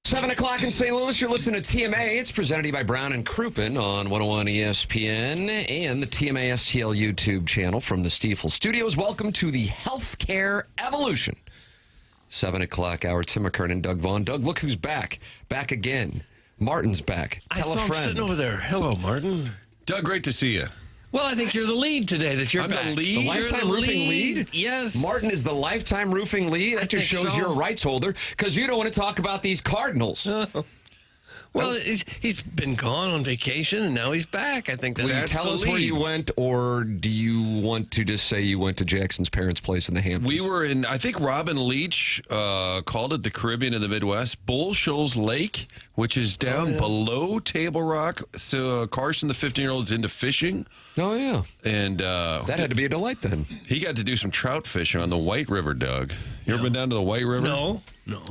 7 o'clock in St. Louis, you're listening to TMA. It's presented to you by Brown and Crouppen on 101 ESPN and the TMA STL YouTube channel from the Stiefel Studios. Welcome to the Healthcare Evolution. 7 o'clock hour. Tim McKernan, Doug Vaughn. Doug, look who's back. Back again. Martin's back. Tell I saw a him friend. sitting over there. Hello, Martin. Doug, great to see you. Well, I think you're the lead today that you're I'm back. the lead? The You're lifetime the roofing lead? Yes. Martin is the lifetime roofing lead. That just think shows so. you're a rights holder because you don't want to talk about these Cardinals. Well, he's been gone on vacation, and now he's back. I think Will you that's tell the us where lead. you went, or do you want to just say you went to Jackson's parents' place in the Hamptons? We were in, I think Robin Leach called it the Caribbean in the Midwest, Bull Shoals Lake, which is down below Table Rock. So Carson, the 15-year-old, is into fishing. Oh, yeah. And That had to be a delight then. he got to do some trout fishing on the White River, Doug. You ever been down to the White River? No.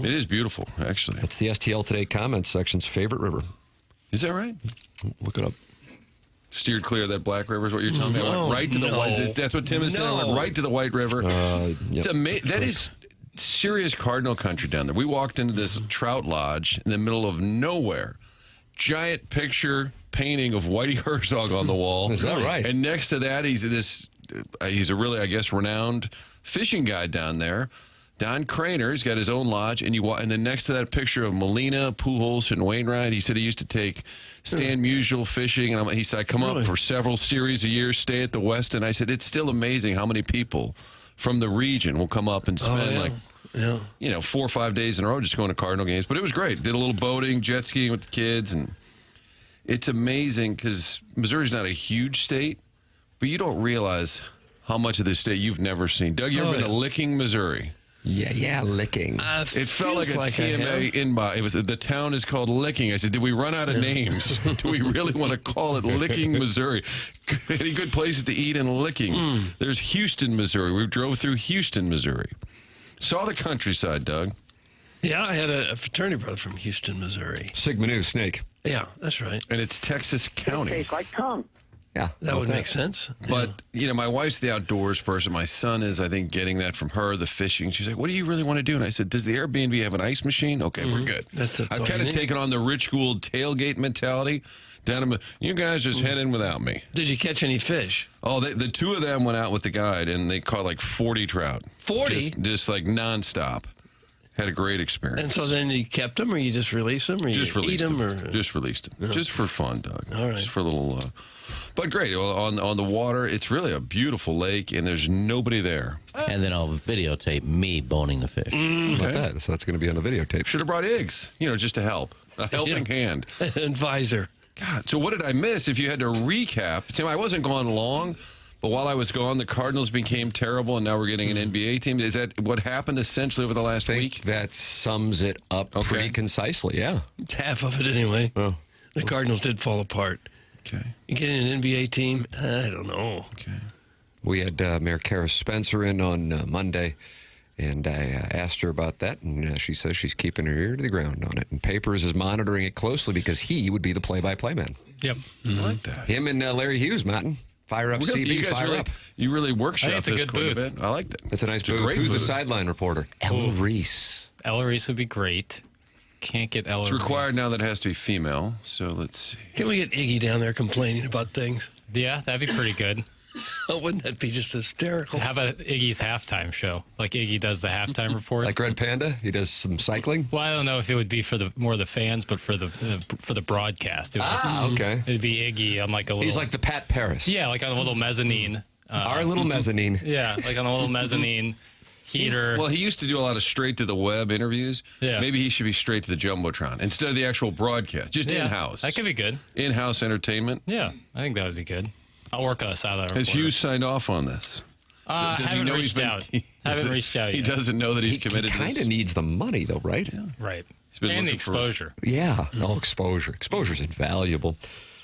It is beautiful, actually. That's the STL Today comments section's favorite river. Is that right? Look it up. Steered clear of that Black River is what you're telling me? I No, went right to the no. White. That's what Tim is saying. I went right to the White River. Yep. It's amazing. That is serious Cardinal country down there. We walked into this trout lodge in the middle of nowhere. Giant picture painting of Whitey Herzog on the wall. Is that right? And next to that, he's a really, I guess, renowned fishing guide down there. Don Craner, he's got his own lodge, and then next to that picture of Molina, Pujols, and Wainwright, he said he used to take Stan Musial fishing, and he said, I come up for several series a year, stay at the West, and I said, it's still amazing how many people from the region will come up and spend 4 or 5 days in a row just going to Cardinal games. But it was great. Did a little boating, jet skiing with the kids, and it's amazing because Missouri's not a huge state, but you don't realize how much of this state you've never seen. Doug, you ever been to Licking, Missouri? Yeah, licking. It felt like a TMA inbox. It was the town is called Licking. I said, did we run out of names? Do we really want to call it Licking, Missouri? Any good places to eat in Licking? There's Houston, Missouri. We drove through Houston, Missouri. Saw the countryside, Doug. Yeah, I had a fraternity brother from Houston, Missouri. Sigma Nu, snake. Yeah, that's right. And it's Texas County. Tastes like tongue. Yeah. That would make sense. But, my wife's the outdoors person. My son is, I think, getting that from her, the fishing. She's like, what do you really want to do? And I said, does the Airbnb have an ice machine? Okay, we're good. That's I've all kind you of need. taken on the Rich Gould tailgate mentality. You guys just head in without me. Did you catch any fish? Oh, the two of them went out with the guide, and they caught like 40 trout. 40? Just like nonstop. Had a great experience. And so then you kept them, or you just released them, or just you released eat them? them. Or Just released them. Just for fun, Doug. All right. Just for a little... but great. On the water, it's really a beautiful lake, and there's nobody there. And then I'll videotape me boning the fish. How about that? So that's going to be on the videotape. Should have brought eggs, just to help. A helping hand. Advisor. God, so what did I miss? If you had to recap, Tim, I wasn't gone long, but while I was gone, the Cardinals became terrible, and now we're getting an NBA team. Is that what happened essentially over the last week? That sums it up pretty concisely, yeah. It's half of it anyway. Oh. The Cardinals did fall apart. Okay. You getting an NBA team? I don't know. Okay. We had Mayor Kara Spencer in on Monday, and I asked her about that, and she says she's keeping her ear to the ground on it. And Papers is monitoring it closely because he would be the play-by-play man. Yep. I like that. Him and Larry Hughes, Martin. Fire up, Really? CB, You guys fire really, up. You really workshop it's a this good quite booth. a bit. I like that. That's a nice It's a booth. great Who's the booth. sideline reporter? Ella Reese. Ella Reese would be great. Can't get Ella It's required Reese. now that it has to be female, so let's see. Can we get Iggy down there complaining about things? Yeah, that'd be pretty good. Oh, wouldn't that be just hysterical? How about Iggy's halftime show? Like Iggy does the halftime report. Like Red Panda? He does some cycling? Well, I don't know if it would be for the fans, but for the broadcast. It would Okay. It'd be Iggy on like a little. He's like the Pat Paris. yeah, like on a little mezzanine. Our little mezzanine. Yeah, like on a little mezzanine heater. Well, he used to do a lot of straight-to-the-web interviews. Yeah. Maybe he should be straight to the Jumbotron instead of the actual broadcast, just yeah, in-house. That could be good. In-house entertainment. Yeah, I think that would be good. I'll work on a sideline Has reporter. Hughes signed off on this? Does he Haven't know he's reached been- out. he Haven't doesn't- reached out He yet. doesn't know that he's He committed to kind this. of needs the money, though, right? Right. been And the looking for- exposure. Yeah. No, exposure. Exposure's invaluable.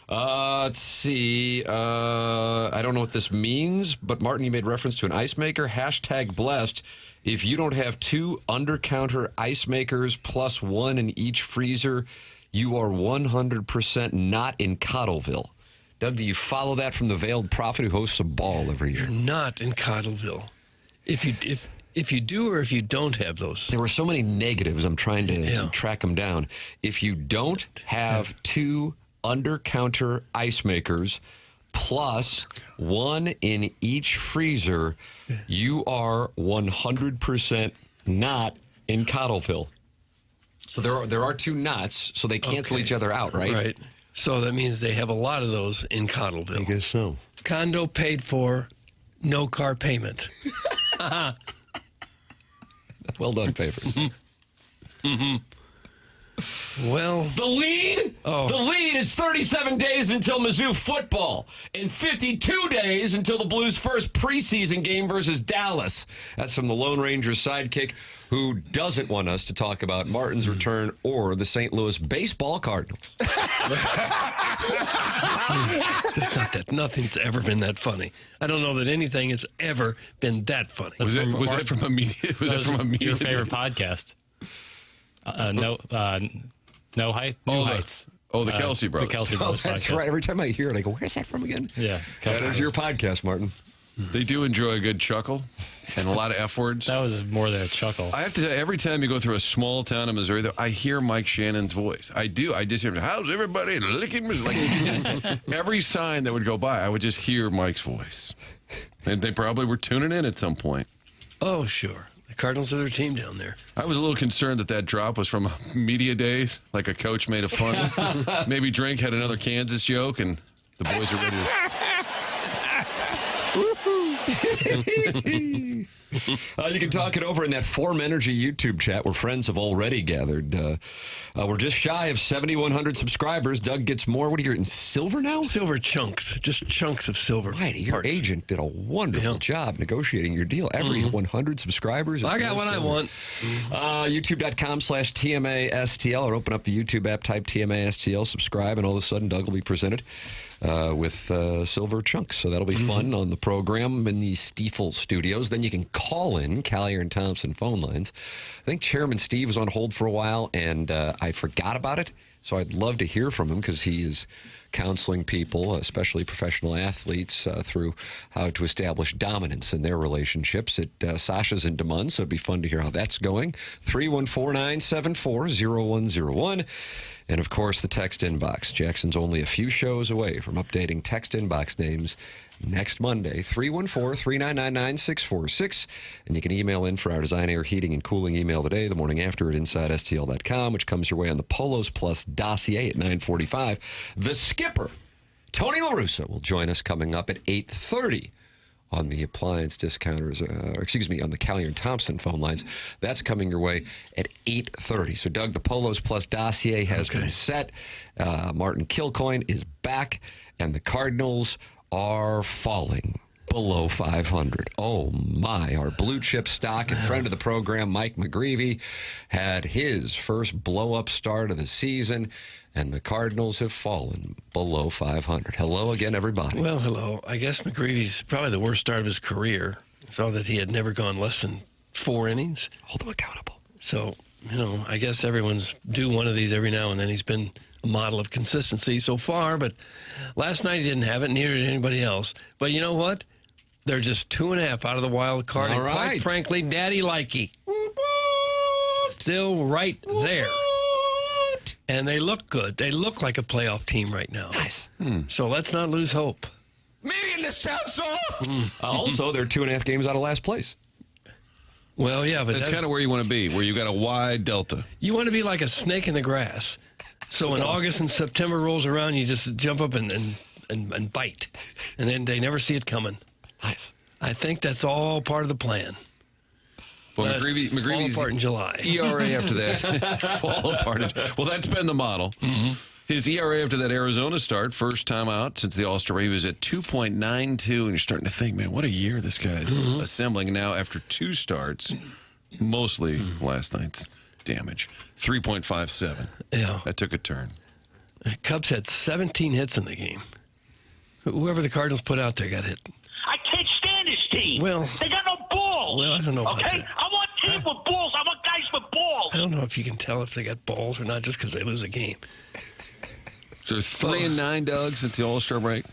Let's see. I don't know what this means, but Martin, you made reference to an ice maker. Hashtag blessed. If you don't have 2 under-counter ice makers plus 1 in each freezer, you are 100% not in Cottleville. Doug, do you follow that from the Veiled Prophet who hosts a ball every year? You're not in Cottleville. If If you do or if you don't have those. There were so many negatives. I'm trying to track them down. If you don't have 2 under-counter ice makers plus 1 in each freezer, you are 100% not in Cottleville. So there are 2 knots, so they cancel each other out, right? Right. So that means they have a lot of those in Cottleville. I guess so. Condo paid for, no car payment. Well done, Papers. Well, The lead? The lead is 37 days until Mizzou football and 52 days until the Blues' first preseason game versus Dallas. That's from the Lone Ranger's sidekick, who doesn't want us to talk about Martin's return or the St. Louis baseball Cardinals. nothing's ever been that funny. I don't know that anything has ever been that funny. Was that from a media? Your favorite podcast? No height. New Heights. The Kelsey brothers. The Kelsey Oh, brothers. that's podcast. right. Every time I hear it, I go, where's that from again? Yeah, That is your podcast, Martin. They do enjoy a good chuckle and a lot of F words. That was more than a chuckle. I have to say, every time you go through a small town in Missouri, though, I hear Mike Shannon's voice. I do. I just hear, how's everybody licking Missouri? Like, just, every sign that would go by, I would just hear Mike's voice. And they probably were tuning in at some point. Oh, sure. The Cardinals are their team down there. I was a little concerned that drop was from media days, like a coach made a fun. Maybe Drink had another Kansas joke, and the boys are ready to... You can talk it over in that Form Energy YouTube chat where friends have already gathered. We're just shy of 7,100 subscribers. Doug gets more. What are you in silver now? Silver chunks, just chunks of silver. Right, your parts. agent did a wonderful job negotiating your deal. Every 100 subscribers. I got what I want. YouTube.com/TMASTL or open up the YouTube app, type TMASTL, subscribe, and all of a sudden Doug will be presented with silver chunks. So that'll be fun on the program in the Stiefel studios. Then you can call in Callier and Thompson phone lines. I think Chairman Steve was on hold for a while, and I forgot about it. So I'd love to hear from him because he is counseling people, especially professional athletes, through how to establish dominance in their relationships. Sasha's in Des Moines, so it'd be fun to hear how that's going. 314-974-0101. And, of course, the text inbox. Jackson's only a few shows away from updating text inbox names next Monday, 314-399-9646. And you can email in for our Design, Air, Heating, and Cooling email today, the morning after at InsideSTL.com, which comes your way on the Polos Plus dossier at 9:45. The skipper, Tony LaRussa, will join us coming up at 8:30 on the appliance discounters, on the Callier and Thompson phone lines. That's coming your way at 8:30. So, Doug, the Polos Plus dossier has been set. Martin Kilcoyne is back, and the Cardinals are falling below 500. Oh, my. Our blue chip stock and friend of the program, Mike McGreevy, had his first blow-up start of the season, and the Cardinals have fallen below 500. Hello again, everybody. Well, hello. I guess McGreevy's probably the worst start of his career. Saw that he had never gone less than 4 innings. Hold him accountable. So, I guess everyone's due one of these every now and then. He's been a model of consistency so far, but last night he didn't have it, neither did anybody else. But you know what? They're just 2.5 out of the wild card. All and quite right. frankly, Daddy Likey. Still right there. And they look good. They look like a playoff team right now. Nice. So let's not lose hope. Maybe in this town soft. Also, they're 2.5 games out of last place. Well, yeah, but That's kind of where you want to be, where you got a wide delta. you want to be like a snake in the grass. So when August and September rolls around, you just jump up and bite. And then they never see it coming. Nice. I think that's all part of the plan. Well, Let's McGreevy's fall apart in July. ERA after that fall apart. Well, that's been the model. Mm-hmm. His ERA after that Arizona start, first time out since the All-Star break, he was at 2.92, and you're starting to think, man, what a year this guy's assembling. Now, after 2 starts, mostly last night's damage, 3.57. Yeah. That took a turn. The Cubs had 17 hits in the game. Whoever the Cardinals put out there got hit. I can't stand this team. Well- they got no balls. Well, I don't know about okay? that. I want teams with balls. I want guys with balls. I don't know if you can tell if they got balls or not just because they lose a game. So 3-9, Doug, since the All-Star break.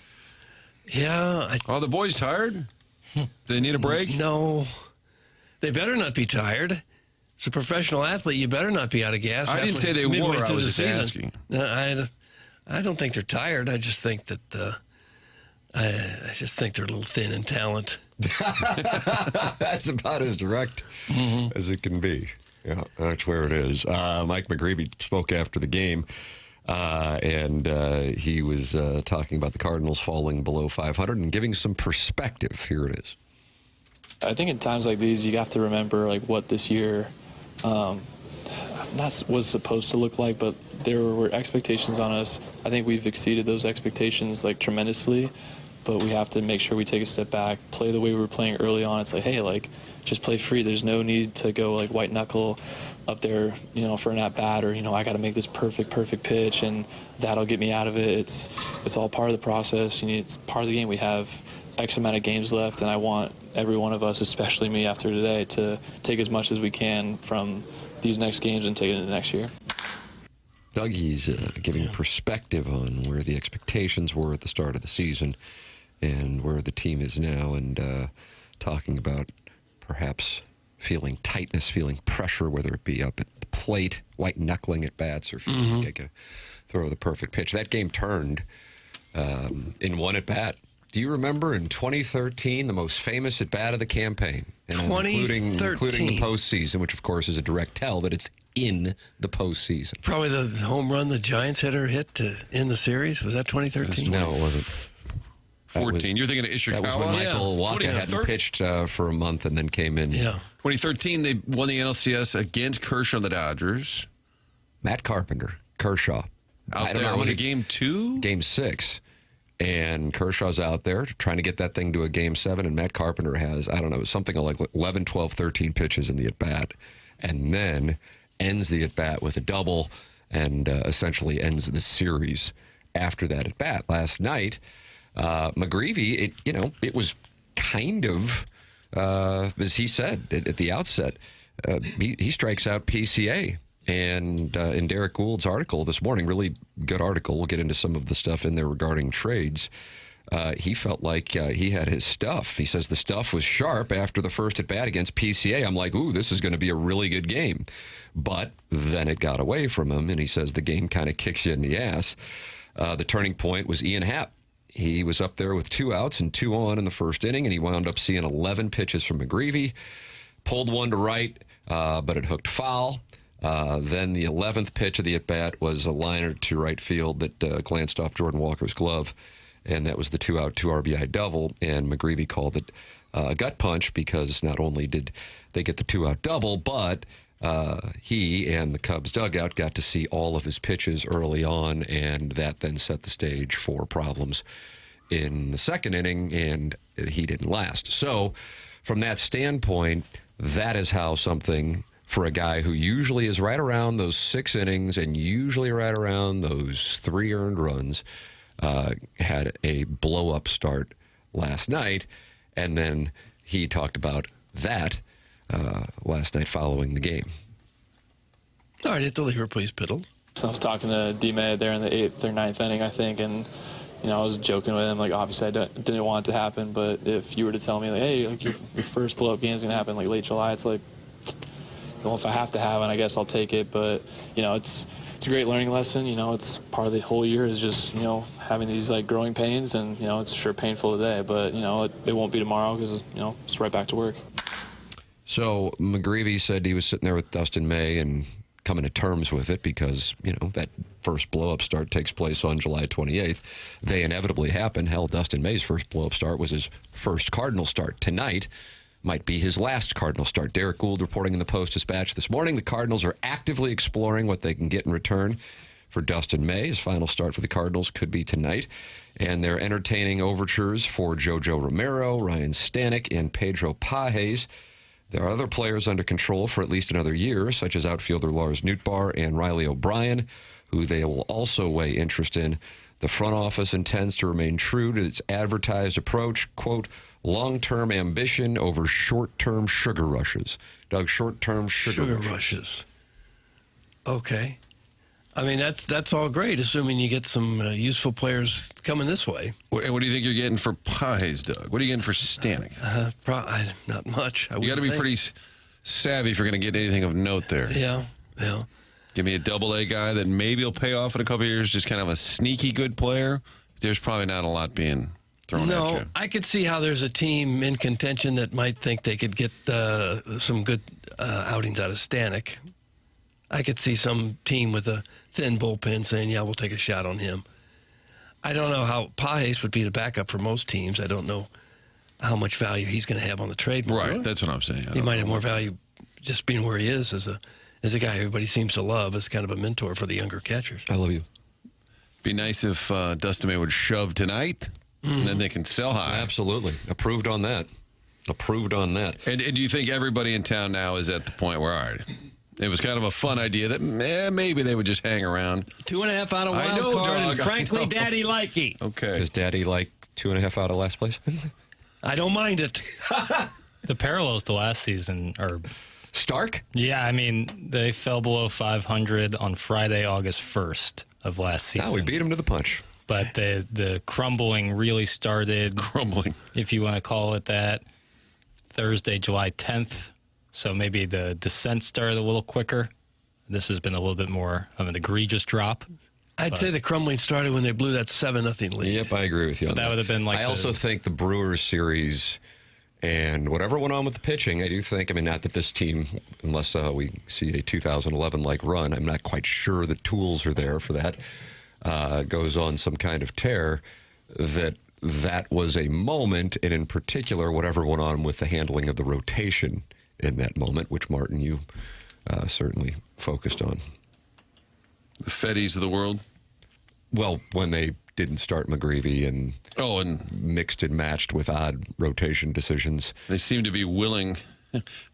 Yeah. Are the boys tired? Do they need a break? No. They better not be tired. It's a professional athlete. You better not be out of gas. I didn't say they midway were. I through was the just season. asking. No, I don't think they're tired. I just think that I just think they're a little thin in talent. That's about as direct as it can be. Yeah, that's where it is. Mike McGreevy spoke after the game, and he was talking about the Cardinals falling below 500 and giving some perspective. Here it is. I think in times like these, you have to remember like what this year was supposed to look like, but there were expectations on us. I think we've exceeded those expectations like tremendously, but we have to make sure we take a step back, play the way we were playing early on. It's like, hey, like just play free. There's no need to go like white knuckle up there, for an at bat, or I got to make this perfect pitch and that'll get me out of it. It's all part of the process. It's part of the game. We have X amount of games left, and I want every one of us, especially me after today, to take as much as we can from these next games and take it into next year. Dougie's giving perspective on where the expectations were at the start of the season and where the team is now, and talking about perhaps feeling tightness, feeling pressure, whether it be up at the plate, white knuckling at bats, or feeling like a throw the perfect pitch. That game turned in one at bat. Do you remember in 2013, the most famous at bat of the campaign? And including the postseason, which of course is a direct tell that it's in the postseason. Probably the home run the Giants hitter hit to end the series. Was that 2013? No, it wasn't. 14. You're thinking of Ishikawa? That was when Michael Wacha hadn't 2013. pitched for a month and then came in. Yeah. 2013, they won the NLCS against Kershaw and the Dodgers. Matt Carpenter, Kershaw. Out there, was it game 2? Game 6. And Kershaw's out there trying to get that thing to a game 7, and Matt Carpenter has, I don't know, something like 11, 12, 13 pitches in the at-bat, and then ends the at-bat with a double and essentially ends the series after that at-bat. Last night, McGreevy, it was kind of, as he said at the outset, he strikes out PCA. And in Derek Gould's article this morning, really good article, we'll get into some of the stuff in there regarding trades, he felt like he had his stuff. He says the stuff was sharp after the first at-bat against PCA. I'm like, ooh, this is going to be a really good game. But then it got away from him, and he says the game kind of kicks you in the ass. The turning point was Ian Happ. He was up there with 2 outs and 2 on in the first inning, and he wound up seeing 11 pitches from McGreevy. Pulled one to right, but it hooked foul. Then the 11th pitch of the at-bat was a liner to right field that glanced off Jordan Walker's glove, and that was the 2-out, 2 RBI double, and McGreevy called it a gut punch because not only did they get the 2-out double, but he and the Cubs dugout got to see all of his pitches early on, and that then set the stage for problems in the second inning, and he didn't last. So from that standpoint, that is how something for a guy who usually is right around those 6 innings and usually right around those 3 earned runs, had a blow-up start last night. And then he talked about that last night following the game. All right, hit the lever, please, Piddle. So I was talking to D-May there in the 8th or 9th inning, I think, and I was joking with him. Like, obviously, I didn't want it to happen, but if you were to tell me, like, hey, like your first blow-up game is going to happen like late July, it's like, well, if I have to have it, I guess I'll take it. But it's a great learning lesson. It's part of the whole year is just having these like growing pains, and it's sure painful today, but it won't be tomorrow because it's right back to work. So McGreevy said he was sitting there with Dustin May and coming to terms with it because that first blow-up start takes place on July 28th. They inevitably happen. Hell, Dustin May's first blow-up start was his first Cardinal start. Tonight might be his last Cardinal start. Derek Gould reporting in the Post-Dispatch this morning. The Cardinals are actively exploring what they can get in return for Dustin May. His final start for the Cardinals could be tonight. And they're entertaining overtures for JoJo Romero, Ryan Stanek, and Pedro Pages. There are other players under control for at least another year, such as outfielder Lars Nootbaar and Riley O'Brien, who they will also weigh interest in. The front office intends to remain true to its advertised approach, quote, long-term ambition over short-term sugar rushes. Doug, short-term sugar rushes. Okay. I mean, that's all great, assuming you get some useful players coming this way. What do you think you're getting for Pies, Doug? What are you getting for Stanek? Not much. You got to be pretty savvy if you're going to get anything of note there. Yeah. Give me a double-A guy that maybe will pay off in a couple of years, just kind of a sneaky good player. There's probably not a lot being thrown at you. No, I could see how there's a team in contention that might think they could get some good outings out of Stanek. I could see some team with a thin bullpen saying, yeah, we'll take a shot on him. I don't know how Pajes would be the backup for most teams. I don't know how much value he's going to have on the trade market. Right, that's what I'm saying. He might have more value just being where he is as a guy everybody seems to love as kind of a mentor for the younger catchers. I love you. Be nice if Dustin May would shove tonight, and then they can sell high. Absolutely. Approved on that. And do you think everybody in town now is at the point where, all right, it was kind of a fun idea that maybe they would just hang around? 2.5 out of I wild know, card, dog, and I frankly, know. Daddy likey. Okay. Does Daddy like 2.5 out of last place? I don't mind it. The parallels to last season are Stark? Yeah, I mean, they fell below 500 on Friday, August 1st of last season. Now we beat him to the punch. But the crumbling really started, if you want to call it that, Thursday, July 10th. So maybe the descent started a little quicker. This has been a little bit more of an egregious drop. I'd say the crumbling started when they blew that 7-0 lead. Yep, I agree with you on that. That would have been like I also think the Brewers series and whatever went on with the pitching, I do think, I mean, not that this team, unless we see a 2011-like run, I'm not quite sure the tools are there for that, goes on some kind of tear, that was a moment, and in particular, whatever went on with the handling of the rotation in that moment, which, Martin, you certainly focused on. The Feddies of the world? Well, when they didn't start McGreevy and mixed and matched with odd rotation decisions. They seem to be willing.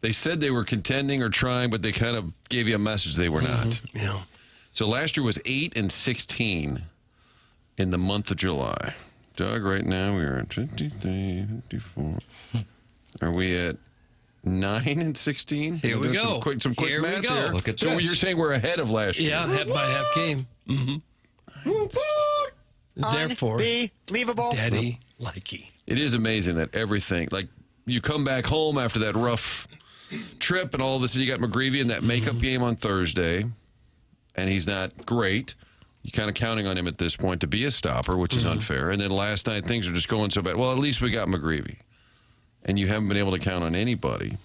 They said they were contending or trying, but they kind of gave you a message they were not. Yeah. So last year was 8-16 in the month of July. Doug, right now we are at 53, 54. Are we at 9-16? Here we go. Some quick Here we math go. here. Look at so this. you're saying we're ahead of last year? Yeah, by half game. Therefore, Unbelievable. Daddy likey. It is amazing that everything, like you come back home after that rough trip and all of a sudden you got McGreevy in that makeup game on Thursday, and he's not great. You're kind of counting on him at this point to be a stopper, which is unfair. And then last night things are just going so bad. Well, at least we got McGreevy. And you haven't been able to count on anybody.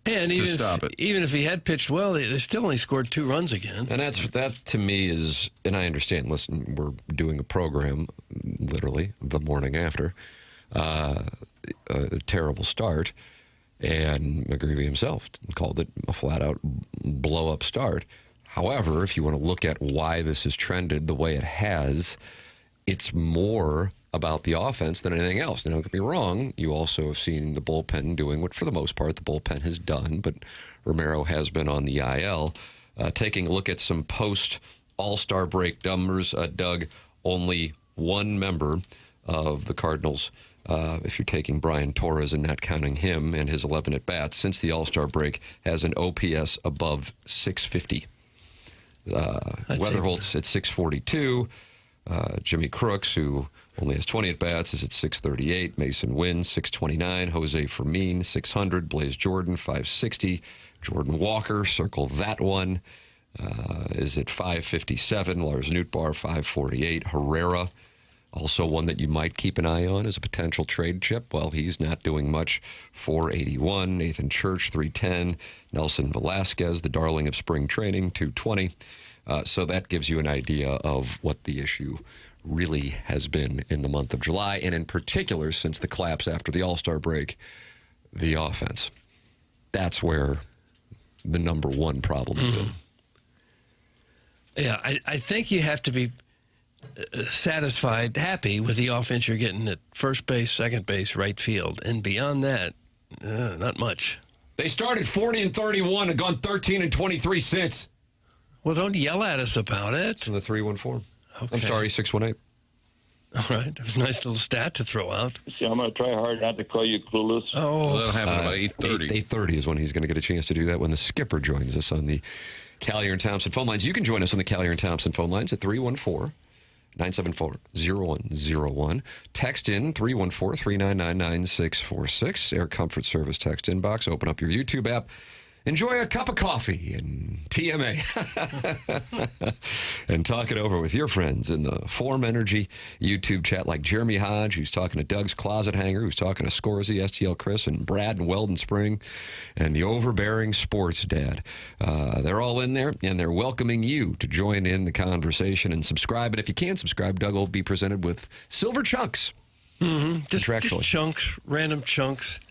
And even if he had pitched well, they still only scored 2 runs again. And that to me is, and I understand, listen, we're doing a program, literally, the morning after, a terrible start, and McGreevy himself called it a flat-out blow-up start. However, if you want to look at why this has trended the way it has, it's more about the offense than anything else. Now, don't get me wrong, you also have seen the bullpen doing what, for the most part, the bullpen has done, but Romero has been on the IL. Taking a look at some post-All-Star break numbers, Doug, only one member of the Cardinals, if you're taking Brian Torres and not counting him and his 11 at-bats, since the All-Star break, has an OPS above 650. Weatherholt's at 642. Jimmy Crooks, who only has 20 at-bats, is at 638. Mason Wynn, 629. Jose Fermin, 600. Blaze Jordan, 560. Jordan Walker, circle that one, is at 557. Lars Nootbaar, 548. Herrera, also one that you might keep an eye on as a potential trade chip. Well, he's not doing much, 481. Nathan Church, 310. Nelson Velasquez, the darling of spring training, 220. So that gives you an idea of what the issue really has been in the month of July, and in particular, since the collapse after the All-Star break, the offense. That's where the number one problem has been. Yeah, I think you have to be satisfied, happy with the offense you're getting at first base, second base, right field. And beyond that, not much. They started 40-31 and gone 13-23 since. Well, don't yell at us about it. It's in the 314. Okay. I'm sorry, 618. All right. That was a nice little stat to throw out. See, I'm going to try hard not to call you clueless. Well, Oh, that'll happen about 8:30. 8:30 is when he's going to get a chance to do that when the skipper joins us on the Callier and Thompson phone lines. You can join us on the Callier and Thompson phone lines at 314-974-0101. Text in 314-399-9646. Air Comfort Service text inbox. Open up your YouTube app. Enjoy a cup of coffee and TMA and talk it over with your friends in the Form Energy YouTube chat, like Jeremy Hodge, who's talking to Doug's Closet Hanger, who's talking to Scorsy, STL Chris, and Brad and Weldon Spring, and the Overbearing Sports Dad. They're all in there, and they're welcoming you to join in the conversation and subscribe. And if you can't subscribe, Doug will be presented with silver chunks. just Contractually. chunks, random chunks.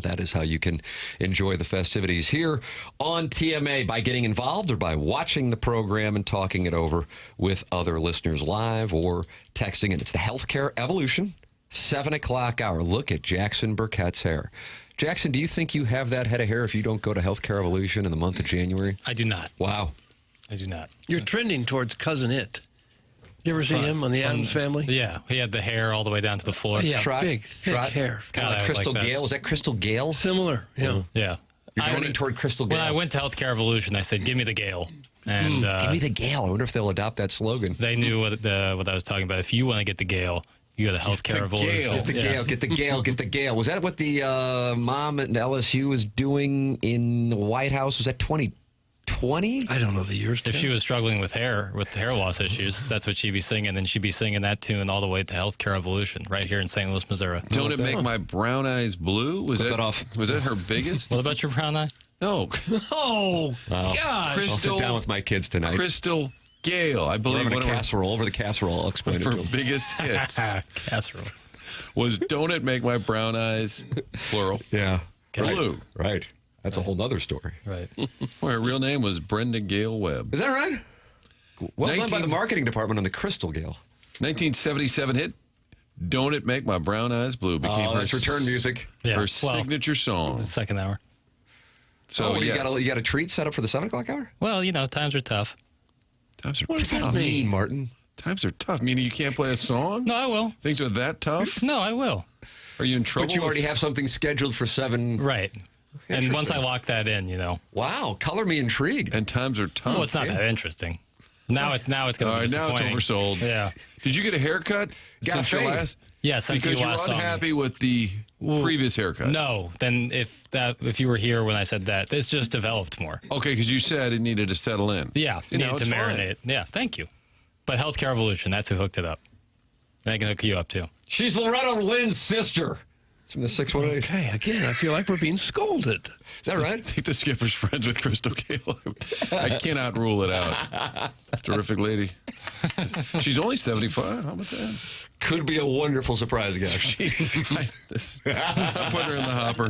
That is how you can enjoy the festivities here on TMA, by getting involved or by watching the program and talking it over with other listeners live or texting. And it's the Healthcare Evolution 7 o'clock hour. Look at Jackson Burkett's hair. Jackson, do you think you have that head of hair if you don't go to Healthcare Evolution in the month of January? I do not. Wow. I do not. You're trending towards Cousin It. You ever see him on the Addams Family? Yeah, he had the hair all the way down to the floor. Yeah, Trot- big, thick trot- hair. Kind of God, I like would Crystal like that. Gale. Was that Crystal Gale? Similar, yeah. Yeah. You're I- going toward Crystal Gale. When I went to Healthcare Evolution, I said, "Give me the Gale," and Give me the Gale. I wonder if they'll adopt that slogan. they knew what I was talking about. If you want to get the Gale, you go to Healthcare the Evolution. Gale. Get the Gale, get the Gale, get the Gale. Was that what the mom at LSU was doing in the White House? Was that 2020? I don't know the years. If Tim. she was struggling with hair loss issues, that's what she'd be singing. Then she'd be singing that tune all the way to Healthcare Evolution right here in St. Louis, Missouri. Don't it make my brown eyes blue? Was Put that off. Was that her biggest? What about your brown eye? No. Oh, God. I'll sit down with my kids tonight. Crystal Gale, I We're believe having one a of casserole. Over the casserole, I'll explain it her to them. biggest hits Casserole. was "Don't It Make My Brown Eyes," plural, Yeah. blue. Right. That's a whole nother story. Right. Well, her real name was Brenda Gale Webb. Is that right? Well done by 19 the marketing department on the Crystal Gale. 1977 hit "Don't It Make My Brown Eyes Blue" became her That's return music. Yeah. her Well, signature song. second hour. So you yes. got a treat set up for the 7 o'clock hour? Well, times are tough. Times are What does that tough. mean? Martin. Times are tough. Meaning you can't play a song? No, I will. Things are that tough? No, I will. Are you in trouble? But you already with- have something scheduled for 7. Right. And once I Interesting. lock that in, Wow. Color me intrigued. And times are tough. well, it's not that interesting. Now it's going All to be right, now it's disappointing. oversold. Yeah. Did you get a haircut Got a since your fade. last? Yeah, since Because you you're last saw me. unhappy with the previous haircut. No, then if you were here when I said that, it's just developed more. Okay, because you said it needed to settle in. Yeah, You know, needed to it's fine. marinate. Yeah, thank you. But Healthcare Evolution, that's who hooked it up. They can hook you up too. She's Loretta Lynn's sister. It's from the 618. Okay, again, I feel like we're being scolded. Is that I right? think the skipper's friends with Crystal Gale. I cannot rule it out. Terrific lady. She's only 75. How about that? Could be a wonderful surprise guest. I put her in the hopper.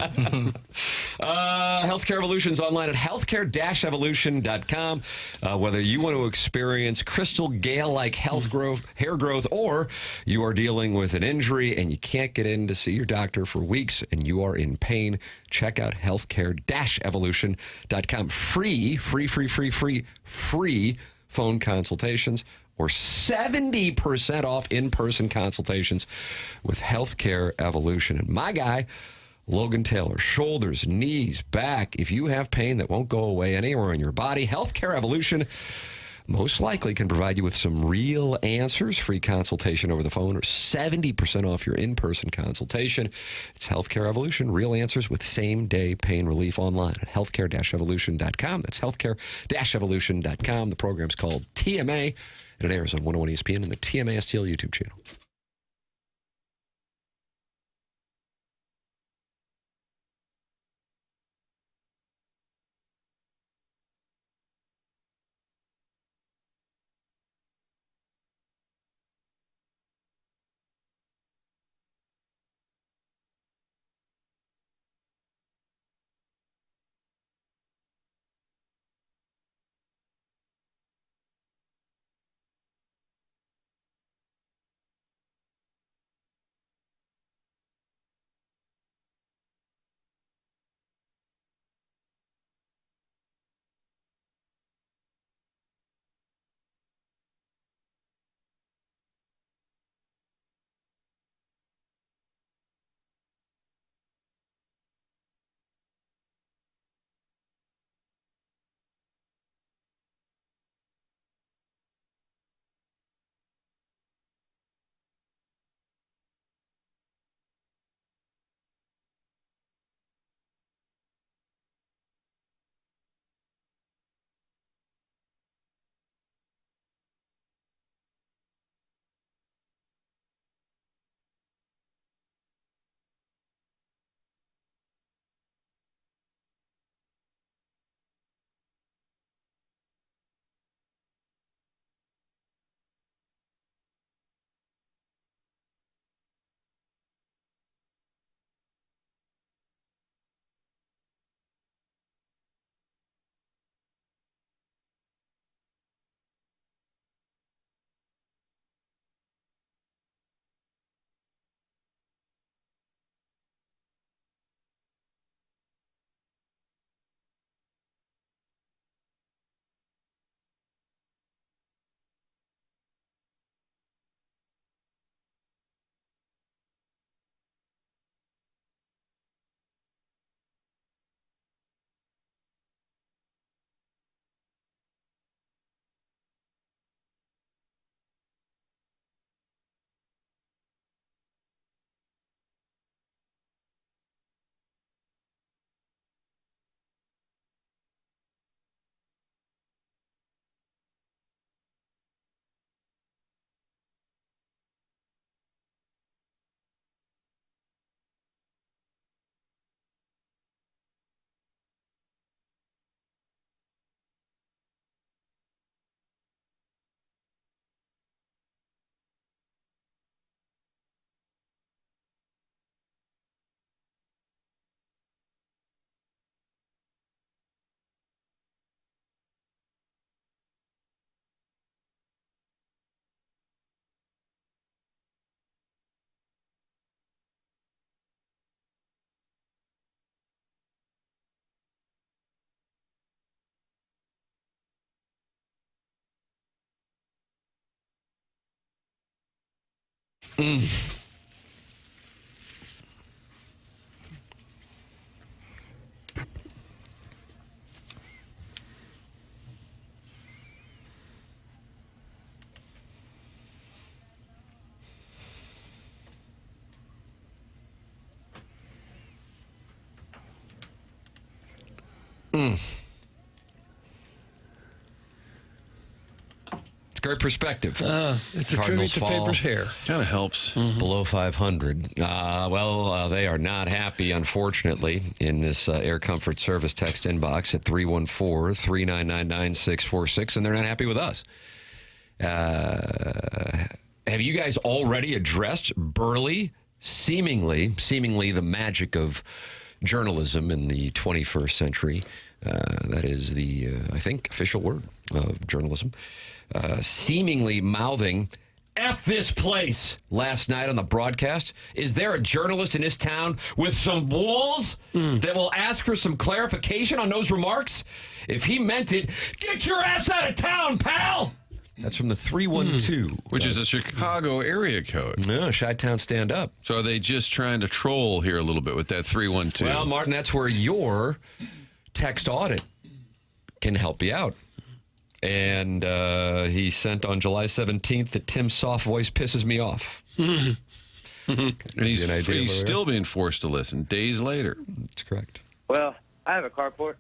Healthcare Evolution's online at healthcare-evolution.com. Whether you want to experience Crystal Gale-like hair growth, or you are dealing with an injury and you can't get in to see your doctor for weeks and you are in pain, check out healthcare-evolution.com. Free phone consultations, or 70% off in-person consultations with Healthcare Evolution. And my guy, Logan Taylor, shoulders, knees, back. If you have pain that won't go away anywhere in your body, Healthcare Evolution most likely can provide you with some real answers. Free consultation over the phone, or 70% off your in-person consultation. It's Healthcare Evolution, real answers with same-day pain relief, online at healthcare-evolution.com. That's healthcare-evolution.com. The program's called TMA, and it airs on 101 ESPN and the TMA STL YouTube channel. It's great perspective. It's a Cardinals tribute to fall. Faber's hair. Kind of helps. Below 500. They are not happy, unfortunately, in this Air Comfort Service text inbox at 314-399-9646, and they're not happy with us. Have you guys already addressed Burley? Seemingly the magic of journalism in the 21st century. That is the, I think, official word of journalism. Seemingly mouthing, F this place, last night on the broadcast. Is there a journalist in this town with some balls that will ask for some clarification on those remarks? If he meant it, get your ass out of town, pal! That's from the 312. Which is a Chicago area code. No, Chi-Town stand up. So are they just trying to troll here a little bit with that 312? Well, Martin, that's where your text audit can help you out. And he sent on July 17th that Tim's soft voice pisses me off. And he's still being forced to listen days later. That's correct. Well, I have a carport.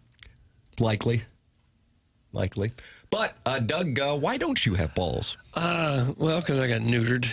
Likely. But, Doug, why don't you have balls? Well, because I got neutered.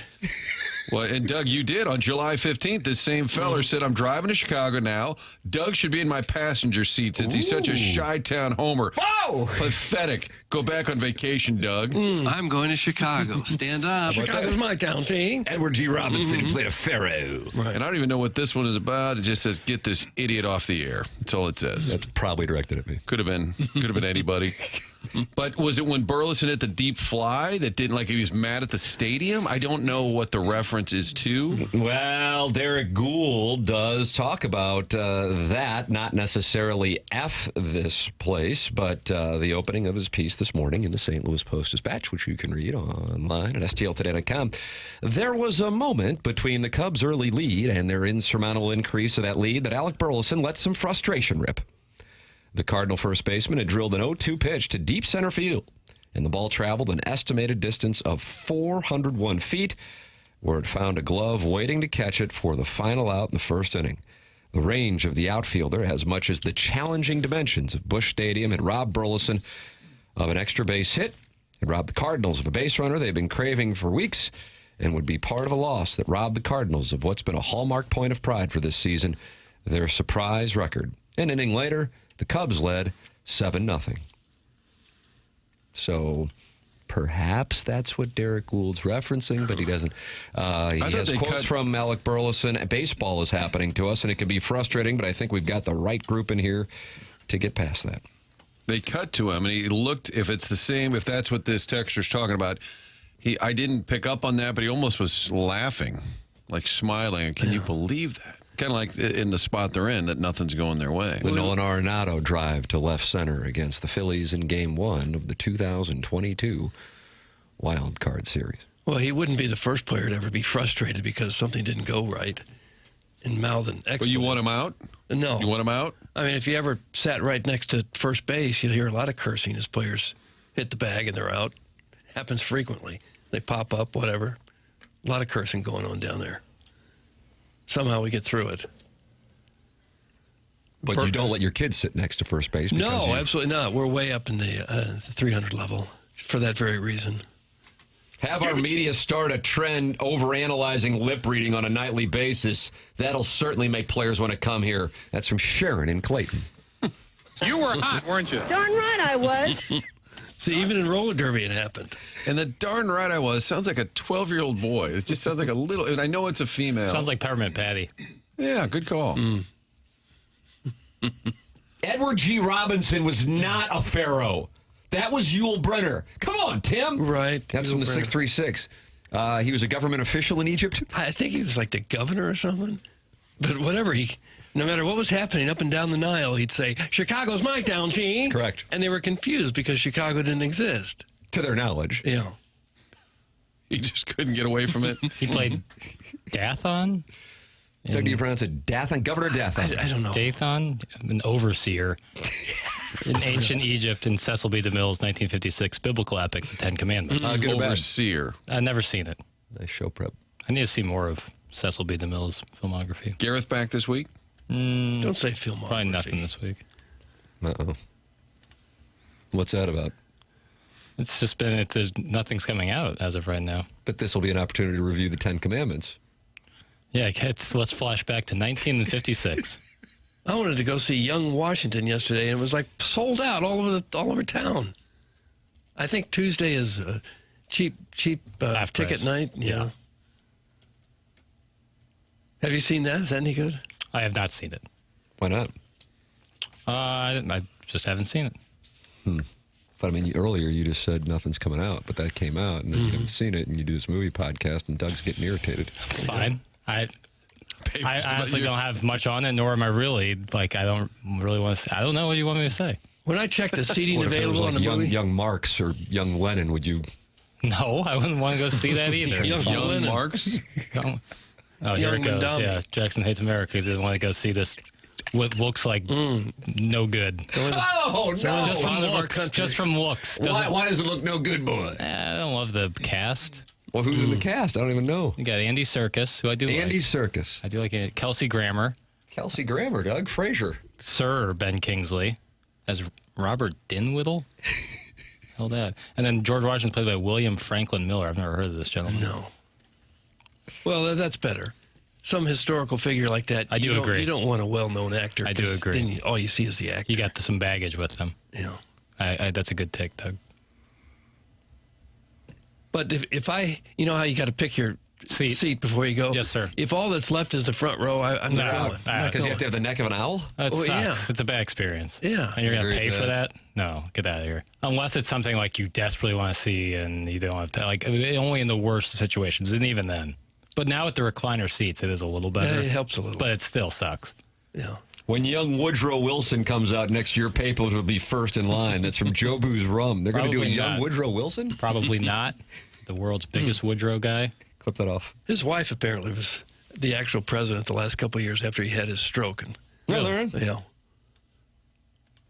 Well, and Doug, you did. On July 15th, this same feller said, I'm driving to Chicago now. Doug should be in my passenger seat since he's such a Chi-Town homer. Whoa! Pathetic. Go back on vacation, Doug. I'm going to Chicago. Stand up. Chicago's my town, see? Edward G. Robinson, he played a pharaoh. Right. And I don't even know what this one is about. It just says, get this idiot off the air. That's all it says. That's probably directed at me. Could have been anybody. But was it when Burleson hit the deep fly that didn't, like he was mad at the stadium? I don't know what the reference is to. Well, Derek Gould does talk about that, not necessarily F this place, but the opening of his piece this morning in the St. Louis Post-Dispatch, which you can read online at stltoday.com. There was a moment between the Cubs' early lead and their insurmountable increase of that lead that Alec Burleson let some frustration rip. The Cardinal first baseman had drilled an 0-2 pitch to deep center field, and the ball traveled an estimated distance of 401 feet, where it found a glove waiting to catch it for the final out in the first inning. The range of the outfielder, as much as the challenging dimensions of Busch Stadium, had robbed Burleson of an extra base hit. It robbed the Cardinals of a base runner they've been craving for weeks, and would be part of a loss that robbed the Cardinals of what's been a hallmark point of pride for this season, their surprise record. An inning later, the Cubs led 7-0. So perhaps that's what Derek Gould's referencing, but he doesn't. He has quotes from Alec Burleson. Baseball is happening to us, and it can be frustrating, but I think we've got the right group in here to get past that. They cut to him, and he looked, if it's the same, if that's what this texture's talking about, I didn't pick up on that, but he almost was laughing, like smiling. Can you believe that? Kind of like in the spot they're in, that nothing's going their way. The Nolan Arenado drive to left center against the Phillies in Game 1 of the 2022 Wild Card Series. Well, he wouldn't be the first player to ever be frustrated because something didn't go right and mouth an expletive. But you want him out? No. You want him out? I mean, if you ever sat right next to first base, you'll hear a lot of cursing as players hit the bag and they're out. Happens frequently. They pop up, whatever. A lot of cursing going on down there. Somehow we get through it. But you don't let your kids sit next to first base? No, absolutely not. We're way up in the 300 level for that very reason. Have our media start a trend overanalyzing lip reading on a nightly basis. That'll certainly make players want to come here. That's from Sharon in Clayton. You were hot, weren't you? Darn right I was. See, even in roller derby it happened. And the darn right I was sounds like a 12-year-old boy. It just sounds like a little, and I know it's a female. Sounds like Peppermint Patty. Yeah, good call. Edward G. Robinson was not a pharaoh. That was Yul Brynner. Come on, Tim. Right. That's Yul from the Brynner. 636. He was a government official in Egypt. I think he was like the governor or something. But whatever, no matter what was happening up and down the Nile, he'd say, Chicago's my town, Gene. Correct. And they were confused because Chicago didn't exist. To their knowledge. Yeah. He just couldn't get away from it. He played Dathon. Doug, do you pronounce it Dathon? Governor Dathon. I don't know. Dathon, an overseer in ancient Egypt in Cecil B. DeMille's 1956 biblical epic, The Ten Commandments. Good or bad? Overseer. I've never seen it. Nice show prep. I need to see more of Cecil B. DeMille's filmography. Gareth back this week? Don't say filmography. Probably nothing this week. Uh-oh. What's that about? It's just been, nothing's coming out as of right now. But this will be an opportunity to review the Ten Commandments. Yeah, let's flash back to 1956. I wanted to go see Young Washington yesterday, and it was like sold out all over town. I think Tuesday is a cheap Half ticket price. night. Yeah. Have you seen that? Is that any good? I have not seen it. Why not? I just haven't seen it. But I mean, earlier you just said nothing's coming out, but that came out, and then you haven't seen it, and you do this movie podcast, and Doug's getting irritated. It's fine. I Papers about honestly you. don't have much on it, nor am I really. Like, I don't really want to. I don't know what you want me to say. When I checked the seating What if it was available on like the movie, young Marx or young Lenin? Would you? No, I wouldn't want to go see that either. Young Marks? Oh, here Young it goes. Mandami. Yeah, Jackson hates America. He doesn't want to go see this. What looks like no good. Oh no! Just from Father of our looks. country. Just from looks. Why does it look no good, boy? I don't love the cast. Well, who's in the cast? I don't even know. You got Andy Serkis, who I do Andy like. Serkis, I do like it. Kelsey Grammer, Kelsey Grammer, Doug Frazier. Sir Ben Kingsley as Robert Dinwiddle. Hell that. And then George Washington played by William Franklin Miller. I've never heard of this gentleman. no. Well, that's better. Some historical figure like that. I do agree. You don't want a well-known actor. I do 'cause agree. Then all you see is the actor. You got some baggage with them. Yeah. That's a good take, Doug. But if I, you know how you got to pick your seat before you go? Yes, sir. If all that's left is the front row, I'm not going. Because you have to have the neck of an owl. That sucks. yeah. It's a bad experience. Yeah. And you're going to Agree pay with for that. that? No, get out of here. Unless it's something like you desperately want to see and you don't have to. Like, only in the worst situations, and even then. But now with the recliner seats, it is a little better. Yeah, it helps a little. But it still sucks. Yeah. When young Woodrow Wilson comes out next year, papers will be first in line. That's from Jobu's Rum. They're going to do a Probably young not. Woodrow Wilson? Probably not. The world's biggest Woodrow guy. Clip that off. His wife apparently was the actual president the last couple of years after he had his stroke. And yeah.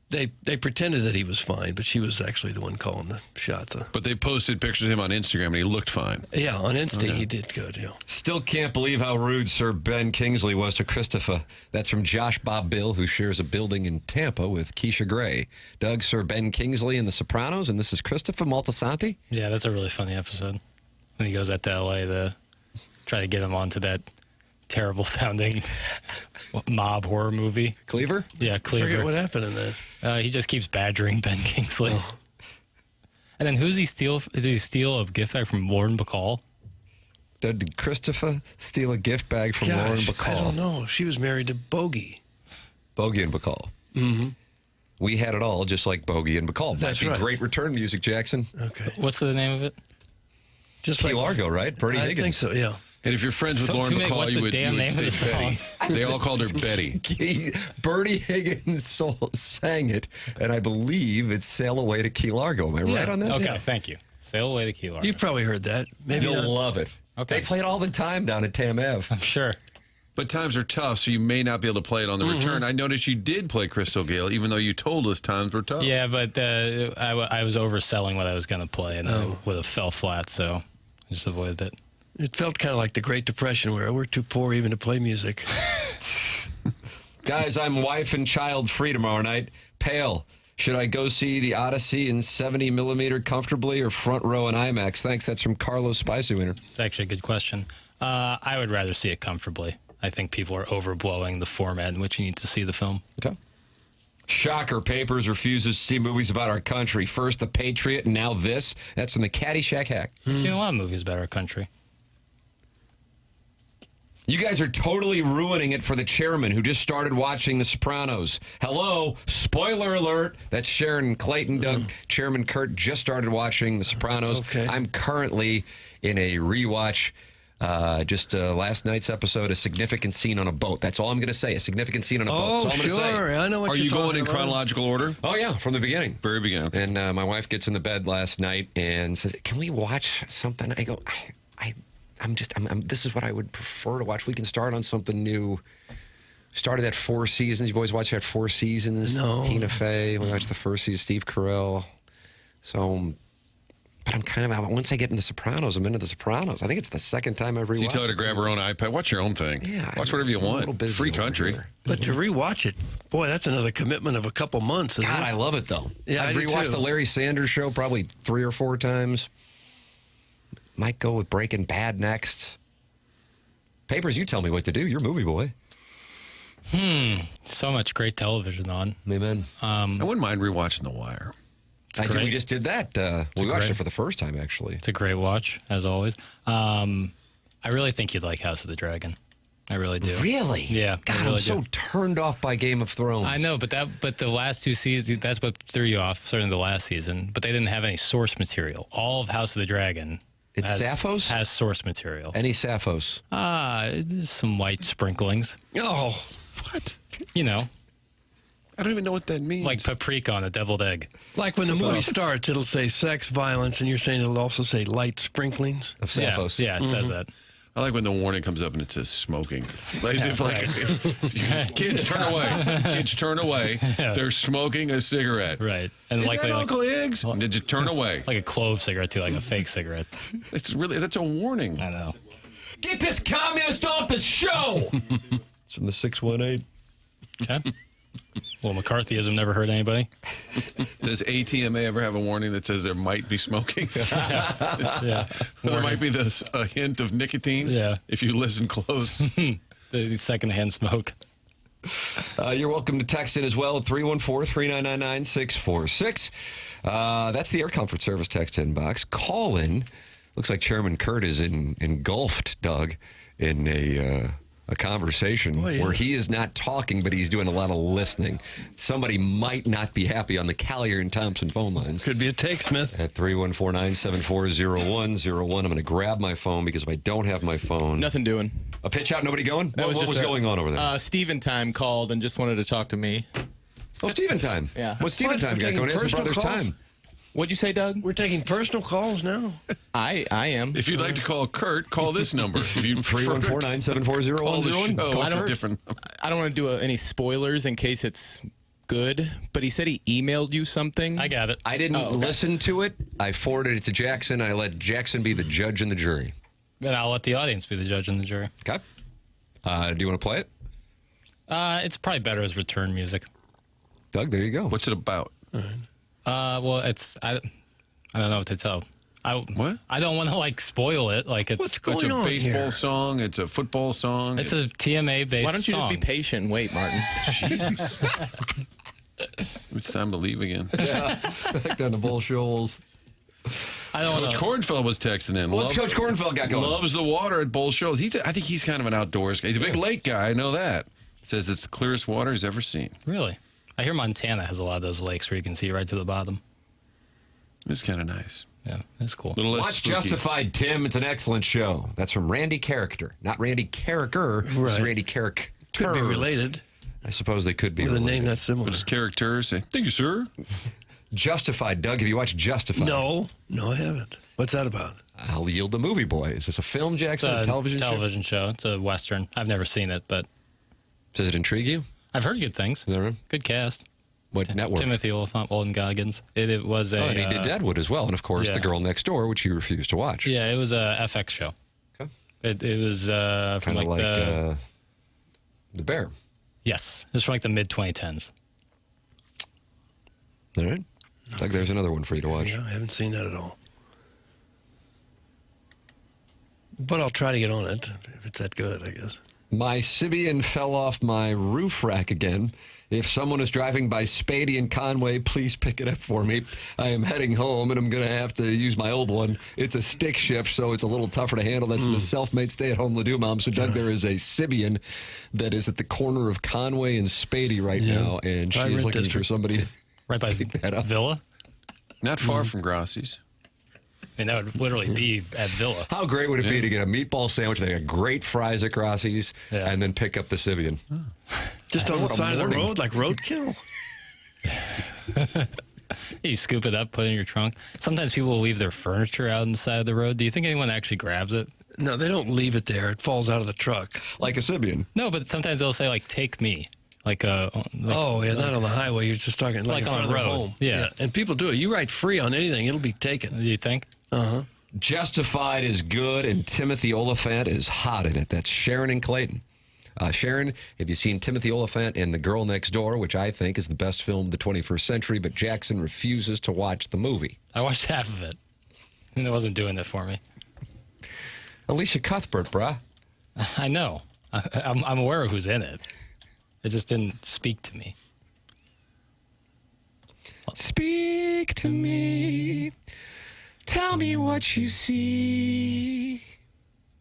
They pretended that he was fine, but she was actually the one calling the shots. But they posted pictures of him on Instagram, and he looked fine. Yeah, on Insta he did good. Yeah. Still can't believe how rude Sir Ben Kingsley was to Christopher. That's from Josh Bob Bill, who shares a building in Tampa with Keisha Gray. Doug, Sir Ben Kingsley in The Sopranos, and this is Christopher Maltasanti. Yeah, that's a really funny episode. When he goes out to L.A. to try to get him onto that terrible sounding mob horror movie. Cleaver? Yeah, Cleaver. Forget what happened in that. He just keeps badgering Ben Kingsley. And then who's he steal? Did he steal a gift bag from Lauren Bacall? Did Christopher steal a gift bag from Lauren Bacall? I don't know. She was married to Bogey. Bogey and Bacall. Mm-hmm. We had it all, just like Bogey and Bacall. That's Might be right. great return music, Jackson. Okay. What's the name of it? Just Key Largo, right? Bertie I Higgins. think so, yeah. And if you're friends with So, Lauren too many- Bacall, what's you the would, damn name say of the Betty. They all called her Betty. Bertie Higgins sang it, and I believe it's Sail Away to Key Largo. Am I right on that? Okay, thank you. Sail away to Key Largo. You've probably heard that. Maybe You'll not. love it. Okay. They play it all the time down at Tam Ave. I'm sure. But times are tough, so you may not be able to play it on the return. I noticed you did play Crystal Gale, even though you told us times were tough. Yeah, but I was overselling what I was going to play, and it would have fell flat, so I just avoided it. It felt kind of like the Great Depression where we're too poor even to play music. Guys, I'm wife and child free tomorrow night. Pale. Should I go see the Odyssey in 70 millimeter comfortably or front row in IMAX? Thanks. That's from Carlos Spicy Winner. It's actually a good question. I would rather see it comfortably. I think people are overblowing the format in which you need to see the film. Okay. Shocker. Papers refuses to see movies about our country. First The Patriot, and now this. That's from the Caddyshack hack. I've seen a lot of movies about our country. You guys are totally ruining it for the chairman who just started watching The Sopranos. Hello, spoiler alert. That's Sharon Clayton. Doug, Chairman Kurt just started watching The Sopranos. Okay. I'm currently in a rewatch Just last night's episode, a significant scene on a boat. That's all I'm going to say. A significant scene on a boat. That's all I'm sure. going to say. I know what Are you're you going talking in about. chronological order? Oh, yeah, from the beginning. Very beginning. And my wife gets in the bed last night and says, "Can we watch something?" I go, I'm this is what I would prefer to watch. We can start on something new. Started at 4 seasons. You boys watch that 4 seasons? No. Tina Fey. We watched the first season, Steve Carell. So, but I'm kind of, once I get into The Sopranos, I'm into The Sopranos. I think it's the second time I've rewatched So you tell her to it. grab her own iPad. Watch your own thing. Yeah. Watch whatever you I'm a want. little busy Free over country. here. But to rewatch it, boy, that's another commitment of a couple months. Isn't God, it? I love it, though. Yeah, I've I do rewatched too. the Larry Sanders Show probably 3 or 4 times. Might go with Breaking Bad next. Papers, you tell me what to do. You're a movie boy. So much great television on. Amen. I wouldn't mind rewatching The Wire. We just did that. We watched great. it for the first time, actually. It's a great watch, as always. I really think you'd like House of the Dragon. I really do. Really? Yeah, I God, really I'm so do. turned off by Game of Thrones. I know, but the last 2 seasons, that's what threw you off, certainly the last season. But they didn't have any source material. All of House of the Dragon Sappho's? has source material. Any Sapphos? There's some white sprinklings. Oh, What? You know, I don't even know what that means. like paprika on a deviled egg. like when the movie starts, it'll say sex, violence, and you're saying it'll also say light sprinklings. Of Sapphos. Yeah, it says that. I like when the warning comes up and it says smoking. Like, as if, like, kids turn away. Kids turn away. They're smoking a cigarette. Right. And Is like, that Uncle Higgs? And they just turn away. like a clove cigarette, too, like a fake cigarette. That's a warning. I know. Get this communist off the show! It's from the 618. Okay. Well, McCarthyism never hurt anybody. Does ATMA ever have a warning that says there might be smoking? Yeah. There might be a hint of nicotine Yeah. if you listen close. The secondhand smoke. You're welcome to text in as well at 314-399-9646. That's the Air Comfort Service text in box. Call in. Looks like Chairman Kurt is engulfed, Doug, in a conversation where he is not talking, but he's doing a lot of listening. Somebody might not be happy on the Callier and Thompson phone lines. Could be a take, Smith. At 314-974-0101. I'm going to grab my phone because if I don't have my phone... Nothing doing. A pitch out, nobody going? What was just going on over there? Steven Time called and just wanted to talk to me. Oh, Steven Time. Yeah. What's Steven Time got going? It's his brother's time. What'd you say, Doug? We're taking personal calls now. I am. If you'd like to call Kurt, call this number. If you 314-974-0101. call a different number. I don't want to do any spoilers in case it's good, but he said he emailed you something. I got it. I didn't listen to it. I forwarded it to Jackson. I let Jackson be the judge and the jury. And I'll let the audience be the judge and the jury. Okay. Do you want to play it? It's probably better as return music. Doug, there you go. What's it about? Well, it's I don't know what to tell. What? I don't want to spoil it. Like it's What's It's going a on baseball here? song. It's a football song. It's a TMA based. Why don't you just be patient and wait, Martin? Jesus. It's time to leave again. Back down to Bull Shoals. I don't Coach know. Cornfeld was texting in. What's Coach Cornfeld got going? Loves the water at Bull Shoals. I think he's kind of an outdoors guy. He's a big lake guy. I know that. Says it's the clearest water he's ever seen. Really? I hear Montana has a lot of those lakes where you can see right to the bottom. It's kind of nice. Yeah, that's cool. Little less Watch spooky. Justified, Tim. It's an excellent show. That's from Randy Character. Not Randy Carricker. It's Right. Randy Carrick. Could be related I suppose they could be with a related. name that's similar. His characters say, "Thank you, sir." Justified. Doug, have you watched Justified? No, I haven't. What's that about? I'll yield the movie boy. Is this a film, Jackson? It's A television show. It's a Western. I've never seen it, but Does it intrigue you? I've heard good things. Is that right? Good cast. What network? Timothy Olyphant, Walden Goggins. It was a. Oh, and he did Deadwood as well. And, of course, yeah. The Girl Next Door, which you refused to watch. Yeah, it was a FX show. Okay. It was from Kind of like the. The Bear. Yes, it was from the mid 2010s. All right. Doug, there's another one for you to watch. Yeah, I haven't seen that at all. But I'll try to get on it if it's that good, I guess. My Sibian fell off my roof rack again. If someone is driving by Spady and Conway, please pick it up for me. I am heading home, and I'm going to have to use my old one. It's a stick shift, so it's a little tougher to handle. That's the self-made stay-at-home Ladue mom. So, Doug, there is a Sibian that is at the corner of Conway and Spady right now, and she High is rent looking for district. somebody to Right by pick that up. Villa. Not far from Grassi's. mean, that would literally be at Villa. How great would it be to get a meatball sandwich, they got great fries at Crossie's, and then pick up the Sibian? Just on the side of the road, like roadkill. You scoop it up, put it in your trunk. Sometimes people will leave their furniture out on the side of the road. Do you think anyone actually grabs it? No, they don't leave it there. It falls out of the truck. Like a Sibian. No, but sometimes they'll say, like, take me. Like not on the highway. You're just talking like in on front a of the road. home. Yeah. And people do it. You write free on anything, it'll be taken. Do you think? Uh-huh. Justified is good, and Timothy Oliphant is hot in it. That's Sharon and Clayton. Sharon, have you seen Timothy Oliphant in The Girl Next Door, which I think is the best film of the 21st century, but Jackson refuses to watch the movie? I watched half of it, and it wasn't doing that for me. Alicia Cuthbert, bruh. I know. I'm aware of who's in it. It just didn't speak to me. Speak to me. Tell me what you see.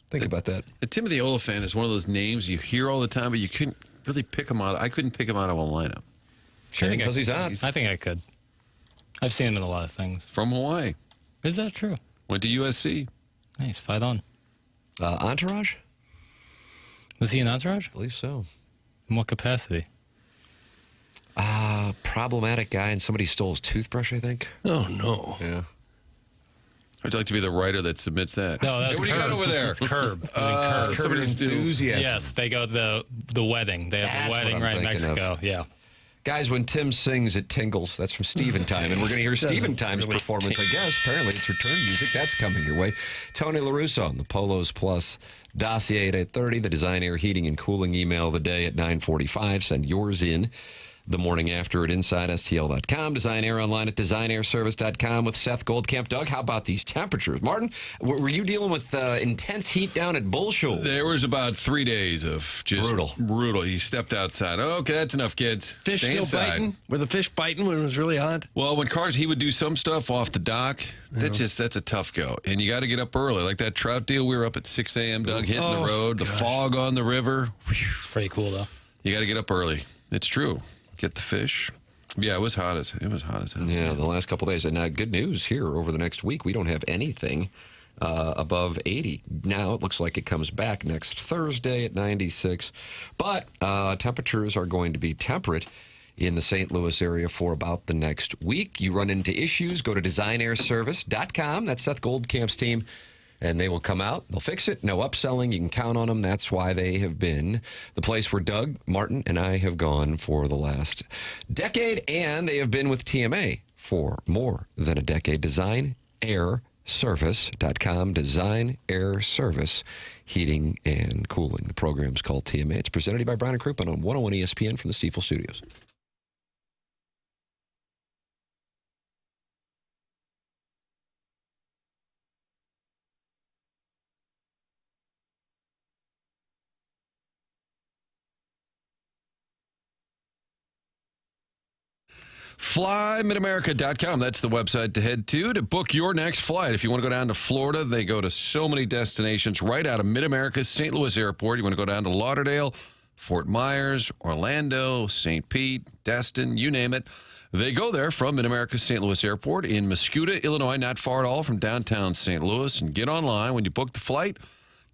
Think about that. Timothy Oliphant is one of those names you hear all the time, but you couldn't really pick him out. I couldn't pick him out of a lineup. Sharon says he's on. I think I could. I've seen him in a lot of things. From Hawaii. Is that true? Went to USC. Nice. Fight on. Entourage? Was he in Entourage? I believe so. In what capacity? Problematic guy, and somebody stole his toothbrush, I think. Oh, no. Yeah. I'd like to be the writer that submits that. No, that's Hey, what do you got over there? It's Curb. Curb. Somebody's enthusiasm. Yes, they go to the wedding. They have That's the wedding what I'm right in thinking Mexico. of. Yeah. Guys, when Tim sings, it tingles. That's from Steven Time. And we're going to hear Steven Time's really performance, I guess. Apparently, it's return music. That's coming your way. Tony LaRusso on the Polos Plus dossier at 8:30. The Design Air Heating and Cooling email of the day at 9:45. Send yours in the morning after at InsideSTL.com. Design Air online at DesignAirService.com with Seth Goldcamp. Doug, how about these temperatures? Martin, were you dealing with intense heat down at Bullshoe? There was about 3 days of just brutal. He stepped outside. Okay, that's enough, kids. Fish Stay still inside. biting? Were the fish biting when it was really hot? Well, when cars, he would do some stuff off the dock. That's a tough go. And you got to get up early. Like that trout deal, we were up at 6 a.m., Doug, hitting the road, the fog on the river. Pretty cool, though. You got to get up early. It's true. Get the fish. Yeah, it was hot as hell. Yeah, the last couple of days. And good news here over the next week. We don't have anything above 80. Now it looks like it comes back next Thursday at 96. But temperatures are going to be temperate in the St. Louis area for about the next week. You run into issues, go to DesignAirService.com. That's Seth Goldcamp's team. And they will come out. They'll fix it. No upselling. You can count on them. That's why they have been the place where Doug, Martin, and I have gone for the last decade. And they have been with TMA for more than a decade. DesignAirService.com. Design Air Service Heating and Cooling. The program's called TMA. It's presented by Brown and Crouppen on 101 ESPN from the Stiefel Studios. FlyMidAmerica.com. That's the website to head to book your next flight. If you want to go down to Florida, they go to so many destinations right out of Mid-America's St. Louis Airport. You want to go down to Lauderdale, Fort Myers, Orlando, St. Pete, Destin, you name it. They go there from Mid-America's St. Louis Airport in Muscuda, Illinois, not far at all from downtown St. Louis. And get online when you book the flight.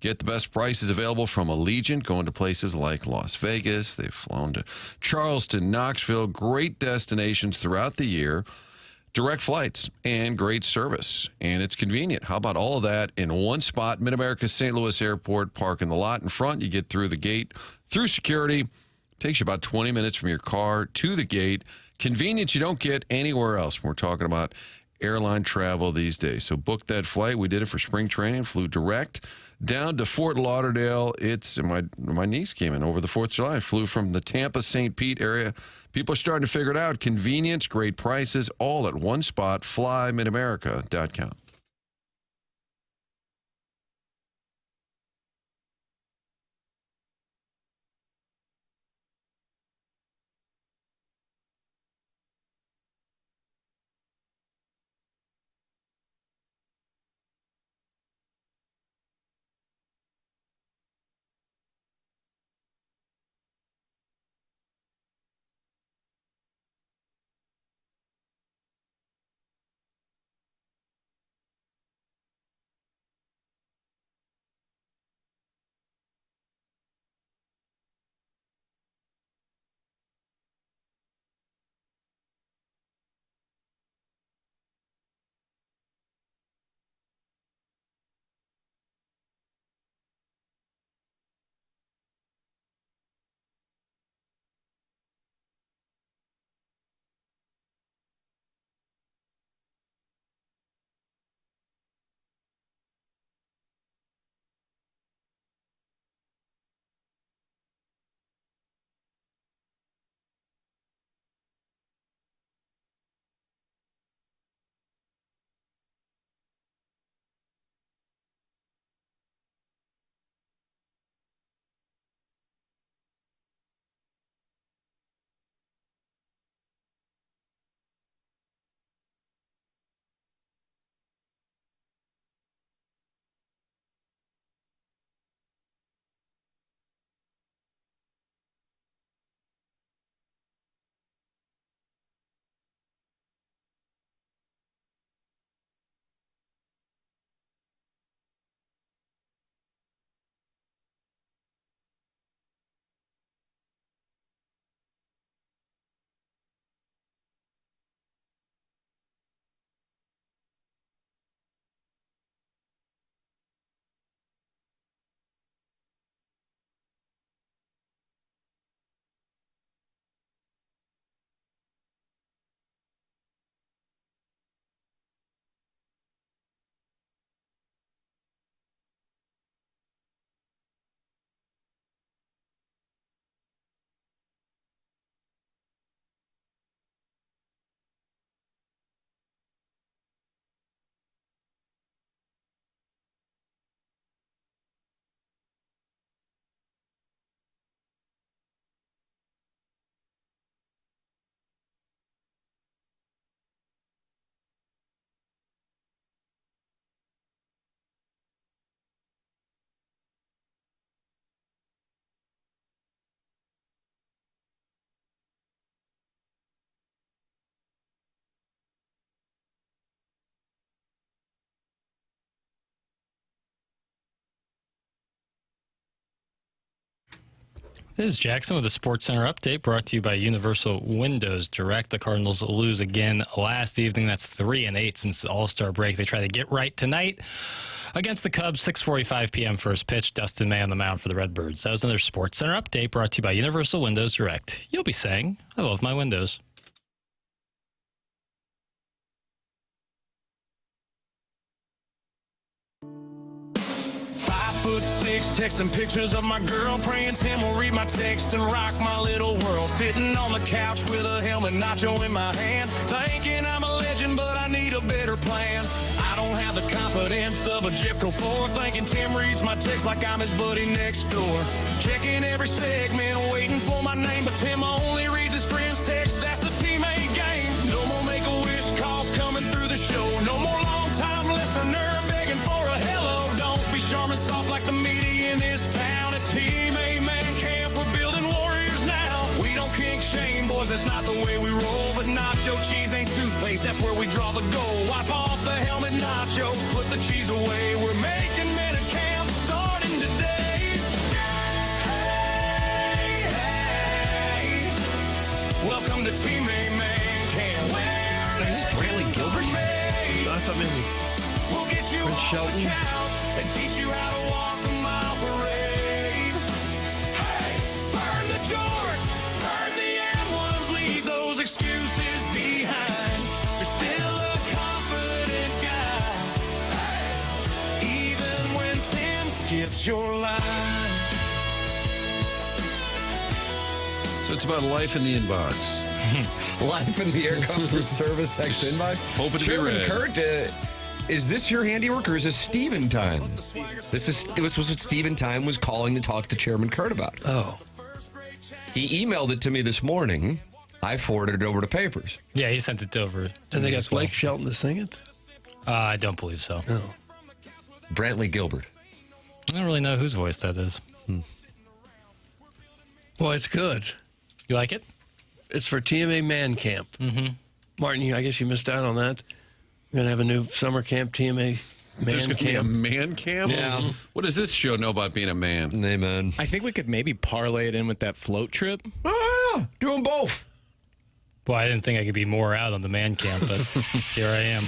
Get the best prices available from Allegiant, going to places like Las Vegas. They've flown to Charleston, Knoxville, great destinations throughout the year. Direct flights and great service. And it's convenient. How about all of that in one spot? Mid-America's St. Louis Airport. Park in the lot in front. You get through the gate, through security. Takes you about 20 minutes from your car to the gate. Convenience you don't get anywhere else. We're talking about airline travel these days. So book that flight. We did it for spring training. Flew direct down to Fort Lauderdale. It's my niece came in over the 4th of July. Flew from the Tampa, St. Pete area. People are starting to figure it out. Convenience, great prices, all at one spot. FlyMidAmerica.com. This is Jackson with a Sports Center update brought to you by Universal Windows Direct. The Cardinals lose again last evening. That's 3-8 since the All-Star break. They try to get right tonight against the Cubs, 6:45 p.m. first pitch. Dustin May on the mound for the Redbirds. That was another Sports Center update brought to you by Universal Windows Direct. You'll be saying, I love my windows. Texting pictures of my girl, praying Tim will read my text and rock my little world. Sitting on the couch with a helmet nacho in my hand, thinking I'm a legend, but I need a better plan. I don't have the confidence of a Jeff Gofor, thinking Tim reads my text like I'm his buddy next door. Checking every segment, waiting for my name, but Tim only reads his friends' text. That's a teammate game. No more Make-A-Wish calls coming through the show. No more long-time listener begging for a hello. Don't be sharp and soft like the media in this town. At Team A Man Camp, we're building warriors now. We don't kink shame, boys, that's not the way we roll. But nacho cheese ain't toothpaste, that's where we draw the goal. Wipe off the helmet nachos, put the cheese away. We're making men at camp starting today. Hey, hey, welcome to Team A Man Camp. Where Is this Brantley Gilbert? I thought maybe we'll get you Fred off Shelton. the couch and teach you how to walk a mile parade. Hey, burn the jorts, burn the ad-ones, leave those excuses behind. You're still a confident guy, hey, even when Tim skips your line. So it's about life in the inbox. Life in the Air Comfort Service text inbox. Hoping to be Chairman read. Kurt, is this your handiwork or is this Steven time? This was what Steven time was calling to talk to Chairman Kurt about. Oh. He emailed it to me this morning. I forwarded it over to Papers. Yeah, he sent it over. And they got Blake Shelton to sing it? I don't believe so. No. Brantley Gilbert. I don't really know whose voice that is. Boy, it's good. You like it? It's for TMA Man Camp. Mm-hmm. Martin, I guess you missed out on that. We're going to have a new summer camp, TMA There's Man going to be a Camp. man camp? Yeah. What does this show know about being a man? Amen. I think we could maybe parlay it in with that float trip. Ah, do them both. Boy, I didn't think I could be more out on the man camp, but here I am.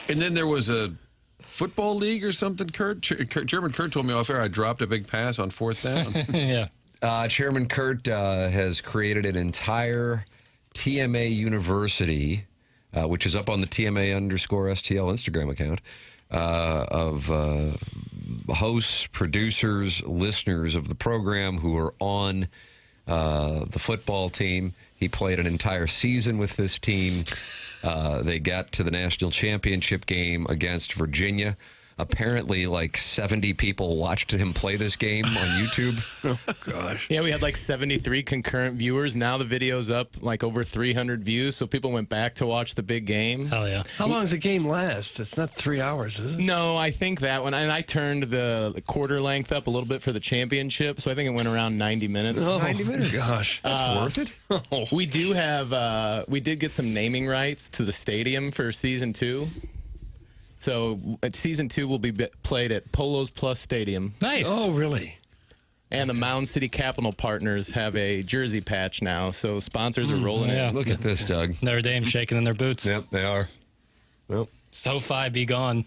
And then there was a football league or something, Kurt? Chairman Kurt told me off air I dropped a big pass on 4th down. Yeah. Chairman Kurt has created an entire TMA University, which is up on the TMA_STL Instagram account, of hosts, producers, listeners of the program who are on the football team. He played an entire season with this team. They got to the national championship game against Virginia. Apparently, like 70 people watched him play this game on YouTube. Oh, gosh. Yeah, we had like 73 concurrent viewers. Now the video's up like over 300 views, so people went back to watch the big game. Hell yeah. How long does the game last? It's not 3 hours, is it? No, I think that one. And I turned the quarter length up a little bit for the championship, so I think it went around 90 minutes. Oh, 90 minutes. Gosh. That's worth it. We do have, we did get some naming rights to the stadium for season 2. So season 2 will be played at Polo's Plus Stadium. Nice. Oh, really? And the Mound City Capital Partners have a jersey patch now, so sponsors are rolling yeah. in. Look at this, Doug. Notre Dame shaking in their boots. Yep, they are. Well, SoFi be gone.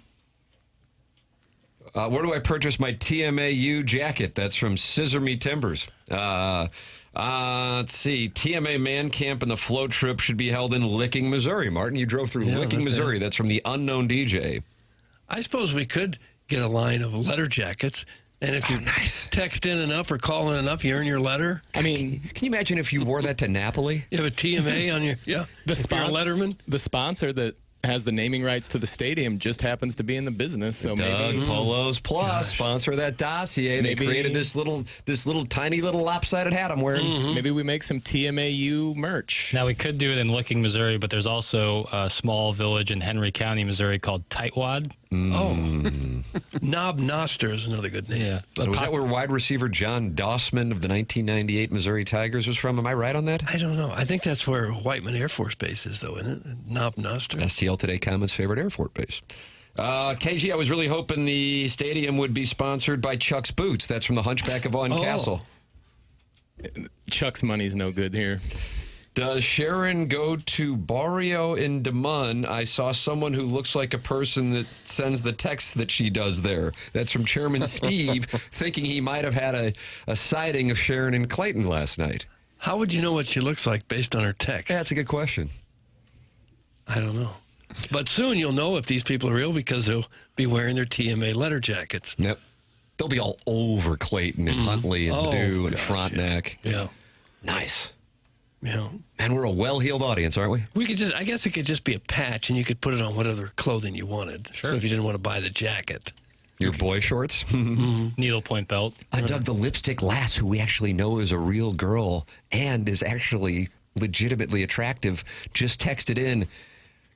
where do I purchase my TMAU jacket? That's from Scissor Me Timbers. Let's see. TMA Man Camp and the float trip should be held in Licking, Missouri. Martin, you drove through Licking, Missouri. That's from the Unknown DJ. I suppose we could get a line of letter jackets, and if you text in enough or call in enough, you earn your letter. I mean, can you imagine if you wore that to Napoli? You have a TMA on your, if you're a Letterman. The sponsor that has the naming rights to the stadium just happens to be in the business. So Doug maybe Polos Plus, sponsor of that dossier. They created this little tiny little lopsided hat I'm wearing. maybe we make some TMAU merch. Now, we could do it in Licking, Missouri, but there's also a small village in Henry County, Missouri called Tightwad. Oh, Knob Noster is another good name. Yeah. Was that where wide receiver John Dossman of the 1998 Missouri Tigers was from? Am I right on that? I don't know. I think that's where Whiteman Air Force Base is, though, isn't it? Knob Noster. STL Today Comments' favorite Air Force base. KG, I was really hoping the stadium would be sponsored by Chuck's Boots. That's from the Hunchback of Vaughn Castle. Chuck's money's no good here. Does Sharon go to Barrio in Des Moines? I saw someone who looks like a person that sends the texts that she does there. That's from Chairman Steve, thinking he might have had a sighting of Sharon in Clayton last night. How would you know what she looks like based on her text? That's a good question. I don't know. But soon you'll know if these people are real because they'll be wearing their TMA letter jackets. Yep. They'll be all over Clayton and Huntley and Ladue and Frontenac. Yeah. Nice. Yeah. And we're a well-heeled audience, aren't we? We could I guess it could just be a patch and you could put it on whatever clothing you wanted. Sure. So if you didn't want to buy the jacket. Your boy shorts? Needlepoint belt. Doug, the lipstick lass, who we actually know is a real girl and is actually legitimately attractive, just texted in,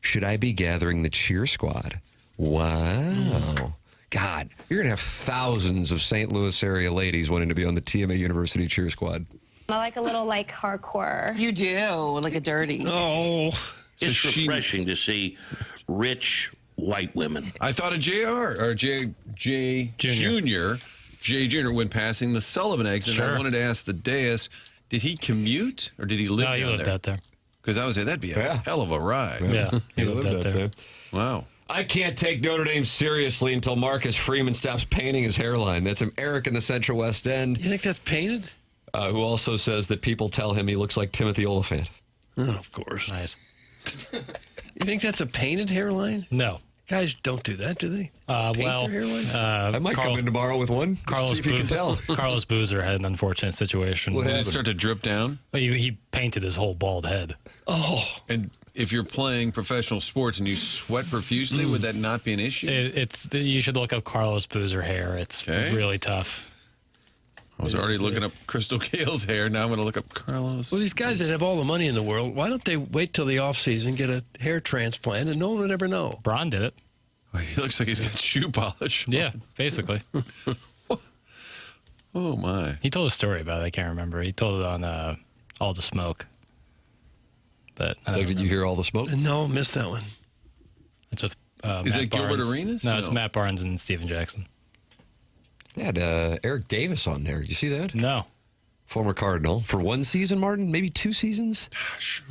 should I be gathering the cheer squad? Wow. God, you're going to have thousands of St. Louis area ladies wanting to be on the TMA University cheer squad. I like a little, hardcore. You do, like a dirty. Oh. It's refreshing to see rich white women. I thought of JR, or Jay Jr. when passing the Sullivan eggs, and I wanted to ask the Deus, did he commute, or did he live down there? No, he lived out there. Because I would say that'd be a hell of a ride. Yeah, he lived out there. Wow. I can't take Notre Dame seriously until Marcus Freeman stops painting his hairline. That's from Eric in the Central West End. You think that's painted? Who also says that people tell him he looks like Timothy Oliphant. Oh, of course. Nice. You think that's a painted hairline? No. Guys don't do that, do they? Paint their hairline? I might come in tomorrow with one. Carlos see if you can tell. Carlos Boozer had an unfortunate situation. Did it start to drip down? He painted his whole bald head. Oh. And if you're playing professional sports and you sweat profusely, would that not be an issue? You should look up Carlos Boozer hair. It's really tough. I was already looking up Crystal Gale's hair. Now I'm going to look up Carlos. Well, these guys that have all the money in the world, why don't they wait till the offseason, get a hair transplant, and no one would ever know? Braun did it. He looks like he's got shoe polish. Yeah, basically. Oh, my. He told a story about it. I can't remember. He told it on All the Smoke. But Doug, did you hear All the Smoke? No, missed that one. It's with Is Matt it Gilbert Barnes. Arenas? No, it's Matt Barnes and Steven Jackson. They had Eric Davis on there. Did you see that? No. Former Cardinal. For one season, Martin? Maybe 2 seasons? Gosh.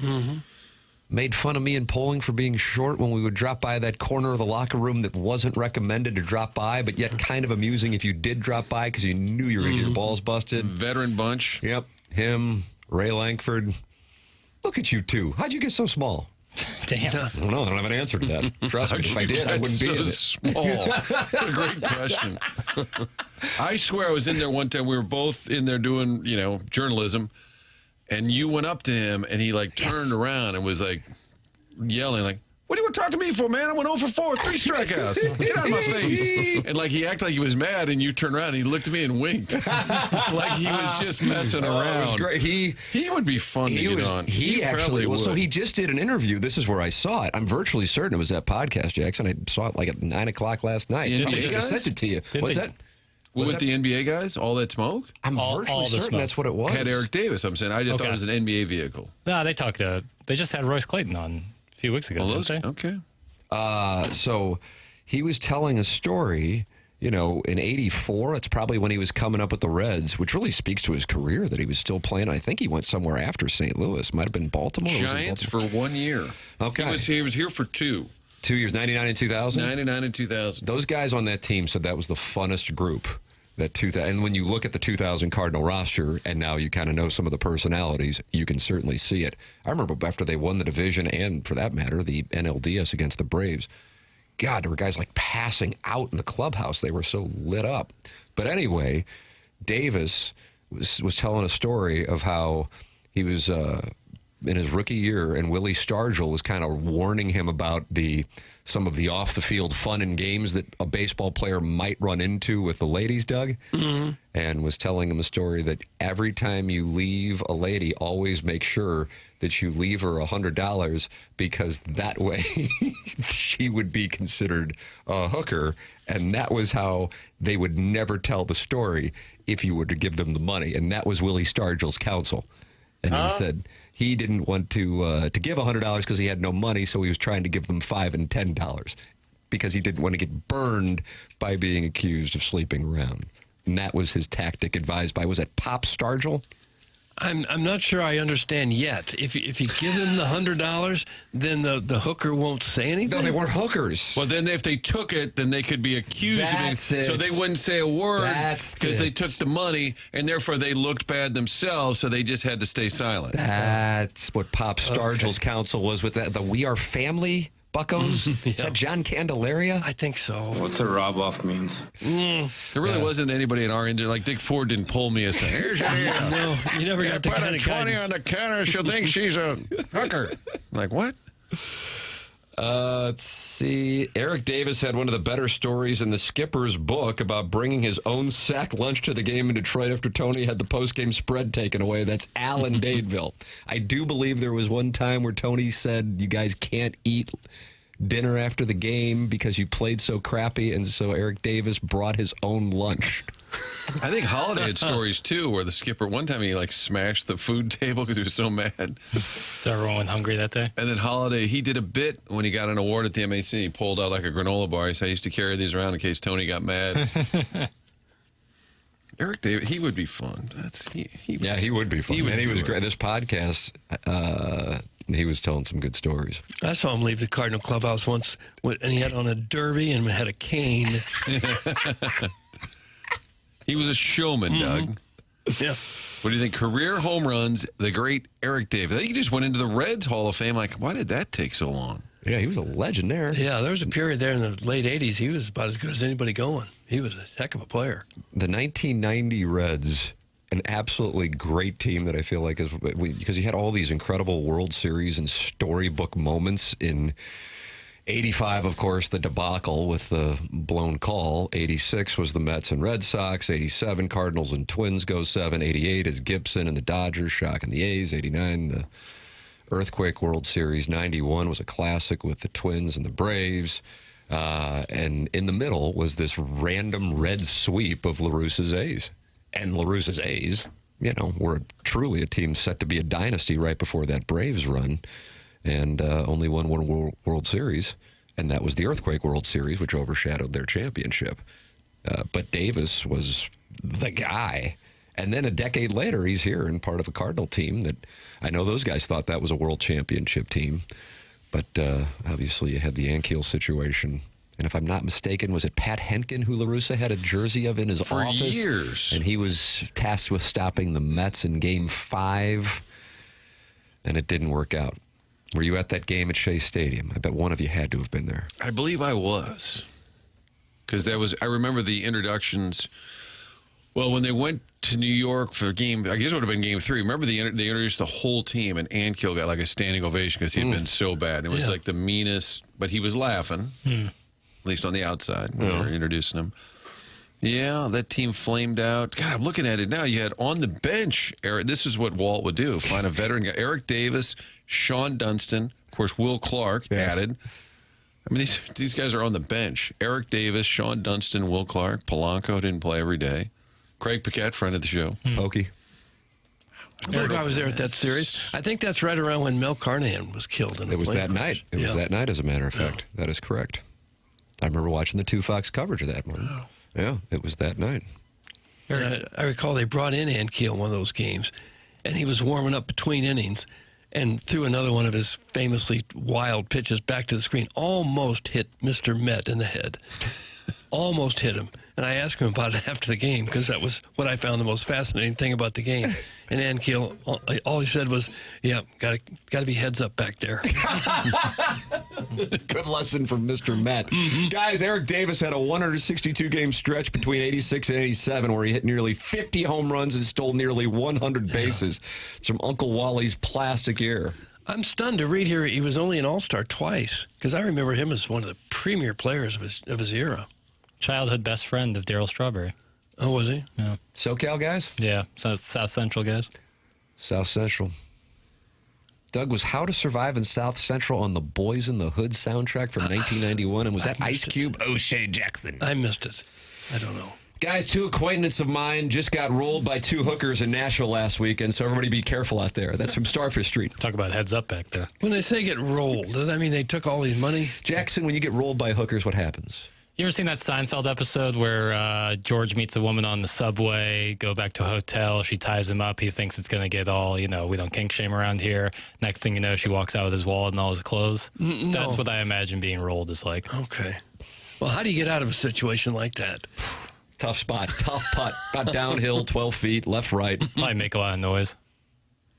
Made fun of me in polling for being short when we would drop by that corner of the locker room that wasn't recommended to drop by, but yet kind of amusing if you did drop by because you knew you were going to get your balls busted. Veteran bunch. Yep. Him, Ray Lankford. Look at you two. How'd you get so small? Damn. I don't know. I don't have an answer to that. Trust me. If I did, I wouldn't be in it. Small. What a great question. I swear I was in there one time. We were both in there doing, journalism. And you went up to him, and he, turned around and was, yelling, what do you want to talk to me for, man? I went 0 for 4, 3 strikeouts. Get out of my face. And, he acted like he was mad, and you turned around, and he looked at me and winked. Like he was just messing around. It was great. He would be fun to get on. He actually, so he just did an interview. This is where I saw it. I'm virtually certain it was that podcast, Jackson. I saw it, at 9 o'clock last night. The I NBA just guys? sent it to you. What's that? With the NBA guys? All that smoke? I'm virtually certain that's what it was. Had Eric Davis, I'm saying. I just thought it was an NBA vehicle. No, they just had Royce Clayton on a few weeks ago, didn't they? Okay. So he was telling a story, in 84. It's probably when he was coming up with the Reds, which really speaks to his career that he was still playing. I think he went somewhere after St. Louis. Might have been Baltimore. Giants for 1 year. Okay. He was here for 2. 2 years, 99 and 2000? 99 and 2000. Those guys on that team said that was the funnest group. And when you look at the 2000 Cardinal roster, and now you kind of know some of the personalities, you can certainly see it. I remember after they won the division, and for that matter, the NLDS against the Braves, God, there were guys passing out in the clubhouse. They were so lit up. But anyway, Davis was telling a story of how he was in his rookie year, and Willie Stargell was kind of warning him about some of the off-the-field fun and games that a baseball player might run into with the ladies, Doug, and was telling him a story that every time you leave a lady, always make sure that you leave her $100 because that way she would be considered a hooker, and that was how they would never tell the story if you were to give them the money, and that was Willie Stargell's counsel. And he said he didn't want to give $100 because he had no money, so he was trying to give them $5 and $10 because he didn't want to get burned by being accused of sleeping around. And that was his tactic advised by, was it Pop Stargell? I'm not sure I understand yet. If you give them the $100, then the hooker won't say anything? No, they weren't hookers. Well, then if they took it, then they could be accused That's of it. it. So they wouldn't say a word That's because it. they took the money, and therefore they looked bad themselves, so they just had to stay silent. That's what Pop Stargell's counsel was with that. The We Are Family buckos. Is that John Candelaria? I think so. What's a rob-off means? There really wasn't anybody in our industry. Like Dick Ford didn't pull me aside. Here's your deal. No, you never got the Put kind a of 20 guidance. on the counter. She'll think she's a hooker. Like, what? Let's see. Eric Davis had one of the better stories in the skipper's book about bringing his own sack lunch to the game in Detroit after Tony had the post-game spread taken away. That's Alan Dadeville. I do believe there was one time where Tony said, you guys can't eat dinner after the game because you played so crappy, and so Eric Davis brought his own lunch. I think Holiday had stories, too, where the skipper, one time he, smashed the food table because he was so mad. So everyone went hungry that day? And then Holiday, he did a bit when he got an award at the MAC. He pulled out like a granola bar. He said, I used to carry these around in case Tony got mad. Eric Davis, he would be fun. He would be fun. He was great. This podcast, he was telling some good stories. I saw him leave the Cardinal clubhouse once, and he had on a derby and had a cane. He was a showman, Doug. Yeah. What do you think? Career home runs, the great Eric Davis. I think he just went into the Reds Hall of Fame. Like, why did that take so long? Yeah, he was a legend there. Yeah, there was a period there in the late 80s. He was about as good as anybody going. He was a heck of a player. The 1990 Reds, an absolutely great team that I feel like is because you had all these incredible World Series and storybook moments in 85, of course, the debacle with the blown call. 86 was the Mets and Red Sox. 87, Cardinals and Twins go 7. 88 is Gibson and the Dodgers shocking the A's. 89, the Earthquake World Series. 91 was a classic with the Twins and the Braves. And in the middle was this random red sweep of LaRussa's A's. And LaRussa's A's, were truly a team set to be a dynasty right before that Braves run. And only won one World Series, and that was the Earthquake World Series, which overshadowed their championship. But Davis was the guy. And then a decade later, he's here and part of a Cardinal team that I know those guys thought that was a world championship team. But obviously you had the Ankiel situation. And if I'm not mistaken, was it Pat Henkin who LaRussa had a jersey of in his office? For years. And he was tasked with stopping the Mets in Game 5, and it didn't work out. Were you at that game at Shea Stadium? I bet one of you had to have been there. I believe I was. Because I remember the introductions. Well, when they went to New York for game, I guess it would have been Game 3. Remember they introduced the whole team, and Ankiel got like a standing ovation because he had been so bad. It was like the meanest, but he was laughing, at least on the outside when they were introducing him. Yeah, that team flamed out. God, I'm looking at it now. You had on the bench, Eric. This is what Walt would do. Find a veteran guy. Eric Davis, Sean Dunston, of course, Will Clark added. I mean, these guys are on the bench. Eric Davis, Sean Dunston, Will Clark. Polanco didn't play every day. Craig Paquette, friend of the show. Pokey. I was there at that series. I think that's right around when Mel Carnahan was killed. It was that night. It was that night, as a matter of fact. That is correct. I remember watching the 2 Fox coverage of that one. Wow. Yeah, it was that night. I recall they brought in Ankiel one of those games, and he was warming up between innings and threw another one of his famously wild pitches back to the screen. Almost hit Mr. Met in the head. Almost hit him. And I asked him about it after the game because that was what I found the most fascinating thing about the game. And Ankiel, all he said was, "Yeah, got to be heads up back there." Good lesson from Mr. Met. Guys, Eric Davis had a 162-game stretch between 86 and 87 where he hit nearly 50 home runs and stole nearly 100 bases. It's from Uncle Wally's plastic ear. I'm stunned to read here he was only an All-Star twice because I remember him as one of the premier players of his era. Childhood best friend of Darryl Strawberry. Oh, was he? Yeah. SoCal guys? Yeah, South Central guys. South Central. Doug, was How to Survive in South Central on the Boys in the Hood soundtrack from 1991? And was that Ice Cube? O'Shea Jackson. I missed it. I don't know. Guys, 2 acquaintances of mine just got rolled by 2 hookers in Nashville last weekend, so everybody be careful out there. That's from Starfish Street. Talk about heads up back there. When they say get rolled, does that mean they took all these money? Jackson, when you get rolled by hookers, what happens? You ever seen that Seinfeld episode where George meets a woman on the subway, go back to a hotel, she ties him up, he thinks it's going to get all, we don't kink shame around here. Next thing you know, she walks out with his wallet and all his clothes. No. That's what I imagine being rolled is like. Okay. Well, how do you get out of a situation like that? Tough spot, tough putt. Got downhill 12 feet, left, right. Probably make a lot of noise.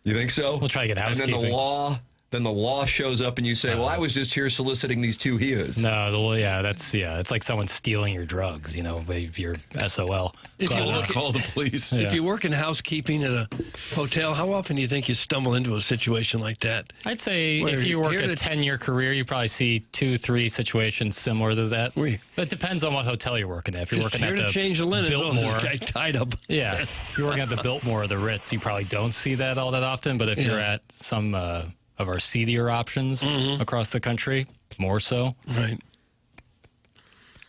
You think so? We'll try to get housekeeping. And then the law shows up and you say, well, I was just here soliciting these two heres. No, it's like someone stealing your drugs, your SOL. Call the police. If you work in housekeeping at a hotel, how often do you think you stumble into a situation like that? I'd say if you work a 10-year career, you probably see 2-3 situations similar to that. But it depends on what hotel you're working at. If you're working at the change the linens, Biltmore, this guy tied up. Yeah, if you're working at the Biltmore or the Ritz, you probably don't see that all that often. But if you're at some of our seedier options across the country, more so. Right.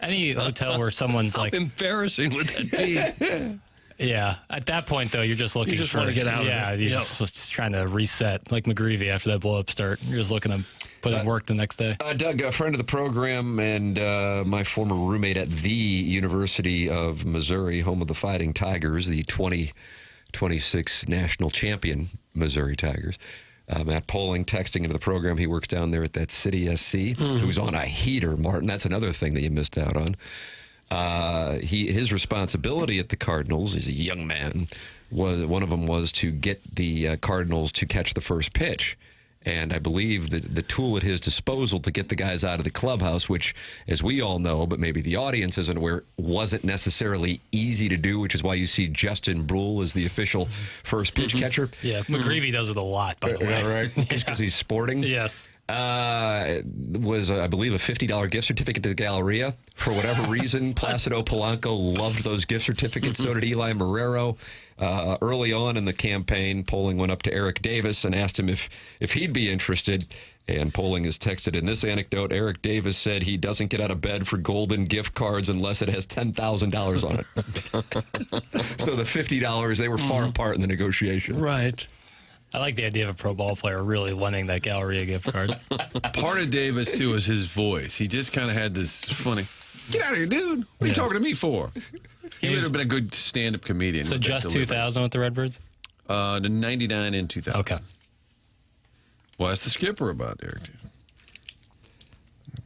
Any hotel where someone's How like... embarrassing would that be? Yeah. At that point, though, you're just looking You just want to get out of it. Yeah, you're just trying to reset, like McGreevy after that blow-up start. You're just looking to put in work the next day. Doug, a friend of the program and my former roommate at the University of Missouri, home of the Fighting Tigers, the 2026 national champion Missouri Tigers. Matt Poling texting into the program. He works down there at that City SC, who's on a heater, Martin. That's another thing that you missed out on. His responsibility at the Cardinals, he's a young man, one of them was to get the Cardinals to catch the first pitch. And I believe that the tool at his disposal to get the guys out of the clubhouse, which, as we all know, but maybe the audience isn't aware, wasn't necessarily easy to do, which is why you see Justin Brule as the official first pitch catcher. Yeah, McGreevy does it a lot, by the way. Right? Just because he's sporting. Yes. Was, I believe, a $50 gift certificate to the Galleria. For whatever reason, Placido Polanco loved those gift certificates. So did Eli Marrero. Early on in the campaign, Poling went up to Eric Davis and asked him if he'd be interested. And Poling has texted in this anecdote. Eric Davis said he doesn't get out of bed for golden gift cards unless it has $10,000 on it. So the $50, they were far apart in the negotiation. Right. I like the idea of a pro ball player really winning that Galleria gift card. Part of Davis, too, is his voice. He just kind of had this funny, get out of here, dude. What are you talking to me for? He would have been a good stand-up comedian. So just 2000 with the Redbirds? The 99 and 2000. Okay. Well, ask the skipper about Eric.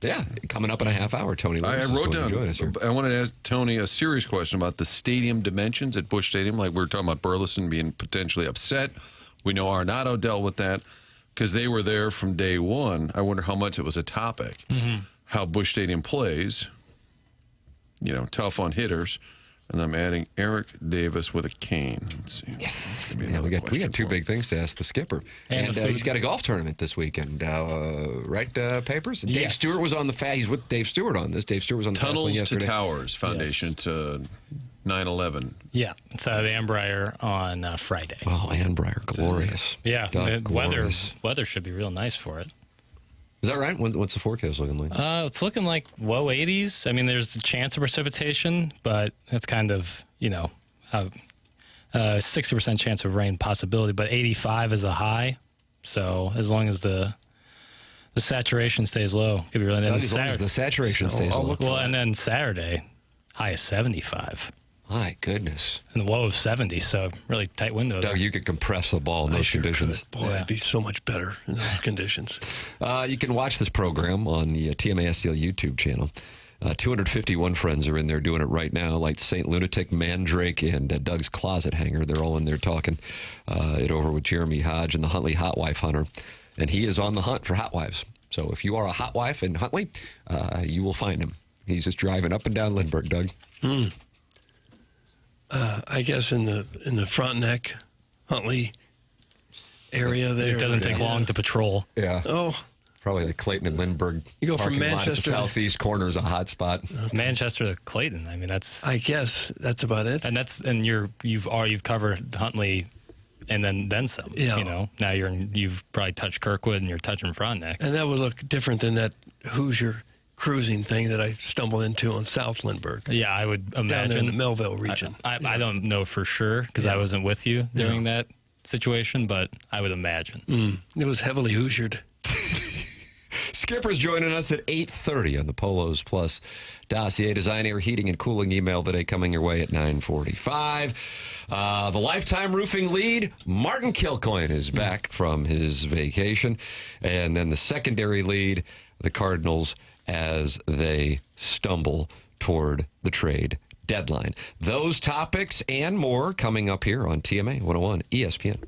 Yeah, coming up in a half hour, Tony Lewis I wrote down. Us I wanted to ask Tony a serious question about the stadium dimensions at Busch Stadium. Like we were talking about Burleson being potentially upset. We know Arenado dealt with that because they were there from day one. I wonder how much it was a topic. How Busch Stadium plays, tough on hitters. And I'm adding Eric Davis with a cane. Let's see. Yes. Yeah, we got two big things to ask the skipper. And he's got a golf tournament this weekend, right, Papers? And Dave Stewart was on he's with Dave Stewart on this. Dave Stewart was on the Tunnels yesterday. to Towers Foundation to 9/11. Yeah, it's the Annbriar on Friday. Oh, Annbriar, glorious. Yeah, glorious. Weather should be real nice for it. Is that right? What's the forecast looking like? It's looking like low 80s. I mean, there's a chance of precipitation, but it's kind of, 60% chance of rain possibility, but 85 is the high. So as long as the saturation stays low, it could be really nice. As long as the saturation stays low. Well, and then Saturday, high is 75. My goodness. And the low of 70, so really tight window. Doug, you could compress the ball in those conditions. Boy, it'd be so much better in those conditions. You can watch this program on the TMA STL YouTube channel. 251 friends are in there doing it right now, like Saint Lunatic, Mandrake, and Doug's Closet Hanger. They're all in there talking it over with Jeremy Hodge and the Huntley Hot Wife Hunter. And he is on the hunt for hot wives. So if you are a hot wife in Huntley, you will find him. He's just driving up and down Lindbergh, Doug. I guess in the Frontenac, Huntley area there. It doesn't take long to patrol. Yeah. Oh. Probably like Clayton and Lindbergh. You go from Manchester to the southeast corner is a hot spot. Okay. Manchester to Clayton. I mean, I guess that's about it. And you've covered Huntley, and then some. Yeah. Now you've probably touched Kirkwood and you're touching Frontenac. And that would look different than that Hoosier cruising thing that I stumbled into on South Lindbergh. Yeah, I would imagine. Down there in the Melville region. I don't know for sure because I wasn't with you during that situation, but I would imagine. It was heavily Hoosiered. Skipper's joining us at 8:30 on the Polos Plus Dossier Design, Air, Heating, and Cooling email today coming your way at 9:45. The lifetime roofing lead, Martin Kilcoyne, is back from his vacation. And then the secondary lead, the Cardinals, as they stumble toward the trade deadline. Those topics and more coming up here on TMA 101 ESPN.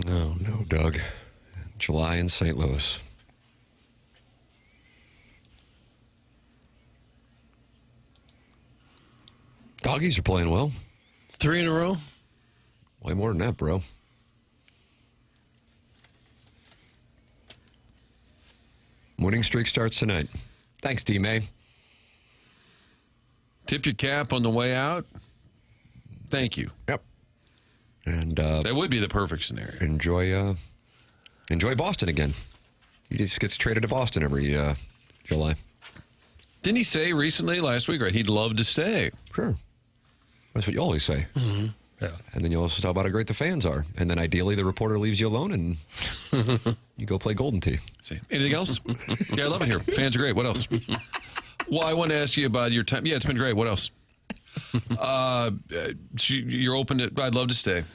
Oh, no, Doug. July in St. Louis. Doggies are playing well. 3 in a row? Way more than that, bro. Winning streak starts tonight. Thanks, D-May. Tip your cap on the way out. Thank you. Yep. And that would be the perfect scenario. Enjoy Boston again. He just gets traded to Boston every July. Didn't he say recently, last week, right? He'd love to stay. Sure. That's what you always say. Mm-hmm. Yeah. And then you also talk about how great the fans are. And then ideally the reporter leaves you alone and you go play Golden Tee. See. Anything else? Yeah, I love it here. Fans are great. What else? Well, I want to ask you about your time. Yeah, it's been great. What else? You're open to, I'd love to stay.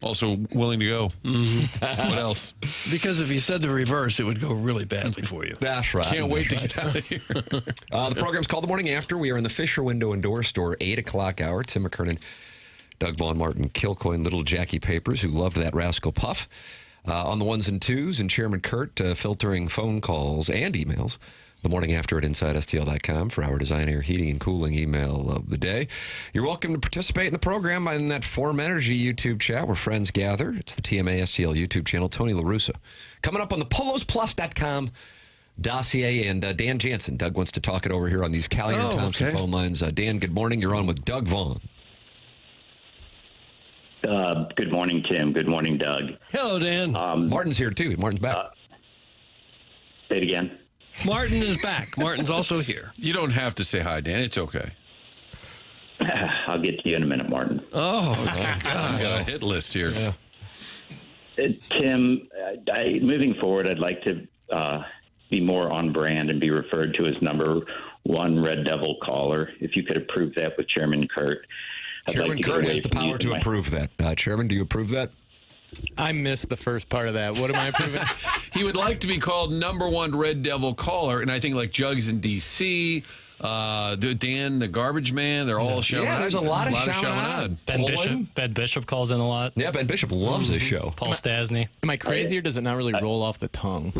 Also willing to go. Mm-hmm. What else? Because if you said the reverse, it would go really badly for you. That's right. Can't wait to get out of here. The program's called The Morning After. We are in the Fisher Window and Door Store, 8 o'clock hour. Tim McKernan, Doug Vaughn, Martin Kilcoyne, Little Jackie Papers, who loved that Rascal Puff. On the ones and twos, and Chairman Kurt filtering phone calls and emails. The Morning After at InsideSTL.com for our Design, Air, Heating, and Cooling email of the day. You're welcome to participate in the program in that Form Energy YouTube chat where friends gather. It's the TMA STL YouTube channel. Tony LaRussa. Coming up on the PolosPlus.com dossier, and Dan Janson. Doug wants to talk it over here on these Callion Thompson phone lines. Dan, good morning. You're on with Doug Vaughn. Good morning, Tim. Good morning, Doug. Hello, Dan. Martin's here, too. Martin's back. Say it again. Martin is back. Martin's also here. You don't have to say hi, Dan. It's okay. I'll get to you in a minute, Martin. Oh, He's got a hit list here. Yeah. Tim, moving forward, I'd like to be more on brand and be referred to as number one Red Devil caller. If you could approve that with Chairman Kurt. Chairman Kurt has the power to approve that. Chairman, do you approve that? I missed the first part of that. What am I approving? He would like to be called number one Red Devil caller, and I think like Jugs in D.C., Dan, the garbage man, they're all shouting. Yeah, there's a lot of shouting. Ben Bishop calls in a lot. Yeah, Ben Bishop loves this show. Paul Stasny. Am I crazy or does it not really roll off the tongue?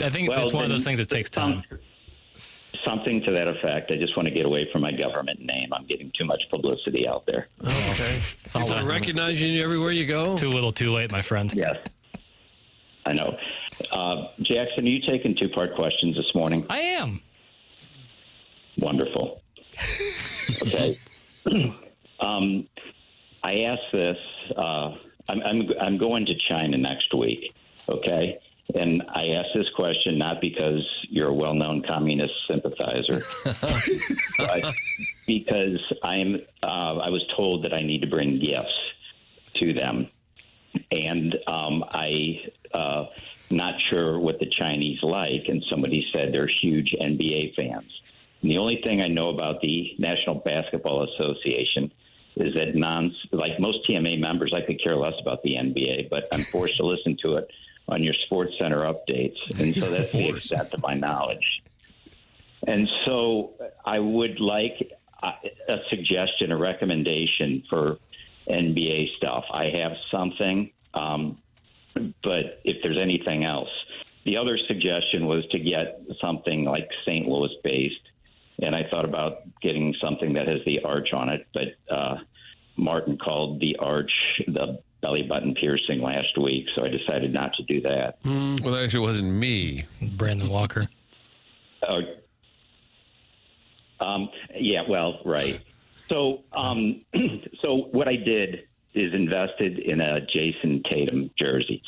I think it's one of those things that takes time. Something to that effect. I just want to get away from my government name. I'm getting too much publicity out there. Okay. People recognizing you everywhere you go. Too little, too late, my friend. Yes. I know. Jackson, are you taking two-part questions this morning? I am. Wonderful. Okay. I asked this. I'm going to China next week. Okay. And I asked this question not because you're a well-known communist sympathizer, but because I was told that I need to bring gifts to them, and not sure what the Chinese like. And somebody said they're huge NBA fans. And the only thing I know about the National Basketball Association is that like most TMA members, I could care less about the NBA, but I'm forced to listen to it on your Sports Center updates. And so that's the extent of my knowledge. And so I would like a suggestion, a recommendation for NBA stuff. I have something, but if there's anything else. The other suggestion was to get something like St. Louis based. And I thought about getting something that has the arch on it, but Martin called the arch the belly button piercing last week, so I decided not to do that. Well, that actually wasn't me. Brandon Walker. Oh, yeah, well, right. So, so what I did is invested in a Jason Tatum jersey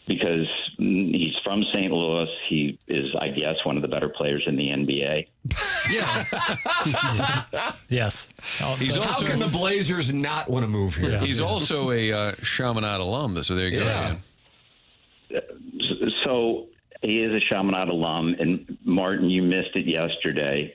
because he's from St. Louis. He is, I guess, one of the better players in the NBA. Yeah. Yes. How can the Blazers not want to move here? Yeah. He's also a Chaminade alum, so there you go. Yeah. So he is a Chaminade alum, and Martin, you missed it yesterday,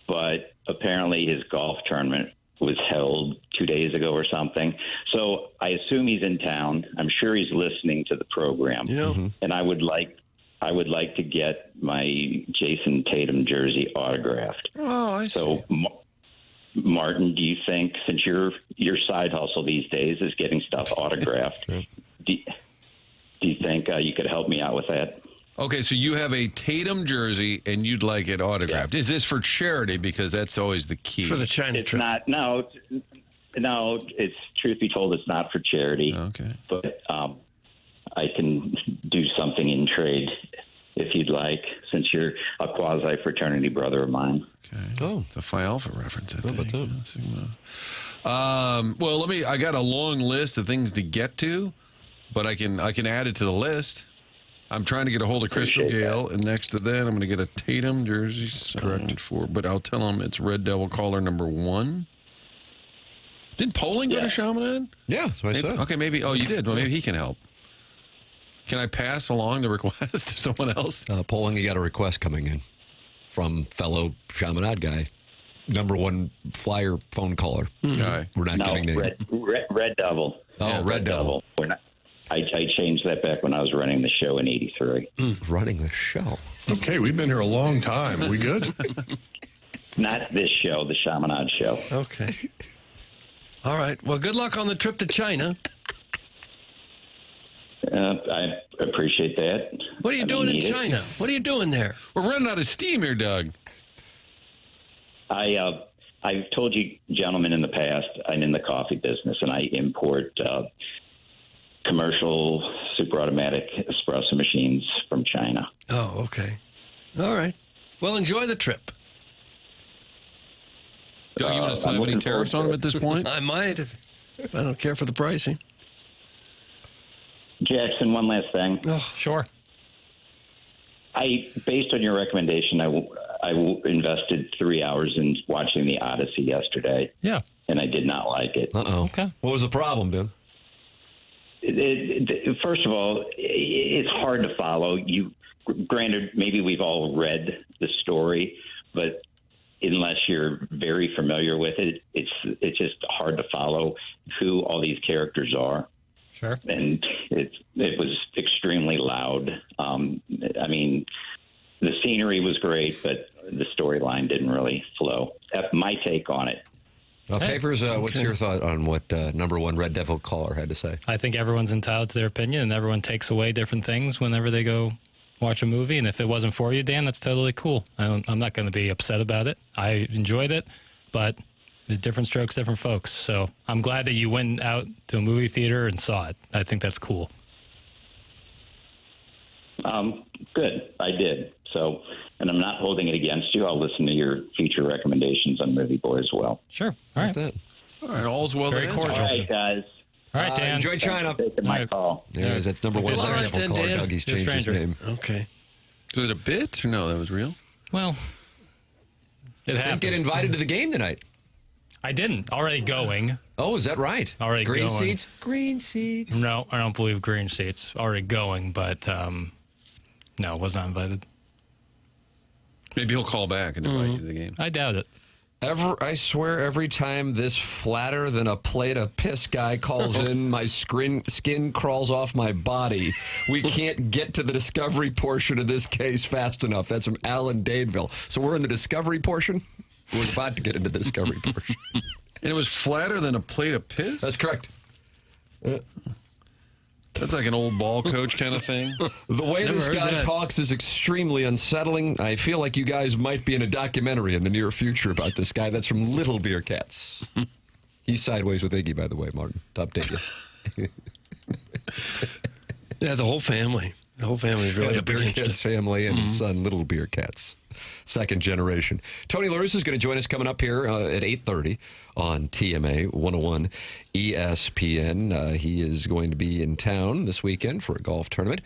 but apparently his golf tournament was held 2 days ago or something. So I assume he's in town. I'm sure he's listening to the program. Yeah. And I would like to get my Jason Tatum jersey autographed. Oh, I see. So, Martin, do you think, since your side hustle these days is getting stuff autographed, do you think you could help me out with that? Okay, so you have a Tatum jersey and you'd like it autographed. Yeah. Is this for charity? Because that's always the key. For the China trip. No, it's truth be told, it's not for charity. Okay. But I can do something in trade if you'd like, since you're a quasi-fraternity brother of mine. Okay. Oh. It's a Phi Alpha reference, I think. Well, I got a long list of things to get to, but I can add it to the list. I'm trying to get a hold of Crystal Gale, and next to that, I'm going to get a Tatum jersey signed for. But I'll tell him it's Red Devil caller number 1. Did Poling go to Chaminade? Yeah, that's what I said. Okay, maybe. Oh, you did. Well, maybe he can help. Can I pass along the request to someone else? Poling, you got a request coming in from fellow Chaminade guy, number 1 flyer phone caller. Guy. We're not giving names. Red Devil. Oh, yeah, Red Devil. I changed that back when I was running the show in '83. Running the show. Okay, we've been here a long time. We good? Not this show, the Chaminade show. Okay. All right. Well, good luck on the trip to China. I appreciate that. What are you doing in China? What are you doing there? We're running out of steam here, Doug. I've told you, gentlemen, in the past, I'm in the coffee business, and I import commercial super automatic espresso machines from China. Oh, okay. All right. Well, enjoy the trip. Doug, you want to slap any tariffs on them at this point? I might. If I don't care for the pricing. Jackson, one last thing. Oh, sure. Based on your recommendation, I invested 3 hours in watching The Odyssey yesterday. Yeah. And I did not like it. Uh-oh. Okay. What was the problem, Ben? First of all, it's hard to follow. Granted, maybe we've all read the story, but unless you're very familiar with it, it's just hard to follow who all these characters are. Sure. And it was extremely loud. I mean, the scenery was great, but the storyline didn't really flow. That's my take on it. Papers, what's your thought on what number one Red Devil caller had to say? I think everyone's entitled to their opinion, and everyone takes away different things whenever they go watch a movie. And if it wasn't for you, Dan, that's totally cool. I'm not going to be upset about it. I enjoyed it, but different strokes, different folks. So I'm glad that you went out to a movie theater and saw it. I think that's cool. Good. I did. So, and I'm not holding it against you. I'll listen to your future recommendations on Movie Boy as well. Sure. All right. All right. All's well. Very cordial. All right, guys. All right, Dan. Enjoy China. Thanks for taking my call. There it is. That's number one All Red right, Devil then, caller. Dan. Dougie's You're a changed his stranger. name. Okay. Was it a bit or no? That was real. Well, it Didn't happened. get invited to the game tonight. I didn't. Already going. Oh, is that right? Already green going. seats? Green seats. No, I don't believe green seats. Already going, but no, was not invited. Maybe he'll call back and invite you to the game. I doubt it. I swear every time this flatter than a plate of piss guy calls in, my skin crawls off my body. We can't get to the discovery portion of this case fast enough. That's from Alan Daneville. So we're in the discovery portion? We're about to get into the discovery portion. And it was flatter than a plate of piss? That's correct. That's like an old ball coach kind of thing. The way Never this heard guy that. talks is extremely unsettling. I feel like you guys might be in a documentary in the near future about this guy. That's from Little Beer Cats. He's sideways with Iggy, by the way, Martin. To update you. Yeah, the whole family. The whole family is really the a big Beer interest. Cats family and his son, Little Beer Cats. Second generation. Tony La Russa is going to join us coming up here at 8:30 on TMA 101 ESPN. He is going to be in town this weekend for a golf tournament.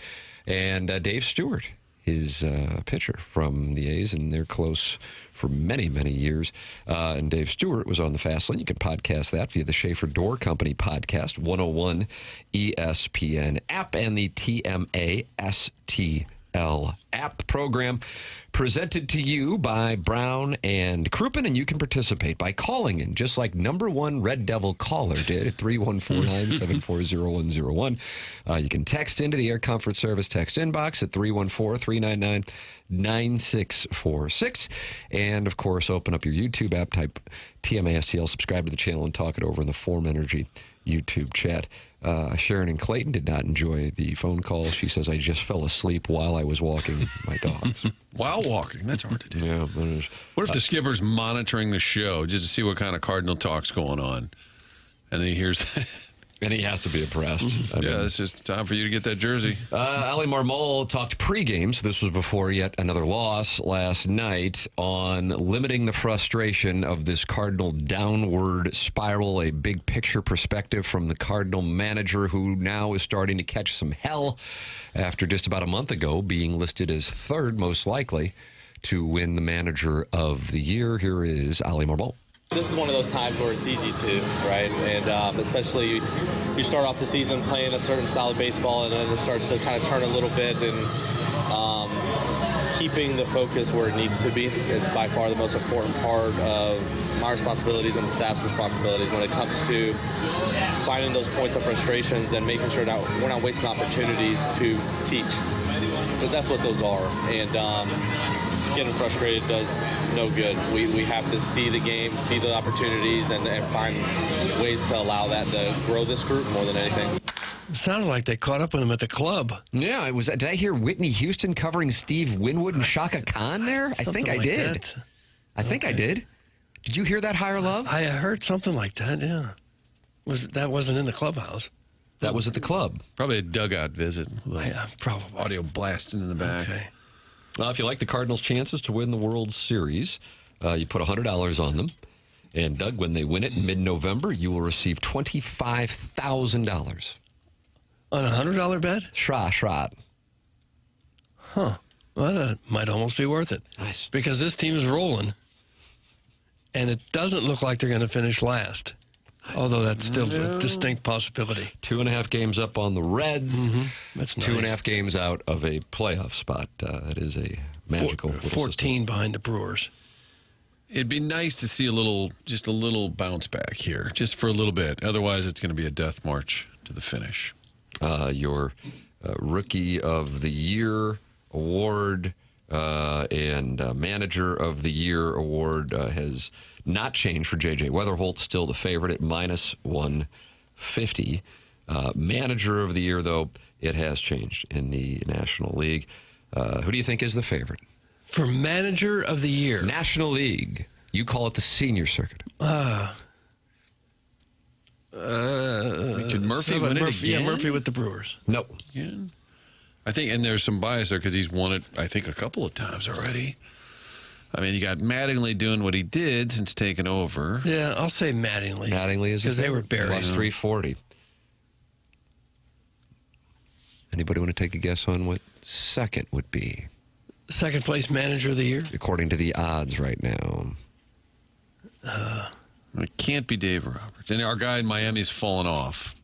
And Dave Stewart, his pitcher from the A's, and they're close for many, many years. And Dave Stewart was on the Fast Lane. You can podcast that via the Schaefer Door Company podcast, 101 ESPN app, and the TMA STL app program. Presented to you by Brown and Crouppen, and you can participate by calling in, just like number one Red Devil caller did at 314-974-0101. You can text into the Air Comfort Service text inbox at 314-399-9646. And, of course, open up your YouTube app, type TMASTL, subscribe to the channel, and talk it over in the Form Energy YouTube chat. Sharon and Clayton did not enjoy the phone call. She says, I just fell asleep while I was walking my dogs. While walking? That's hard to do. Yeah. What if the skipper's monitoring the show just to see what kind of Cardinal talk's going on? And then he hears that. And he has to be impressed. Yeah, it's just time for you to get that jersey. Ali Marmol talked pregame, so this was before yet another loss last night, on limiting the frustration of this Cardinal downward spiral, a big picture perspective from the Cardinal manager, who now is starting to catch some hell after just about a month ago being listed as third most likely to win the Manager of the Year. Here is Ali Marmol. This is one of those times where it's easy to, right? And especially you start off the season playing a certain style of baseball, and then it starts to kind of turn a little bit, and keeping the focus where it needs to be is by far the most important part of my responsibilities and the staff's responsibilities when it comes to finding those points of frustrations and making sure that we're not wasting opportunities to teach, because that's what those are. And getting frustrated does no good. We have to see the game, see the opportunities, and find ways to allow that to grow this group more than anything. It sounded like they caught up with him at the club. Yeah, it was. Did I hear Whitney Houston covering Steve Winwood and Shaka Khan there? I think I did. That. I think I did. Did you hear that, Higher Love? I heard something like that, yeah. That wasn't in the clubhouse? That was at the club. Probably a dugout visit. Yeah, probably. Audio blasting in the back. Okay. If you like the Cardinals' chances to win the World Series, you put $100 on them. And, Doug, when they win it in mid-November, you will receive $25,000. On a $100 bet? Shot. Huh. Well, that might almost be worth it. Nice. Because this team is rolling, and it doesn't look like they're going to finish last. Although that's still a distinct possibility. 2.5 games up on the Reds. That's nice. 2.5 games out of a playoff spot. It is a magical 14 behind the Brewers. It'd be nice to see just a little bounce back here, just for a little bit. Otherwise, it's going to be a death march to the finish. Your Rookie of the Year award and Manager of the Year award has not changed for J.J. Weatherholt, still the favorite at minus 150. Manager of the Year, though, it has changed in the National League. Who do you think is the favorite? For Manager of the Year. National League. You call it the senior circuit. Could Murphy win it again? Yeah, Murphy with the Brewers. No. Yeah. I think, and there's some bias there because he's won it, I think, a couple of times already. I mean, you got Mattingly doing what he did since taking over. Yeah, I'll say Mattingly. Mattingly is because they were buried. Plus 340. Anybody want to take a guess on what second would be? Second place Manager of the Year? According to the odds right now. It can't be Dave Roberts. And our guy in Miami's fallen off.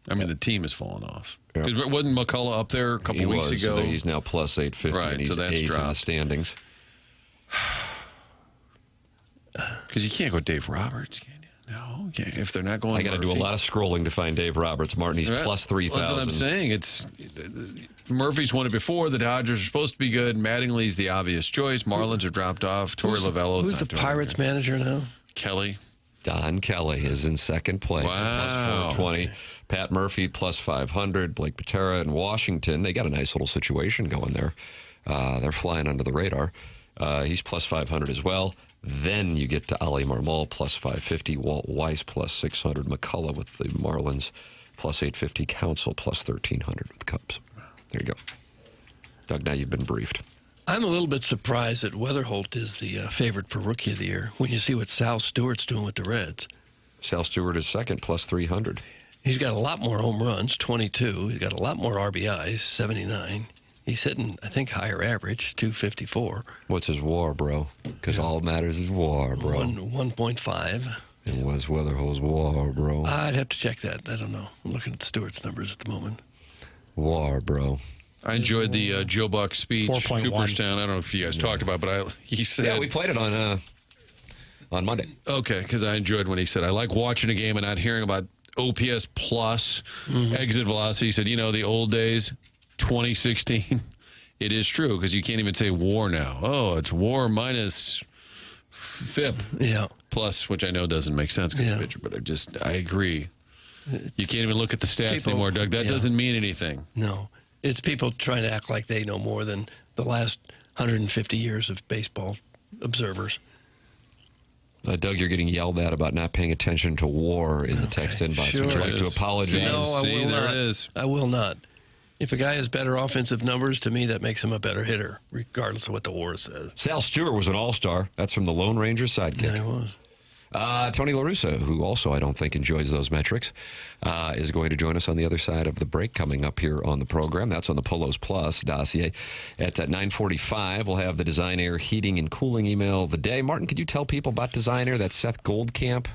I mean, the team has fallen off. Yep. Wasn't McCullough up there a couple weeks ago? So he's now plus 850, right, and he's so that's eighth dropped in the standings. Because you can't go Dave Roberts, can you? No, okay. If they're not going, I got to do a lot of scrolling to find Dave Roberts. Martin, he's plus 3,000. That's what I'm saying. It's Murphy's won it before. The Dodgers are supposed to be good. Mattingly's the obvious choice. Marlins are dropped off. Torey Lovello's Who's the Pirates manager now? Kelly. Don Kelly is in second place, wow. plus 420. Okay. Pat Murphy, plus 500. Blake Patera in Washington. They got a nice little situation going there. They're flying under the radar. He's plus 500 as well. Then you get to Ali Marmol, plus 550. Walt Weiss, plus 600. McCullough with the Marlins, plus 850. Council, plus 1,300 with the Cubs. There you go. Doug, now you've been briefed. I'm a little bit surprised that Weatherholt is the favorite for Rookie of the Year when you see what Sal Stewart's doing with the Reds. Sal Stewart is second, plus 300. He's got a lot more home runs, 22. He's got a lot more RBIs, 79. He's hitting, I think, higher average, 254. What's his WAR, bro? Because all that matters is WAR, bro. 1.5. And what's Weatherholt's WAR, bro? I'd have to check that. I don't know. I'm looking at Stewart's numbers at the moment. WAR, bro. I enjoyed the Joe Buck speech, 4.1. Cooperstown. I don't know if you guys talked about it, but he said... Yeah, we played it on Monday. Okay, because I enjoyed when he said, I like watching a game and not hearing about OPS plus exit velocity. He said, the old days, 2016, it is true because you can't even say WAR now. Oh, it's WAR minus FIP. Yeah. Plus, which I know doesn't make sense because pitcher, but I agree. You can't even look at the stats anymore, Doug. That doesn't mean anything. No. It's people trying to act like they know more than the last 150 years of baseball observers. Doug, you're getting yelled at about not paying attention to WAR in the text inbox. Sure. Would you like to apologize? No, I will there not. it is. I will not. If a guy has better offensive numbers, to me, that makes him a better hitter, regardless of what the WAR says. Sal Stewart was an all-star. That's from the Lone Ranger sidekick. Yeah, he was. Tony La Russa, who also I don't think enjoys those metrics, is going to join us on the other side of the break coming up here on the program. That's on the Polos Plus dossier. At 9:45, we'll have the Design Air Heating and Cooling email of the day. Martin, could you tell people about Design Air? That's Seth Goldcamp.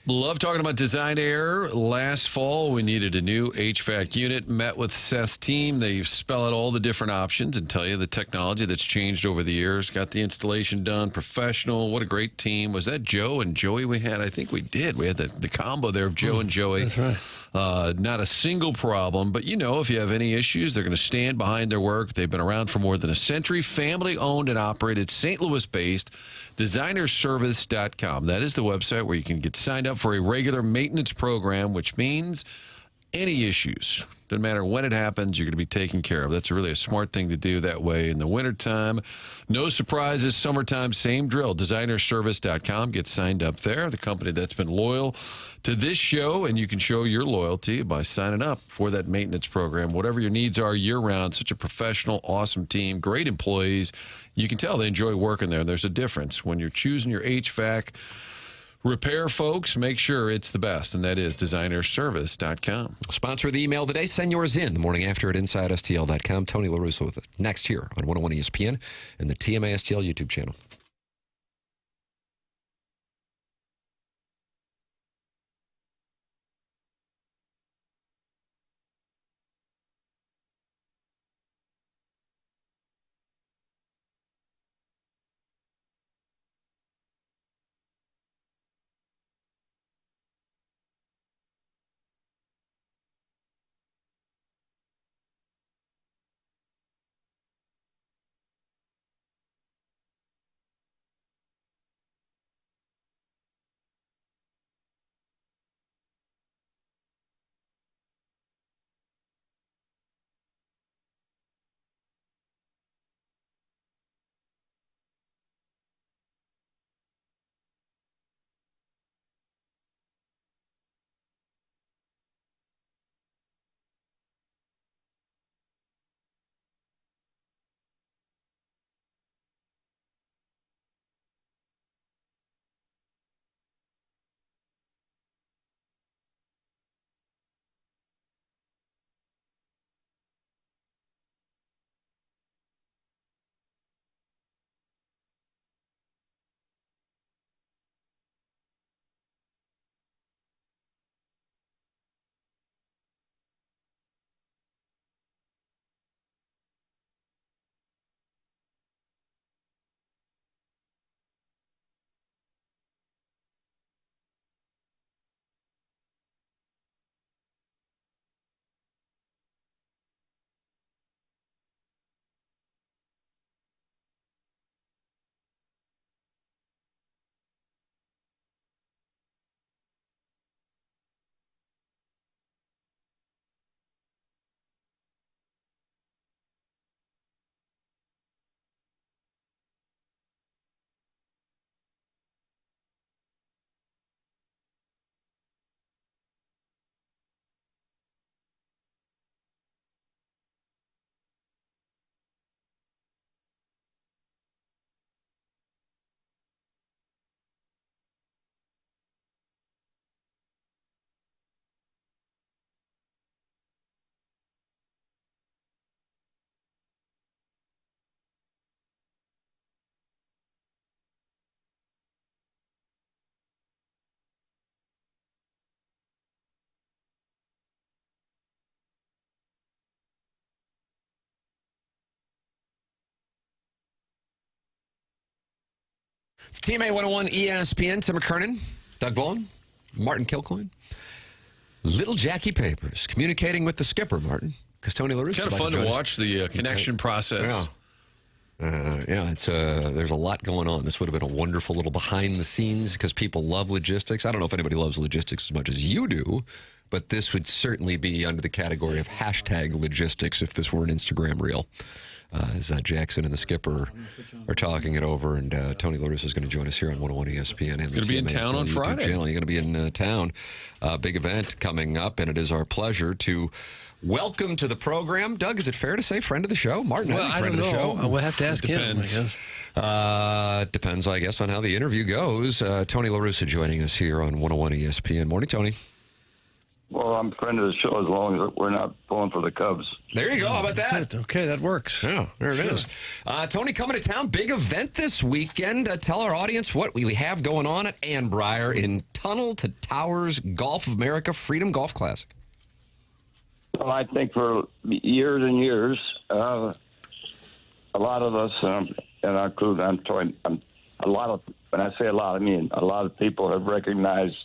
Love talking about Design Air. Last fall, we needed a new HVAC unit. Met with Seth's team. They spell out all the different options and tell you the technology that's changed over the years. Got the installation done. Professional. What a great team. Was that Joe and Joey we had? I think we did. We had the combo there of Joe and Joey. That's right. Not a single problem. But, if you have any issues, they're going to stand behind their work. They've been around for more than a century. Family-owned and operated, St. Louis-based. Designerservice.com. That is the website where you can get signed up for a regular maintenance program, which means any issues. Doesn't matter when it happens, you're going to be taken care of. That's really a smart thing to do that way in the wintertime. No surprises, summertime, same drill. Designerservice.com. Get signed up there. The company that's been loyal to this show, and you can show your loyalty by signing up for that maintenance program. Whatever your needs are year-round, such a professional, awesome team, great employees. You can tell they enjoy working there. There's a difference. When you're choosing your HVAC repair, folks, make sure it's the best, and that is designerservice.com. Sponsor of the email today, send yours in the morning after at InsideSTL.com. Tony La Russa with us next here on 101 ESPN and the TMA STL YouTube channel. It's TMA 101 ESPN. Tim McKernan, Doug Vaughn, Martin Kilcoyne. Little Jackie Papers communicating with the skipper, Martin, because Tony La Russa. Kind of fun to watch the connection process. Yeah. It's there's a lot going on. This would have been a wonderful little behind the scenes because people love logistics. I don't know if anybody loves logistics as much as you do, but this would certainly be under the category of hashtag logistics if this were an Instagram reel. As Jackson and the skipper are talking it over, and Tony La Russa is going to join us here on 101 ESPN. And going to be in town on Friday. You're going to be in town. Big event coming up, and it is our pleasure to welcome to the program. Doug, is it fair to say friend of the show? Martin, well, friend of the show. We'll have to ask him, I guess. Depends, I guess, on how the interview goes. Tony La Russa joining us here on 101 ESPN. Morning, Tony. Well, I'm a friend of the show as long as we're not pulling for the Cubs. There you go. How about that? Okay, that works. Yeah, there it is. Tony, coming to town. Big event this weekend. Tell our audience what we have going on at Annbriar in Tunnel to Towers Golf of America Freedom Golf Classic. Well, I think for years and years, a lot of us, and I include, a lot of, when I say a lot, I mean a lot of people have recognized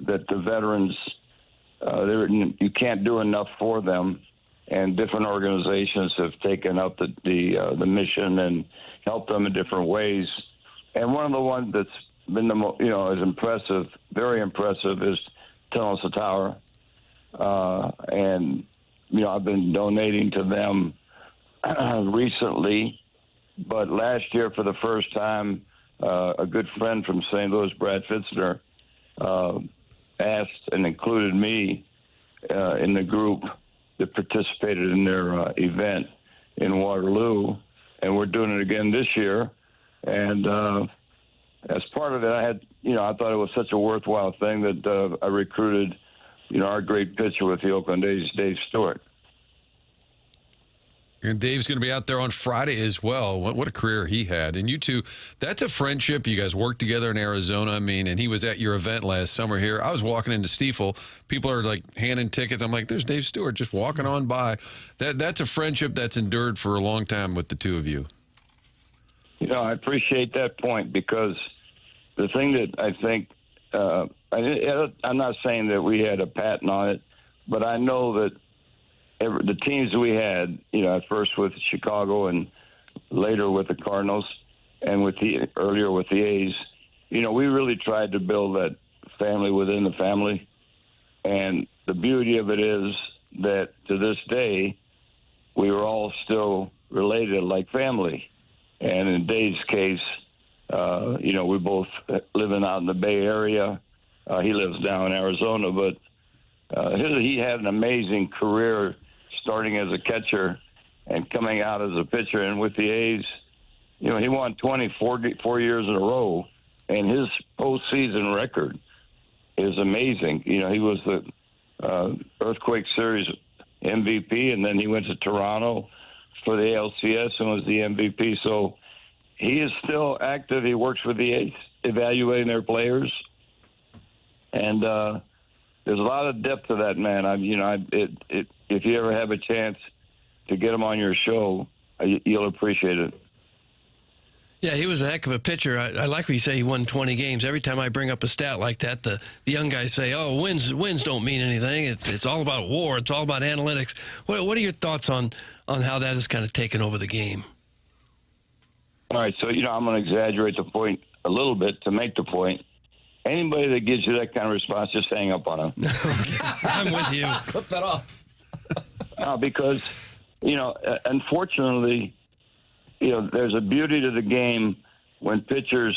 that the veterans, you can't do enough for them, and different organizations have taken up the mission and helped them in different ways. And one of the ones that's been is impressive, very impressive, is Tunnel to Tower. and I've been donating to them recently. But last year, for the first time, a good friend from St. Louis, Brad Fitzner, asked and included me in the group that participated in their event in Waterloo, and we're doing it again this year. And as part of it, I thought it was such a worthwhile thing that I recruited, our great pitcher with the Oakland A's, Dave Stewart. And Dave's going to be out there on Friday as well. What a career he had. And you two, that's a friendship. You guys worked together in Arizona. I mean, and he was at your event last summer here. I was walking into Stiefel. People are like handing tickets. I'm like, there's Dave Stewart just walking on by. That's a friendship that's endured for a long time with the two of you. I appreciate that point, because the thing that I think, I'm not saying that we had a patent on it, but I know that the teams we had, at first with Chicago and later with the Cardinals and earlier with the A's, we really tried to build that family within the family. And the beauty of it is that to this day, we were all still related like family. And in Dave's case, we both living out in the Bay Area. He lives down in Arizona, but he had an amazing career starting as a catcher and coming out as a pitcher. And with the A's, he won 4 years in a row, and his postseason record is amazing. He was the Earthquake Series MVP, and then he went to Toronto for the ALCS and was the MVP. So he is still active. He works with the A's, evaluating their players. And there's a lot of depth to that man. If you ever have a chance to get him on your show, you'll appreciate it. Yeah, he was a heck of a pitcher. I like what you say he won 20 games. Every time I bring up a stat like that, the young guys say, "Oh, wins don't mean anything. It's all about WAR. It's all about analytics." What are your thoughts on how that has kind of taken over the game? All right, so I'm going to exaggerate the point a little bit to make the point. Anybody that gives you that kind of response, just hang up on them. I'm with you. Clip that off. No, because, unfortunately, there's a beauty to the game when pitchers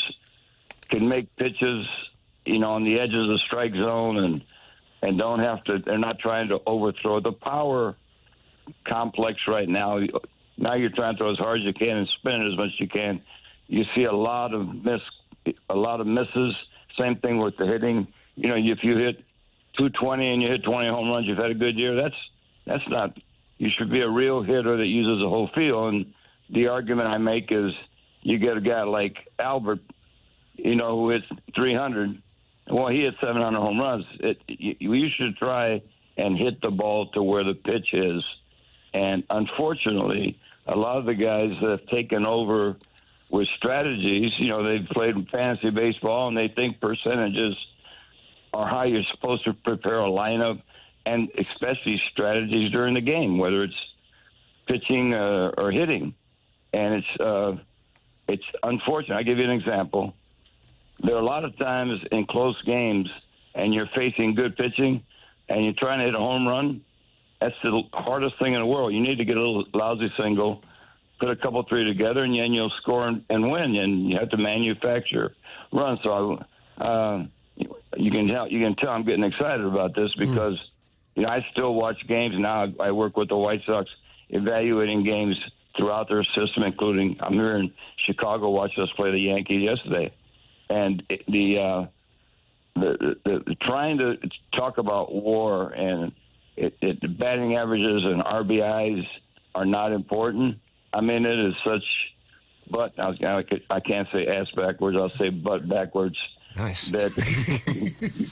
can make pitches, on the edges of the strike zone and don't have to, they're not trying to overthrow. The power complex right now you're trying to throw as hard as you can and spin it as much as you can. You see a lot of misses. Same thing with the hitting. If you hit 220 and you hit 20 home runs, you've had a good year. That's not. You should be a real hitter that uses the whole field. And the argument I make is, you get a guy like Albert, who hits 300. Well, he hit 700 home runs. You should try and hit the ball to where the pitch is. And unfortunately, a lot of the guys that have taken over with strategies, they've played fantasy baseball and they think percentages are how you're supposed to prepare a lineup, and especially strategies during the game, whether it's pitching or hitting. And it's unfortunate. I'll give you an example. There are a lot of times in close games and you're facing good pitching and you're trying to hit a home run. That's the hardest thing in the world. You need to get a little lousy single, put a couple three together, and then you'll score and win. And you have to manufacture runs. So you can tell I'm getting excited about this because I still watch games now. I work with the White Sox, evaluating games throughout their system, including I'm here in Chicago, watched us play the Yankees yesterday, and the trying to talk about WAR and the batting averages and RBIs are not important. I mean, it is such, but I can't say ass backwards. I'll say butt backwards. Nice. That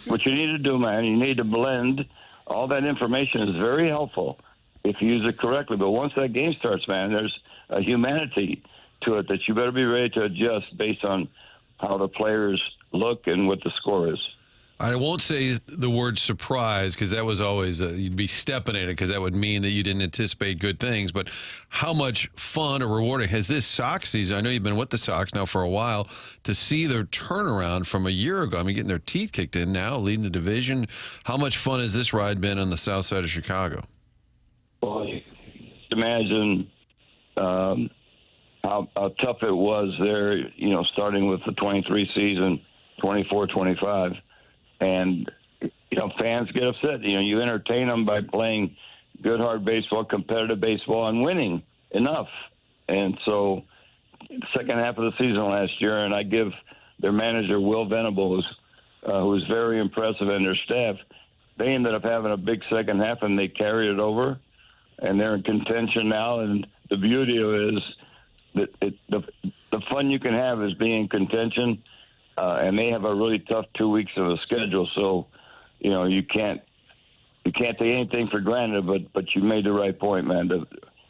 what you need to do, man, you need to blend. All that information is very helpful if you use it correctly. But once that game starts, man, there's a humanity to it that you better be ready to adjust based on how the players look and what the score is. I won't say the word surprise because that was always, you'd be stepping in it because that would mean that you didn't anticipate good things. But how much fun or rewarding has this Sox season? I know you've been with the Sox now for a while, to see their turnaround from a year ago. I mean, getting their teeth kicked in now, leading the division. How much fun has this ride been on the south side of Chicago? Well, you can imagine how tough it was there, you know, starting with the 23 season, 24, 25. And, you know, fans get upset. You know, you entertain them by playing good, hard baseball, competitive baseball, and winning enough. And so the second half of the season last year, and I give their manager, Will Venables, who was very impressive, and their staff, they ended up having a big second half, and they carried it over, and they're in contention now. And the beauty of it is that the fun you can have is being in contention. And they have a really tough 2 weeks of a schedule, so you know you can't take anything for granted. But you made the right point, man.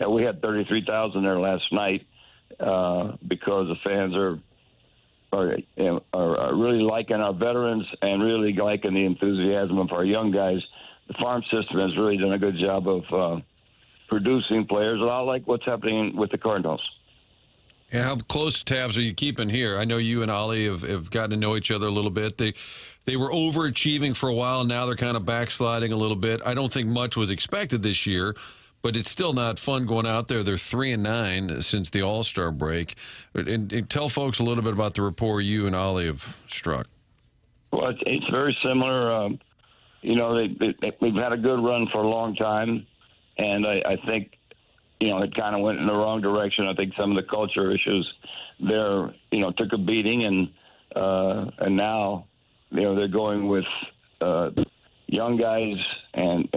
We had 33,000 there last night because the fans are really liking our veterans and really liking the enthusiasm of our young guys. The farm system has really done a good job of producing players, a lot like what's happening with the Cardinals. And how close tabs are you keeping here? I know you and Ollie have gotten to know each other a little bit. They were overachieving for a while. Now they're kind of backsliding a little bit. I don't think much was expected this year, but it's still not fun going out there. They're 3-9 since the All-Star break. And tell folks a little bit about the rapport you and Ollie have struck. Well, it's very similar. You know, we've had a good run for a long time, and I think, you know, it kind of went in the wrong direction. I think some of the culture issues there, you know, took a beating, and now, you know, they're going with young guys and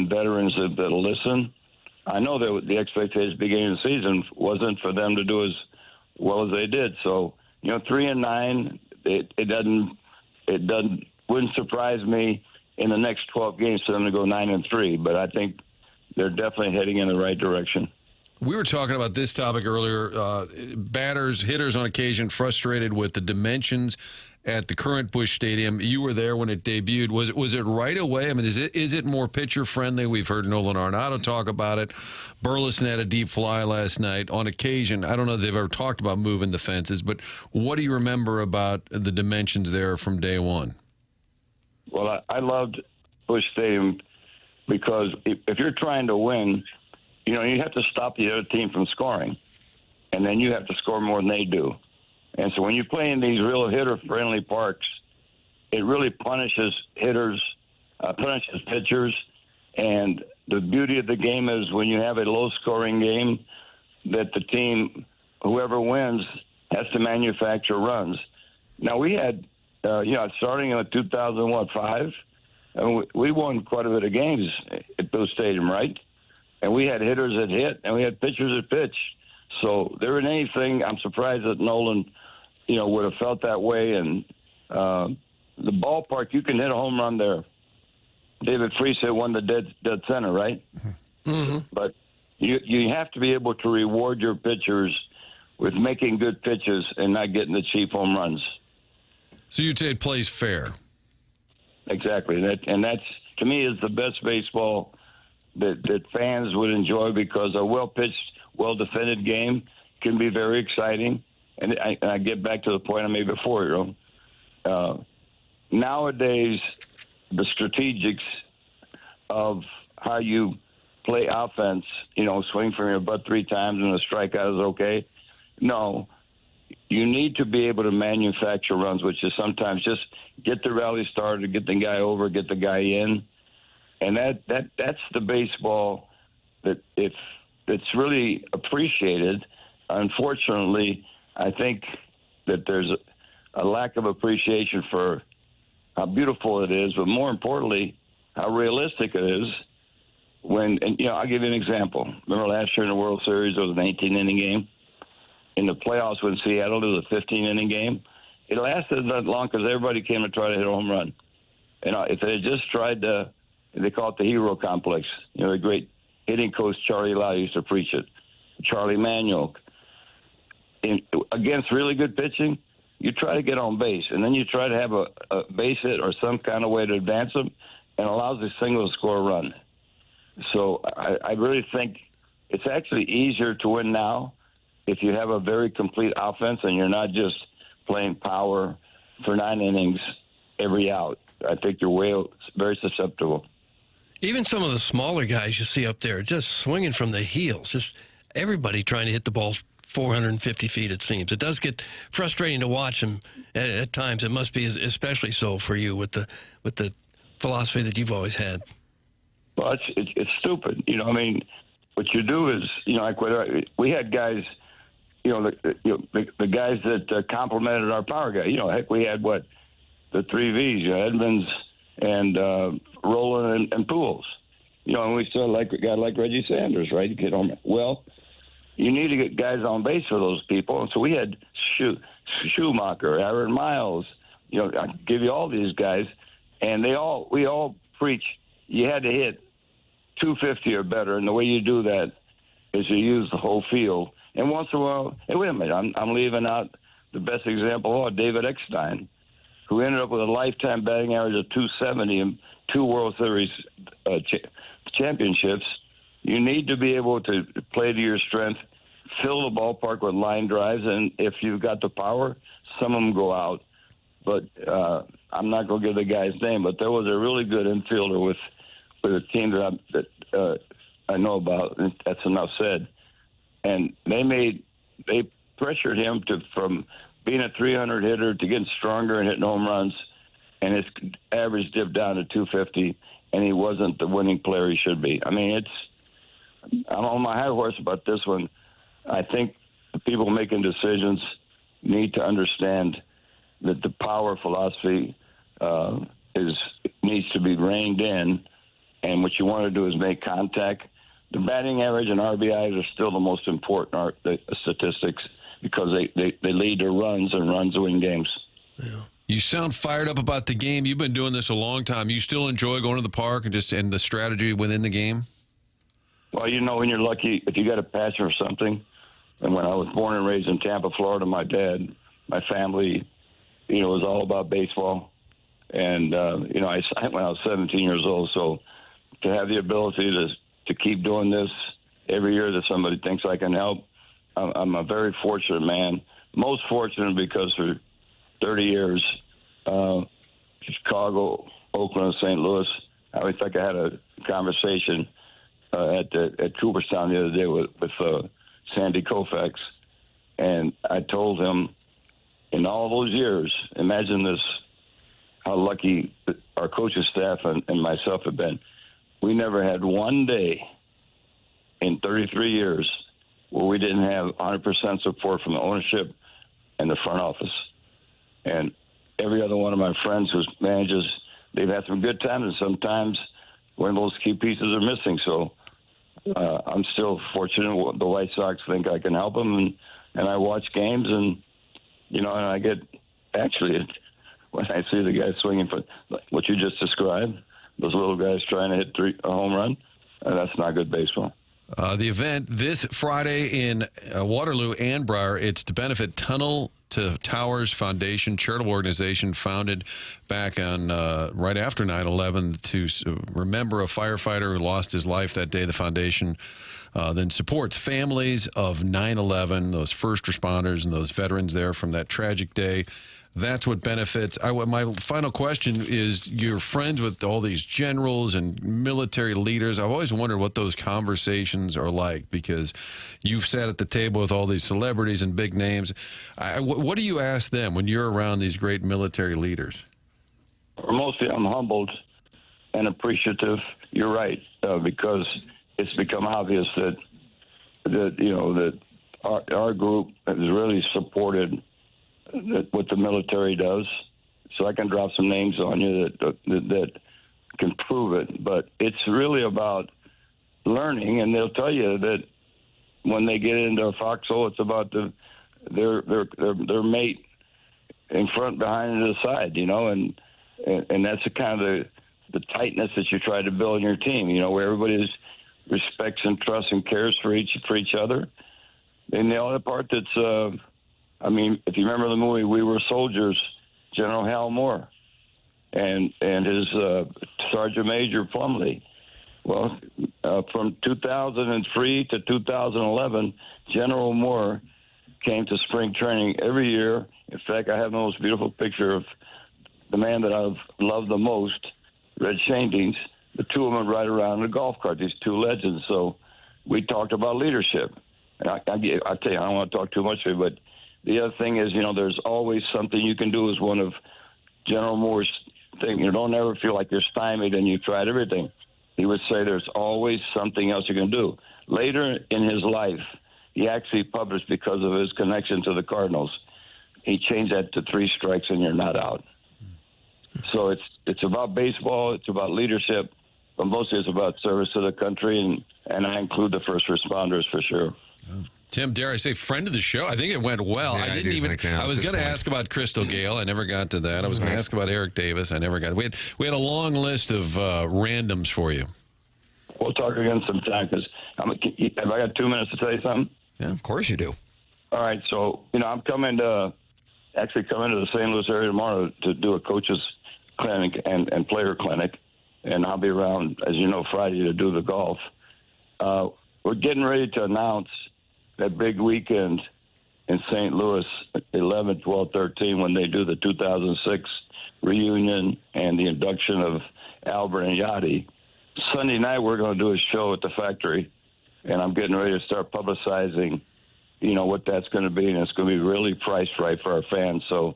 veterans that'll listen. I know that the expectation at the beginning of the season wasn't for them to do as well as they did. So, you know, 3-9, wouldn't surprise me in the next 12 games for them to go 9-3. But I think they're definitely heading in the right direction. We were talking about this topic earlier. Batters, hitters on occasion frustrated with the dimensions at the current Busch Stadium. You were there when it debuted. Was it right away? I mean, is it more pitcher friendly? We've heard Nolan Arenado talk about it. Burleson had a deep fly last night. On occasion, I don't know if they've ever talked about moving the fences, but what do you remember about the dimensions there from day one? Well, I loved Busch Stadium because if you're trying to win, you know, you have to stop the other team from scoring, and then you have to score more than they do. And so when you play in these real hitter-friendly parks, it really punishes hitters, punishes pitchers. And the beauty of the game is when you have a low-scoring game, that the team, whoever wins, has to manufacture runs. Now, we had, starting in 2005, we won quite a bit of games at Busch Stadium, right? And we had hitters that hit, and we had pitchers that pitched. So there isn't anything. I'm surprised that Nolan, would have felt that way. And the ballpark, you can hit a home run there. David Freese hit one to dead center, right? Mm-hmm. But you have to be able to reward your pitchers with making good pitches and not getting the cheap home runs. So you'd say it plays fair. Exactly. And that's, to me, is the best baseball that fans would enjoy, because a well-pitched, well-defended game can be very exciting. And I get back to the point I made before, nowadays, the strategics of how you play offense, swing from your butt 3 times and a strikeout is okay. No, you need to be able to manufacture runs, which is sometimes just get the rally started, get the guy over, get the guy in. And that's the baseball that it's really appreciated. Unfortunately, I think that there's a lack of appreciation for how beautiful it is, but more importantly, how realistic it is. I'll give you an example. Remember last year in the World Series, it was an 18-inning game. In the playoffs with Seattle, it was a 15-inning game. It lasted that long because everybody came to try to hit a home run. If they had just tried to, they call it the hero complex. The great hitting coach Charlie Lau used to preach it. Charlie Manuel. Against really good pitching, you try to get on base, and then you try to have a base hit or some kind of way to advance them, and allows the single to score a run. So I really think it's actually easier to win now if you have a very complete offense and you're not just playing power for 9 innings every out. I think you're very susceptible. Even some of the smaller guys you see up there just swinging from the heels, just everybody trying to hit the ball 450 feet, it seems. It does get frustrating to watch them at times. It must be especially so for you with the philosophy that you've always had. Well, it's stupid. You know, I mean, what you do is, you know, like we had guys, you know, the guys that complimented our power guy. You know, heck, we had the 3 Vs, you know, Edmonds and Rowland and Pujols. You know, and we still like a guy like Reggie Sanders, right? Well, you need to get guys on base for those people. And so we had Schumacher, Aaron Miles, you know, I give you all these guys, and we all preach you had to hit 250 or better, and the way you do that is you use the whole field. And once in a while, hey, wait a minute, I'm leaving out the best example of all, David Eckstein, who ended up with a lifetime batting average of 270 and 2 World Series championships. You need to be able to play to your strength, fill the ballpark with line drives, and if you've got the power, some of them go out. But I'm not going to give the guy's name, but there was a really good infielder with a team that I know about. That's enough said. And they pressured him from being a 300 hitter to getting stronger and hitting home runs, and his average dipped down to 250, and he wasn't the winning player he should be. I mean, I'm on my high horse about this one. I think the people making decisions need to understand that the power philosophy needs to be reined in, and what you want to do is make contact. The batting average and RBIs are still the most important statistics because they lead to runs, and runs win games. Yeah. You sound fired up about the game. You've been doing this a long time. You still enjoy going to the park and the strategy within the game? Well, you know, when you're lucky, if you got a passion for something, and when I was born and raised in Tampa, Florida, my family, you know, was all about baseball. And, you know, I signed when I was 17 years old. So to have the ability to keep doing this every year that somebody thinks I can help, I'm a very fortunate man. Most fortunate because for 30 years, Chicago, Oakland, St. Louis, I think I had a conversation at Cooperstown the other day with Sandy Koufax, and I told him, in all those years, imagine this, how lucky our coaching staff and myself have been. We never had one day in 33 years where we didn't have 100% support from the ownership and the front office. And every other one of my friends who's manages, they've had some good times, and sometimes one of those key pieces are missing. So I'm still fortunate. The White Sox think I can help them, and I watch games, and you know, and I get actually when I see the guys swinging for what you just described, those little guys trying to hit a home run, that's not good baseball. The event this Friday in Waterloo and Briar, it's to benefit Tunnel to Towers Foundation, charitable organization founded back on right after 9/11 to remember a firefighter who lost his life that day. The foundation then supports families of 9/11, those first responders and those veterans there from that tragic day. That's what benefits. My final question is, you're friends with all these generals and military leaders. I've always wondered what those conversations are like, because you've sat at the table with all these celebrities and big names. What do you ask them when you're around these great military leaders? Mostly I'm humbled and appreciative. You're right, because it's become obvious that you know, that our group has really supported what the military does. So I can drop some names on you that can prove it. But it's really about learning, and they'll tell you that when they get into a foxhole, it's about their mate in front, behind, and to the side. You know, and that's the kind of the tightness that you try to build in your team. You know, where everybody respects and trusts and cares for each other. And the other part that's I mean, if you remember the movie We Were Soldiers, General Hal Moore and his Sergeant Major Plumley. Well, from 2003 to 2011, General Moore came to spring training every year. In fact, I have the most beautiful picture of the man that I've loved the most, Red Shandings. The two of them ride around in a golf cart, these two legends. So we talked about leadership. And I tell you, I don't want to talk too much of it, but the other thing is, there's always something you can do as one of General Moore's things. You don't ever feel like you're stymied and you've tried everything. He would say there's always something else you can do. Later in his life, he actually published, because of his connection to the Cardinals, he changed that to 3 strikes and you're not out. So it's about baseball, it's about leadership, but mostly it's about service to the country, and I include the first responders for sure. Tim, dare I say, friend of the show? I think it went well. Yeah, I didn't even. I was going to ask about Crystal Gale. I never got to that. I was going to ask about Eric Davis. I never got. We had a long list of randoms for you. We'll talk again sometime, because have I got 2 minutes to tell you something? Yeah, of course you do. All right, so I'm coming to the St. Louis area tomorrow to do a coach's clinic and player clinic, and I'll be around, as you know, Friday to do the golf. We're getting ready to announce that big weekend in St. Louis, 11, 12, 13, when they do the 2006 reunion and the induction of Albert and Yachty. Sunday night, we're going to do a show at the factory, and I'm getting ready to start publicizing, what that's going to be, and it's going to be really priced right for our fans. So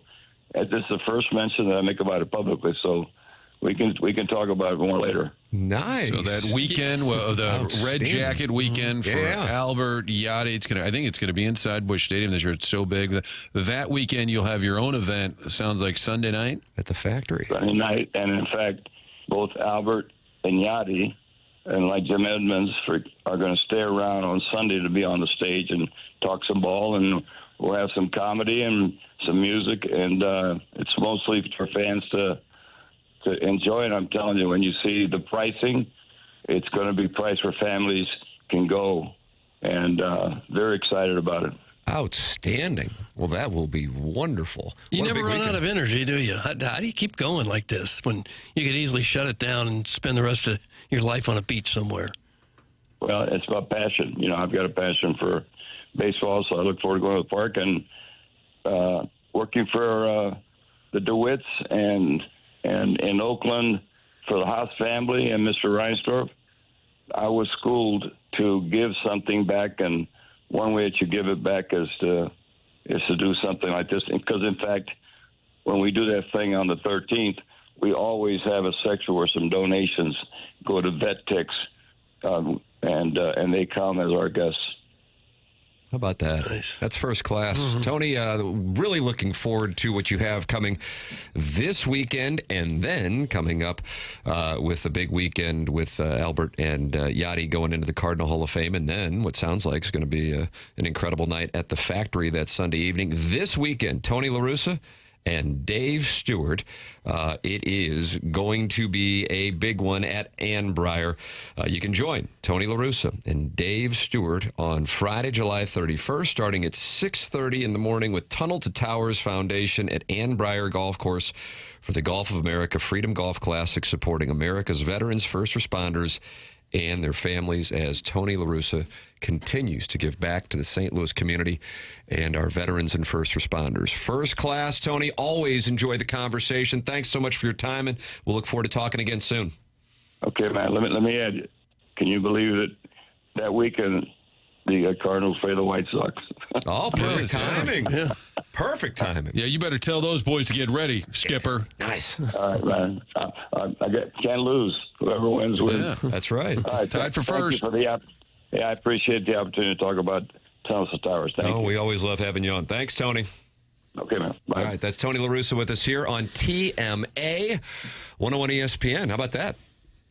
this is the first mention that I make about it publicly, so we can talk about it more later. Nice. So that weekend, the Red Jacket weekend for Albert, Yachty, I think it's going to be inside Busch Stadium this year. It's so big. That weekend, you'll have your own event. Sounds like Sunday night at the factory. Sunday night, and in fact, both Albert and Yachty, and like Jim Edmonds, are going to stay around on Sunday to be on the stage and talk some ball, and we'll have some comedy and some music, and it's mostly for fans to enjoy it. I'm telling you, when you see the pricing, it's going to be priced where families can go, and very excited about it. Outstanding. Well, that will be wonderful. You never run out of energy, do you? How do you keep going like this when you could easily shut it down and spend the rest of your life on a beach somewhere? Well, it's about passion. I've got a passion for baseball, so I look forward to going to the park and working for the DeWitts and in Oakland for the Haas family and Mr. Reinsdorf. I was schooled to give something back, and one way that you give it back is to do something like this. Because, in fact, when we do that thing on the 13th, we always have a section where some donations go to vet ticks, and they come as our guests. How about that? Nice. That's first class. Mm-hmm. Tony, really looking forward to what you have coming this weekend, and then coming up with the big weekend with Albert and Yachty going into the Cardinal Hall of Fame, and then what sounds like is going to be an incredible night at the factory that Sunday evening. This weekend, Tony La Russa and Dave Stewart. It is going to be a big one at Ann Briar. You can join Tony La Russa and Dave Stewart on Friday, July 31st, starting at 6:30 in the morning with Tunnel to Towers Foundation at Ann Briar Golf Course for the Golf of America Freedom Golf Classic, supporting America's veterans, first responders, and their families as Tony La Russa continues to give back to the St. Louis community and our veterans and first responders. First class, Tony. Always enjoy the conversation. Thanks so much for your time, and we'll look forward to talking again soon. Okay, man. Let me add, can you believe that weekend the Cardinals play the White Sox? Oh, perfect timing. Yeah. Perfect timing. Yeah, you better tell those boys to get ready, Skipper. Nice. All right, man. Can't lose. Whoever wins, wins. Yeah, that's right. All right, tied for first. Yeah, I appreciate the opportunity to talk about Tunnels to Towers. Thank you. We always love having you on. Thanks, Tony. Okay, man. Bye. All right, that's Tony La Russa with us here on TMA 101 ESPN. How about that?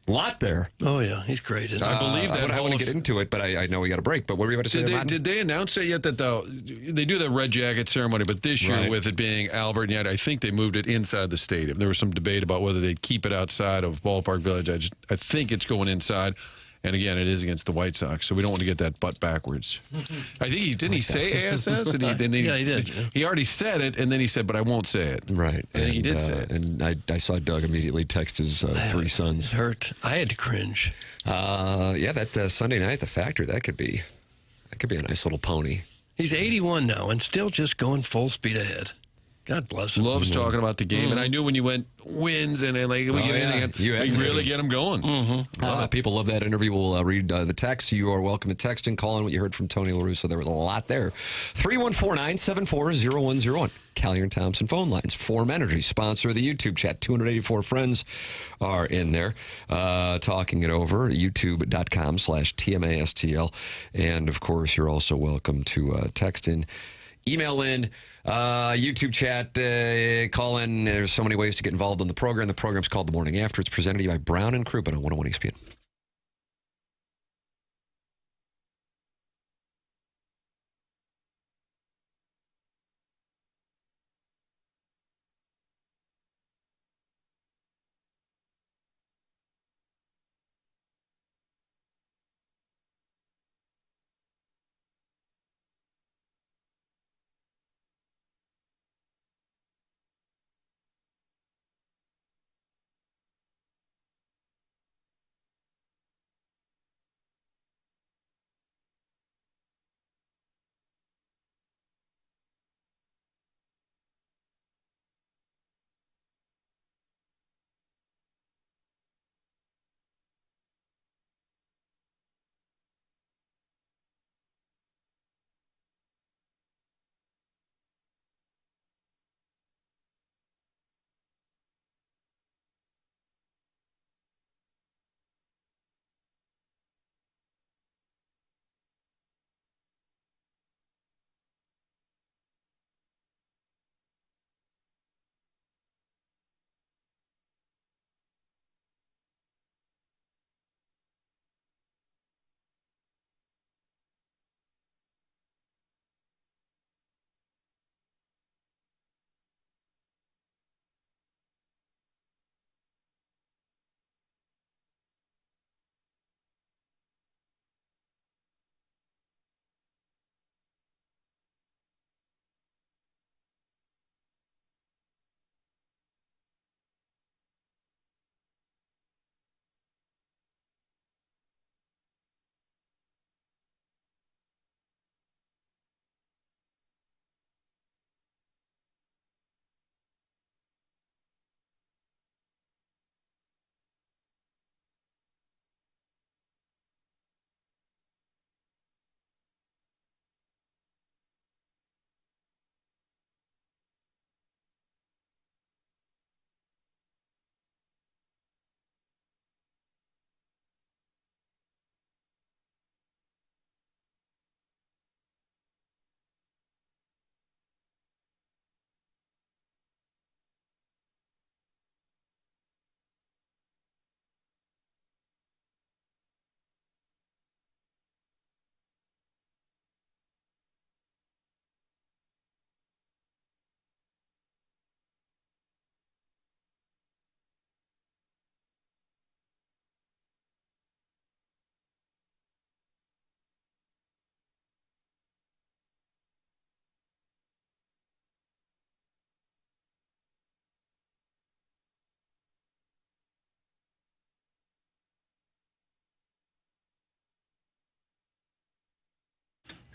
A lot there. Oh, yeah. He's great. I believe that. I want to get into it, but I know we got a break. But what were you about to say? Did they announce it yet that they do the red jacket ceremony, but this year with it being Albert and Yachty, I think they moved it inside the stadium. There was some debate about whether they'd keep it outside of Ballpark Village. I think it's going inside. And again, it is against the White Sox, so we don't want to get that butt backwards. I think didn't he say ASS? And yeah, he did. He already said it, and then he said, "But I won't say it." Right. I think he did say it. And I saw Doug immediately text his 3 sons. It hurt. I had to cringe. Yeah, that Sunday night at the Factory, that could be a nice little pony. He's 81 now and still just going full speed ahead. God bless him. Loves talking about the game, and I knew when you went wins and like we get anything, you really get them going. People love that interview. We'll read the text. You are welcome to text and call in what you heard from Tony La Russa. There was a lot there. 314-974-0101. Callier and Thompson phone lines. Form Energy, sponsor of the YouTube chat. 284 friends are in there talking it over. YouTube.com/TMASTL. And, of course, you're also welcome to text in. Email in, YouTube chat, call in. There's so many ways to get involved in the program. The program's called The Morning After. It's presented to you by Brown and Crouppen on 101 ESPN.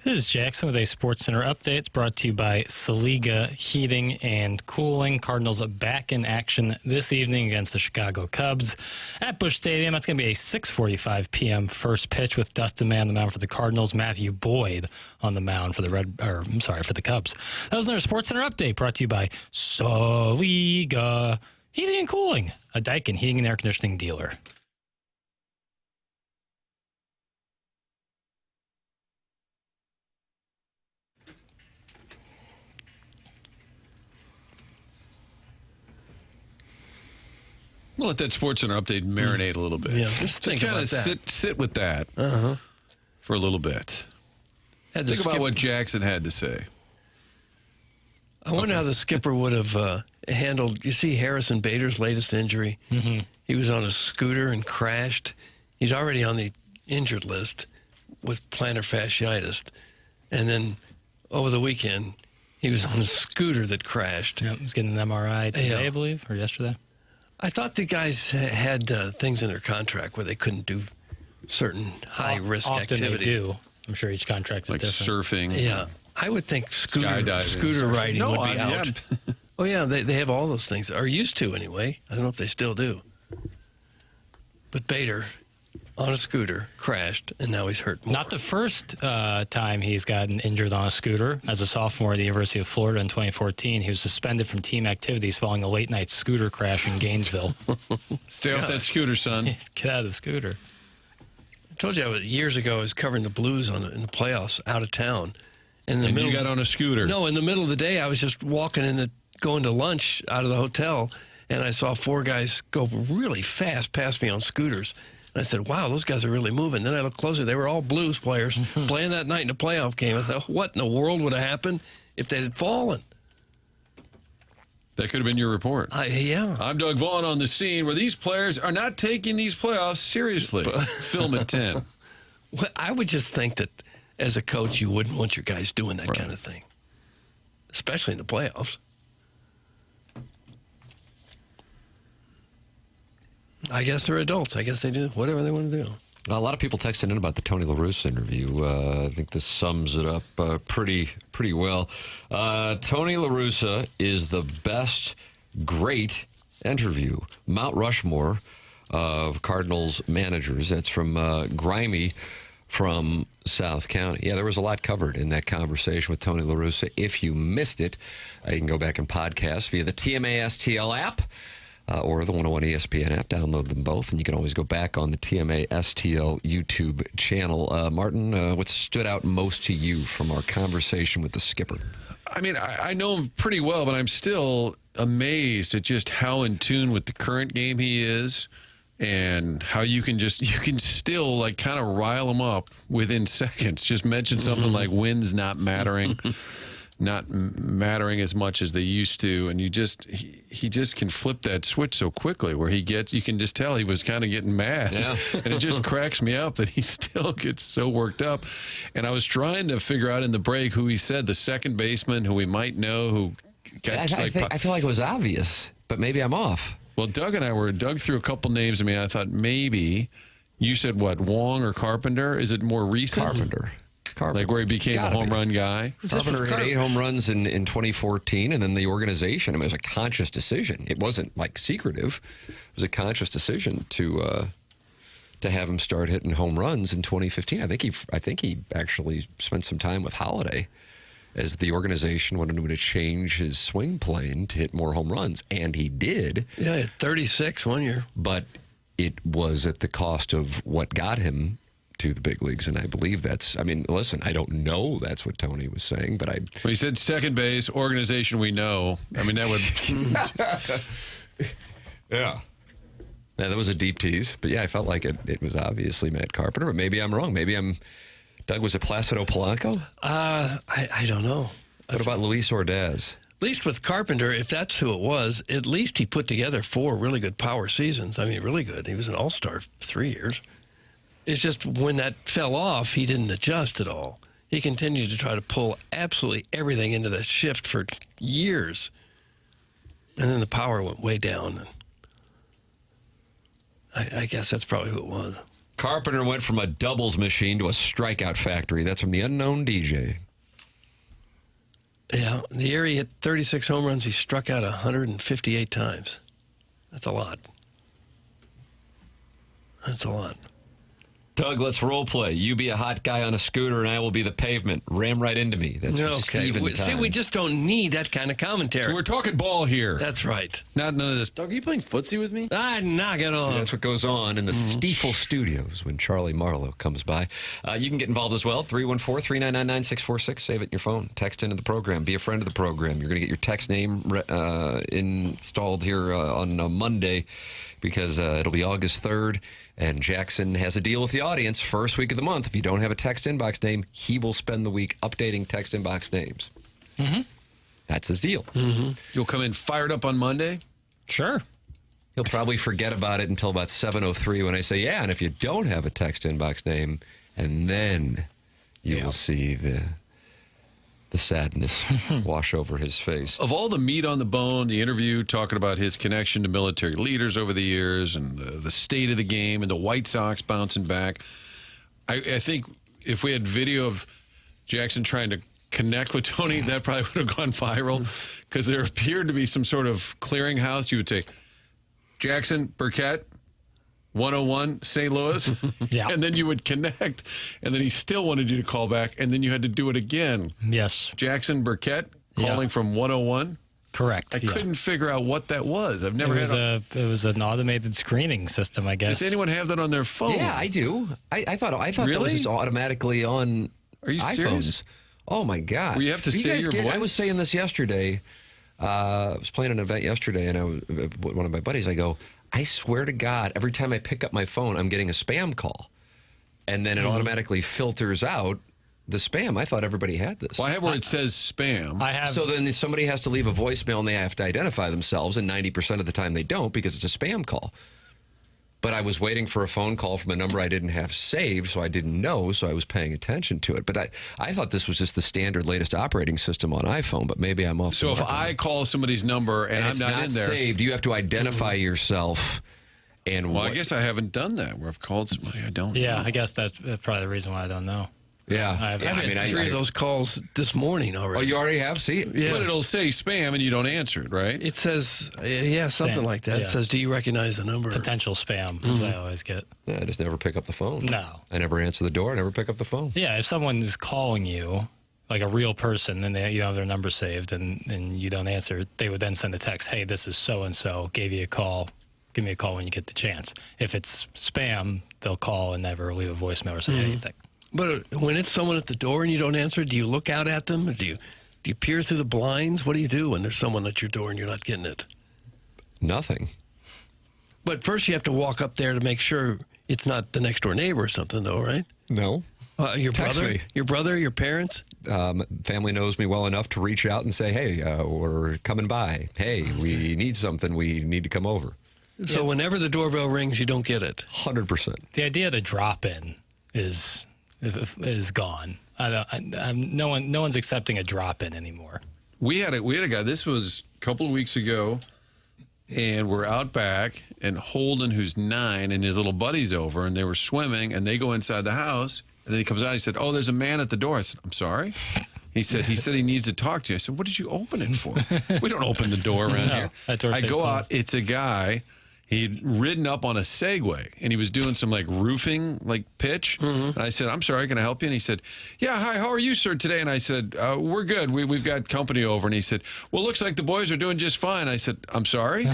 This is Jackson with a Sports Center update. It's brought to you by Saliga Heating and Cooling. Cardinals are back in action this evening against the Chicago Cubs at Busch Stadium. It's going to be a 6:45 p.m. first pitch with Dustin May on the mound for the Cardinals, Matthew Boyd on the mound for the for the Cubs. That was another Sports Center update brought to you by Saliga Heating and Cooling, a Daikin heating and air conditioning dealer. We'll let that Sports Center update marinate a little bit. Yeah, just think kind about of that. sit with that for a little bit. Think about what Jackson had to say. I wonder how the skipper would have handled. You see Harrison Bader's latest injury? Mm-hmm. He was on a scooter and crashed. He's already on the injured list with plantar fasciitis. And then over the weekend, he was on a scooter that crashed. Yep, he was getting an MRI today, I believe, or yesterday. I thought the guys had things in their contract where they couldn't do certain high-risk activities. They do. I'm sure each contract is like different. surfing. Yeah. I would think scooter Skydiving. riding No, would be out. yeah. Oh, yeah, they have all those things. Or used to, anyway. I don't know if they still do. But Bader, on a scooter, crashed, and now he's hurt more. Not the first time he's gotten injured on a scooter. As a sophomore at the University of Florida in 2014, he was suspended from team activities following a late-night scooter crash in Gainesville. Stay off that scooter, son. Get out of the scooter. I told you years ago I was covering the Blues in the playoffs out of town. In the And middle you got on a scooter. No, in the middle of the day, I was just going to lunch out of the hotel, and I saw 4 guys go really fast past me on scooters. And I said, wow, those guys are really moving. Then I looked closer. They were all Blues players playing that night in a playoff game. I thought, what in the world would have happened if they had fallen? That could have been your report. Yeah. I'm Doug Vaughn on the scene where these players are not taking these playoffs seriously. Film at 10. Well, I would just think that as a coach, you wouldn't want your guys doing that kind of thing, especially in the playoffs. I guess they're adults. I guess they do whatever they want to do. A lot of people texting in about the Tony La Russa interview. I think this sums it up pretty well. Tony La Russa is the best great interview. Mount Rushmore of Cardinals managers. That's from Grimy from South County. Yeah, there was a lot covered in that conversation with Tony La Russa. If you missed it, you can go back and podcast via the TMA STL app. Or the 101 ESPN app. Download them both, and you can always go back on the TMA STL YouTube channel. Martin, what stood out most to you from our conversation with the skipper? I mean, I know him pretty well, but I'm still amazed at just how in tune with the current game he is, and how you can still like kind of rile him up within seconds. Just mention something like wins not mattering. Not mattering as much as they used to, and he just can flip that switch so quickly where you can just tell he was kind of getting mad. Yeah. And it just cracks me up that he still gets so worked up. And I was trying to figure out in the break who he said, the second baseman who we might know who got I feel like it was obvious, but maybe I'm off. Well, Doug and I dug through a couple names. I mean, I thought maybe you said what, Wong or Carpenter? Is it more recent? Carpenter. Like where he became a home run guy. Carpenter hit 8 home runs in 2014, and then the organization, I mean, it was a conscious decision. It wasn't like secretive. It was a conscious decision to have him start hitting home runs in 2015. I think he actually spent some time with Holiday as the organization wanted him to change his swing plane to hit more home runs, and he did. Yeah, he had 36 one year. But it was at the cost of what got him to the big leagues, and I believe that's, I mean, listen, I don't know that's what Tony was saying, but Well, he said second base, organization we know. I mean, that would... Yeah, that was a deep tease, but yeah, I felt like it was obviously Matt Carpenter, but maybe I'm wrong. Doug, was it Placido Polanco? I don't know. What about Luis Ordaz? At least with Carpenter, if that's who it was, at least he put together 4 really good power seasons. I mean, really good. He was an all-star 3 years. It's just when that fell off, he didn't adjust at all. He continued to try to pull absolutely everything into that shift for years. And then the power went way down. I guess that's probably who it was. Carpenter went from a doubles machine to a strikeout factory. That's from the unknown DJ. Yeah, the year he hit 36 home runs, he struck out 158 times. That's a lot. That's a lot. Doug, let's role play. You be a hot guy on a scooter, and I will be the pavement. Ram right into me. That's from Steven See, we just don't need that kind of commentary. So we're talking ball here. That's right. None of this. Doug, are you playing footsie with me? Knock it off. See, that's what goes on in the Stiefel studios when Charlie Marlowe comes by. You can get involved as well. 314-399-9646. Save it in your phone. Text into the program. Be a friend of the program. You're going to get your text name installed here on Monday because it'll be August 3rd. And Jackson has a deal with the audience. First week of the month, if you don't have a text inbox name, he will spend the week updating text inbox names. Mm-hmm. That's his deal. Mm-hmm. You'll come in fired up on Monday? Sure. He'll probably forget about it until about 7:03 when I say, yeah, and if you don't have a text inbox name, and then you will see the sadness wash over his face. Of all the meat on the bone, the interview talking about his connection to military leaders over the years and the state of the game and the White Sox bouncing back, I think if we had video of Jackson trying to connect with Tony, that probably would have gone viral because there appeared to be some sort of clearinghouse. You would say, Jackson Burkett, 101 St. Louis, and then you would connect, and then he still wanted you to call back, and then you had to do it again. Yes. Jackson Burkett calling from 101? Correct. I couldn't figure out what that was. I've never it was an automated screening system, I guess. Does anyone have that on their phone? Yeah, I do. I thought that Really? was just automatically on Are you iPhones. serious? Oh, my God. Where you have to say your voice? I was saying this yesterday. I was playing an event yesterday, and I was with one of my buddies. I go, I swear to God, every time I pick up my phone, I'm getting a spam call. And then it automatically filters out the spam. I thought everybody had this. Well, I have where it says spam. I have. So then somebody has to leave a voicemail, and they have to identify themselves, and 90% of the time they don't because it's a spam call. But I was waiting for a phone call from a number I didn't have saved, so I didn't know, so I was paying attention to it. But I thought this was just the standard latest operating system on iPhone, but maybe I'm off. So if I call somebody's number and I'm it's not in there, saved, you have to identify yourself. And well, I guess I haven't done that where I've called somebody I don't know. Yeah, I guess that's probably the reason why I don't know. Yeah. I had three of those calls this morning already. Oh, you already have? See? Yeah. But it'll say spam and you don't answer it, right? It says, something like that. Yeah. It says, do you recognize the number? Potential spam is what I always get. Yeah, I just never pick up the phone. No. I never answer the door. I never pick up the phone. Yeah, if someone is calling you, like a real person, and you have their number saved and you don't answer, they would then send a text, hey, this is so-and-so, gave you a call. Give me a call when you get the chance. If it's spam, they'll call and never leave a voicemail or say anything. But when it's someone at the door and you don't answer, do you look out at them? Or do you peer through the blinds? What do you do when there's someone at your door and you're not getting it? Nothing. But first you have to walk up there to make sure it's not the next door neighbor or something, though, right? No. Your Text brother? me. Your brother? Your parents? Family knows me well enough to reach out and say, hey, we're coming by. Hey, we need something. We need to come over. So whenever the doorbell rings, you don't get it. 100%. The idea of the drop-in is gone. No one's accepting a drop-in anymore. We had a guy. This was a couple of weeks ago, and we're out back, and Holden, who's 9, and his little buddy's over, and they were swimming, and they go inside the house, and then he comes out. He said, "Oh, there's a man at the door." I said, "I'm sorry." He said he needs to talk to you. I said, "What did you open it for?" We don't open the door around here. That door I stays go closed. out. It's a guy. He'd ridden up on a Segway, and he was doing some roofing pitch. And I said, "I'm sorry, can I help you?" And he said, "Yeah, hi, how are you, sir, today?" And I said, "We're good. We've got company over." And he said, "Well, looks like the boys are doing just fine." I said, "I'm sorry."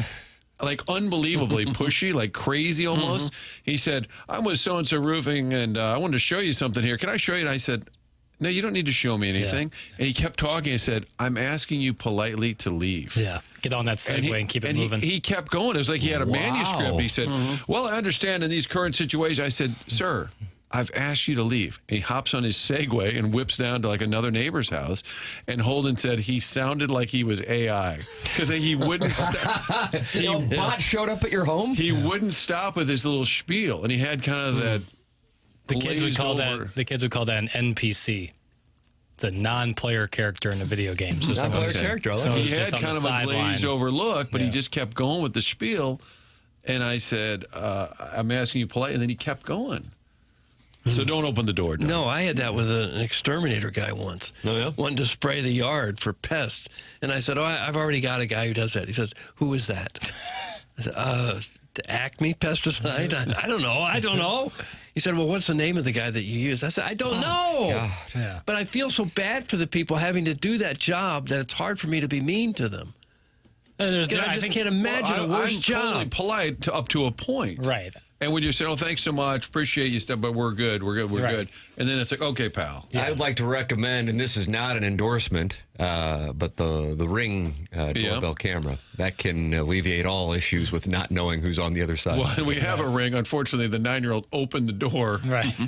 Unbelievably pushy, crazy almost. He said, "I'm with so-and-so roofing, and I wanted to show you something here. Can I show you?" And I said, "No, you don't need to show me anything." Yeah. And he kept talking. He said, "I'm asking you politely to leave." Yeah. Get on that Segway and keep it moving. He kept going. It was like he had a manuscript. He said, "Well, I understand in these current situations." I said, "Sir, I've asked you to leave." And he hops on his Segway and whips down to another neighbor's house. And Holden said he sounded like he was AI because he wouldn't stop. Bot showed up at your home? He wouldn't stop with his little spiel. And he had kind of that. The kids would call that an NPC. It's a non-player character in a video game. So non-player character. So he had kind of a glazed over look, but he just kept going with the spiel. And I said, "I'm asking you polite," and then he kept going. So don't open the door. No, I had that with an exterminator guy once. Oh, yeah? Wanted to spray the yard for pests. And I said, I've already got a guy who does that. He says, "Who is that?" I said, Acme pesticide? I don't know. He said, "Well, what's the name of the guy that you use?" I said, "I don't know." God. Yeah. But I feel so bad for the people having to do that job that it's hard for me to be mean to them. I just can't imagine a worse I'm job. totally polite up to a point. Right. And we just say, oh, thanks so much. Appreciate you stuff, but we're good. We're good. And then it's like, okay, pal. I would like to recommend, and this is not an endorsement, but the Ring doorbell camera. That can alleviate all issues with not knowing who's on the other side. Well, we have a Ring. Unfortunately, the 9-year-old opened the door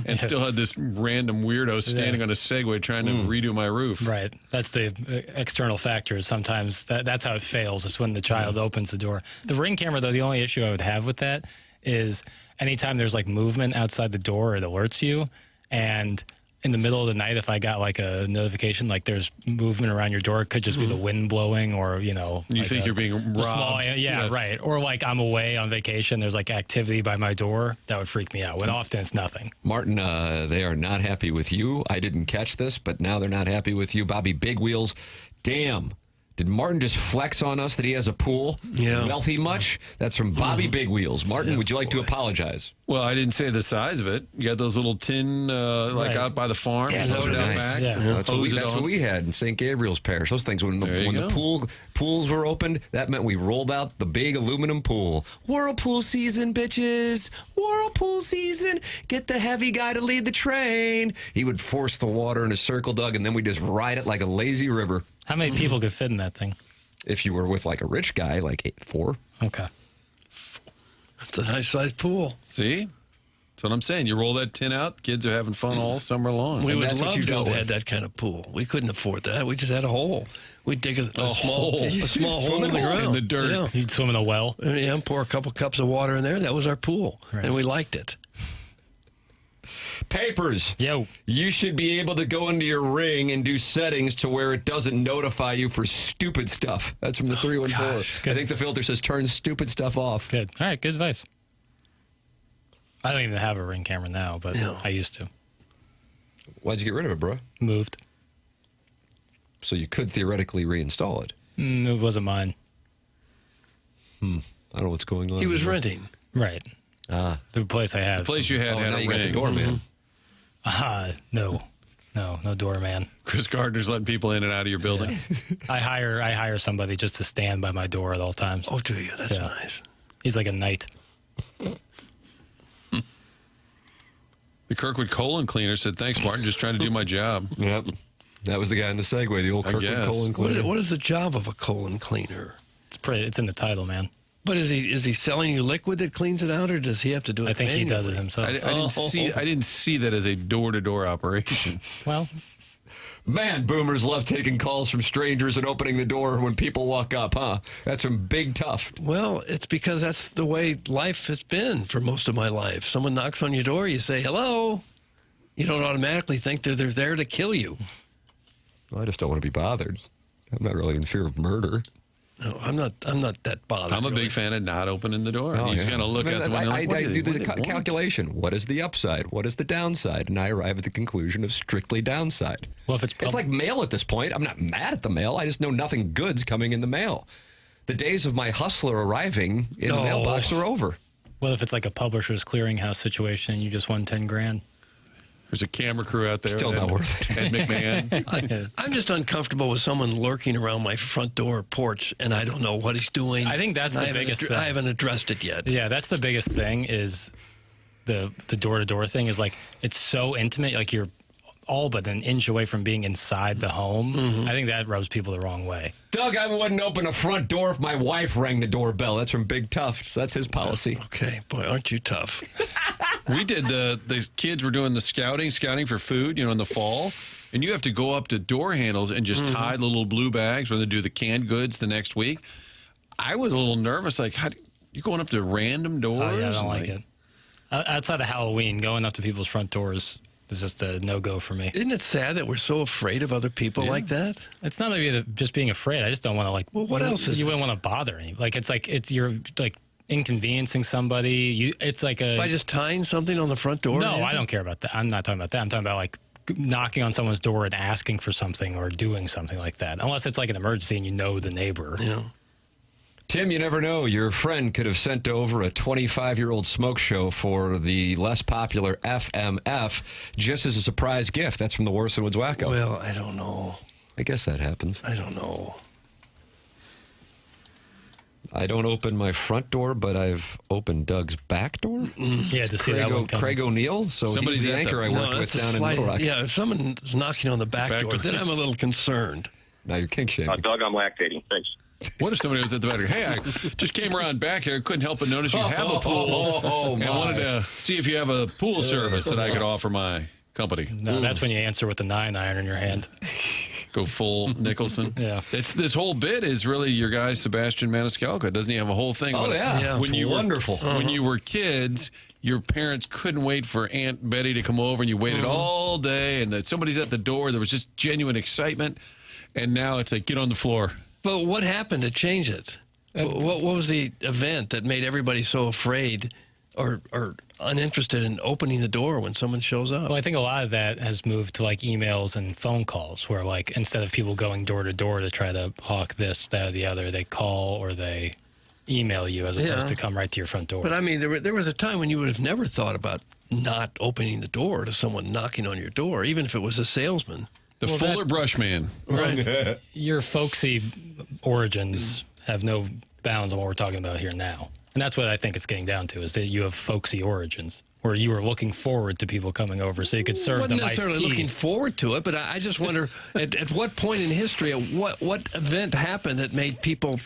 and still had this random weirdo standing on a Segway trying to redo my roof. Right. That's the external factors. Sometimes that's how it fails. It's when the child opens the door. The Ring camera, though, the only issue I would have with that is anytime there's like movement outside the door, it alerts you. And in the middle of the night, if I got like a notification, like there's movement around your door, it could just be the wind blowing or, You like think you're being robbed. Yes. Right. Or like I'm away on vacation, there's like activity by my door. That would freak me out. When often it's nothing. Martin, they are not happy with you. I didn't catch this, but now they're not happy with you. Bobby Big Wheels, damn. Did Martin just flex on us that he has a pool? Yeah. Wealthy much? That's from Bobby Big Wheels. Martin, would you like to apologize? Well, I didn't say the size of it. You got those little tin, out by the farm. Yeah, those are nice. That's what we had in St. Gabriel's Parish. Those things, when the pools were opened, that meant we rolled out the big aluminum pool. Whirlpool season, bitches. Whirlpool season. Get the heavy guy to lead the train. He would force the water in a circle, Doug, and then we just ride it like a lazy river. How many people could fit in that thing? If you were with like a rich guy, like 4. Okay. It's a nice sized pool. See? That's what I'm saying. You roll that tin out, kids are having fun all summer long. We would love to have had that kind of pool. We couldn't afford that. We just had a hole. We'd dig a small hole in the ground. In the dirt. Yeah. You'd swim in a well? Yeah, pour a couple cups of water in there. That was our pool. Right. And we liked it. Papers. Yo. You should be able to go into your Ring and do settings to where it doesn't notify you for stupid stuff. That's from the 314. I think the filter says turn stupid stuff off. Good. All right, good advice. I don't even have a Ring camera now, but I used to. Why'd you get rid of it, bro? Moved. So you could theoretically reinstall it. It wasn't mine. I don't know what's going on. He was renting. Right. The place I had. The place you had had now a you Ring. got the doorman. No doorman. Chris Gardner's letting people in and out of your building. Yeah. I hire somebody just to stand by my door at all times. Oh, do you? That's nice. He's like a knight. The Kirkwood colon cleaner said, thanks, Martin, just trying to do my job. Yep. That was the guy in the Segway, the old Kirkwood colon cleaner. What is the job of a colon cleaner? It's in the title, man. But is he selling you liquid that cleans it out, or does he have to do it? I think he does it himself. I didn't see that as a door-to-door operation. Well, man, boomers love taking calls from strangers and opening the door when people walk up, huh? That's from Big Tough. Well, it's because that's the way life has been for most of my life. Someone knocks on your door, you say hello. You don't automatically think they're there to kill you. Well, I just don't want to be bothered. I'm not really in fear of murder. No, I'm not that bothered. I'm a big fan of not opening the door. You just kind of look out the window. I do the calculation. What is the upside? What is the downside? And I arrive at the conclusion of strictly downside. Well, if it's like mail at this point. I'm not mad at the mail. I just know nothing good's coming in the mail. The days of my hustler arriving in the mailbox are over. Well, if it's like a publisher's clearinghouse situation, you just won $10,000. There's a camera crew out there. Still not worth it. Ed McMahon. I'm just uncomfortable with someone lurking around my front door porch, and I don't know what he's doing. I think that's the biggest thing. I haven't addressed it yet. Yeah, that's the biggest thing is the door-to-door thing is like it's so intimate. Like you're all but an inch away from being inside the home. I think that rubs people the wrong way. Doug, I wouldn't open a front door if my wife rang the doorbell. That's from Big Tough. So that's his policy. Okay. Boy, aren't you tough. We did the kids were doing the scouting for food, in the fall. And you have to go up to door handles and just tie the little blue bags when they do the canned goods the next week. I was a little nervous. Like, you going up to random doors? Oh, yeah, I don't like it. Outside of Halloween, going up to people's front doors is just a no-go for me. Isn't it sad that we're so afraid of other people like that? It's not just being afraid. I just don't want to Well, what else is you wouldn't want to bother any. You're inconveniencing somebody. It's like by just tying something on the front door. No, I don't care about that. I'm not talking about that. I'm talking about knocking on someone's door and asking for something or doing something like that. Unless it's like an emergency and you know the neighbor. Yeah. Tim, you never know. Your friend could have sent over a 25-year-old smoke show for the less popular FMF just as a surprise gift. That's from the Warson Woods Wacko. Well, I don't know. I guess that happens. I don't know. I don't open my front door, but I've opened Doug's back door. Yeah, to see that one coming. Craig O'Neill. So Somebody's he's the at anchor I worked with down in Little Rock. Yeah, if someone's knocking on the back door, then I'm a little concerned. Now you're kink shaming. Doug, I'm lactating. Thanks. What if somebody was at the back door? Hey, I just came around back here. Couldn't help but notice you have a pool. And I wanted to see if you have a pool service that I could offer my company. No, that's when you answer with the 9-iron in your hand. Go full Nicholson. Yeah. It's this whole bit is really your guy Sebastian Maniscalco. Doesn't he have a whole thing? Oh, yeah. When you wonderful. When you were kids, your parents couldn't wait for Aunt Betty to come over, and you waited all day, and that somebody's at the door. There was just genuine excitement, and now it's like, get on the floor. But what happened to change it? What was the event that made everybody so afraid or uninterested in opening the door when someone shows up? Well, I think a lot of that has moved to like emails and phone calls where like instead of people going door to door to try to hawk this, that, or the other, they call or they email you as opposed to come right to your front door. But I mean, there was a time when you would have never thought about not opening the door to someone knocking on your door, even if it was a salesman. The Fuller Brush Man. Right. Your folksy origins have no bounds on what we're talking about here now. And that's what I think it's getting down to, is that you have folksy origins, where you were looking forward to people coming over so you could serve them iced tea. Wasn't necessarily looking forward to it, but I just wonder, at what point in history, what event happened that made people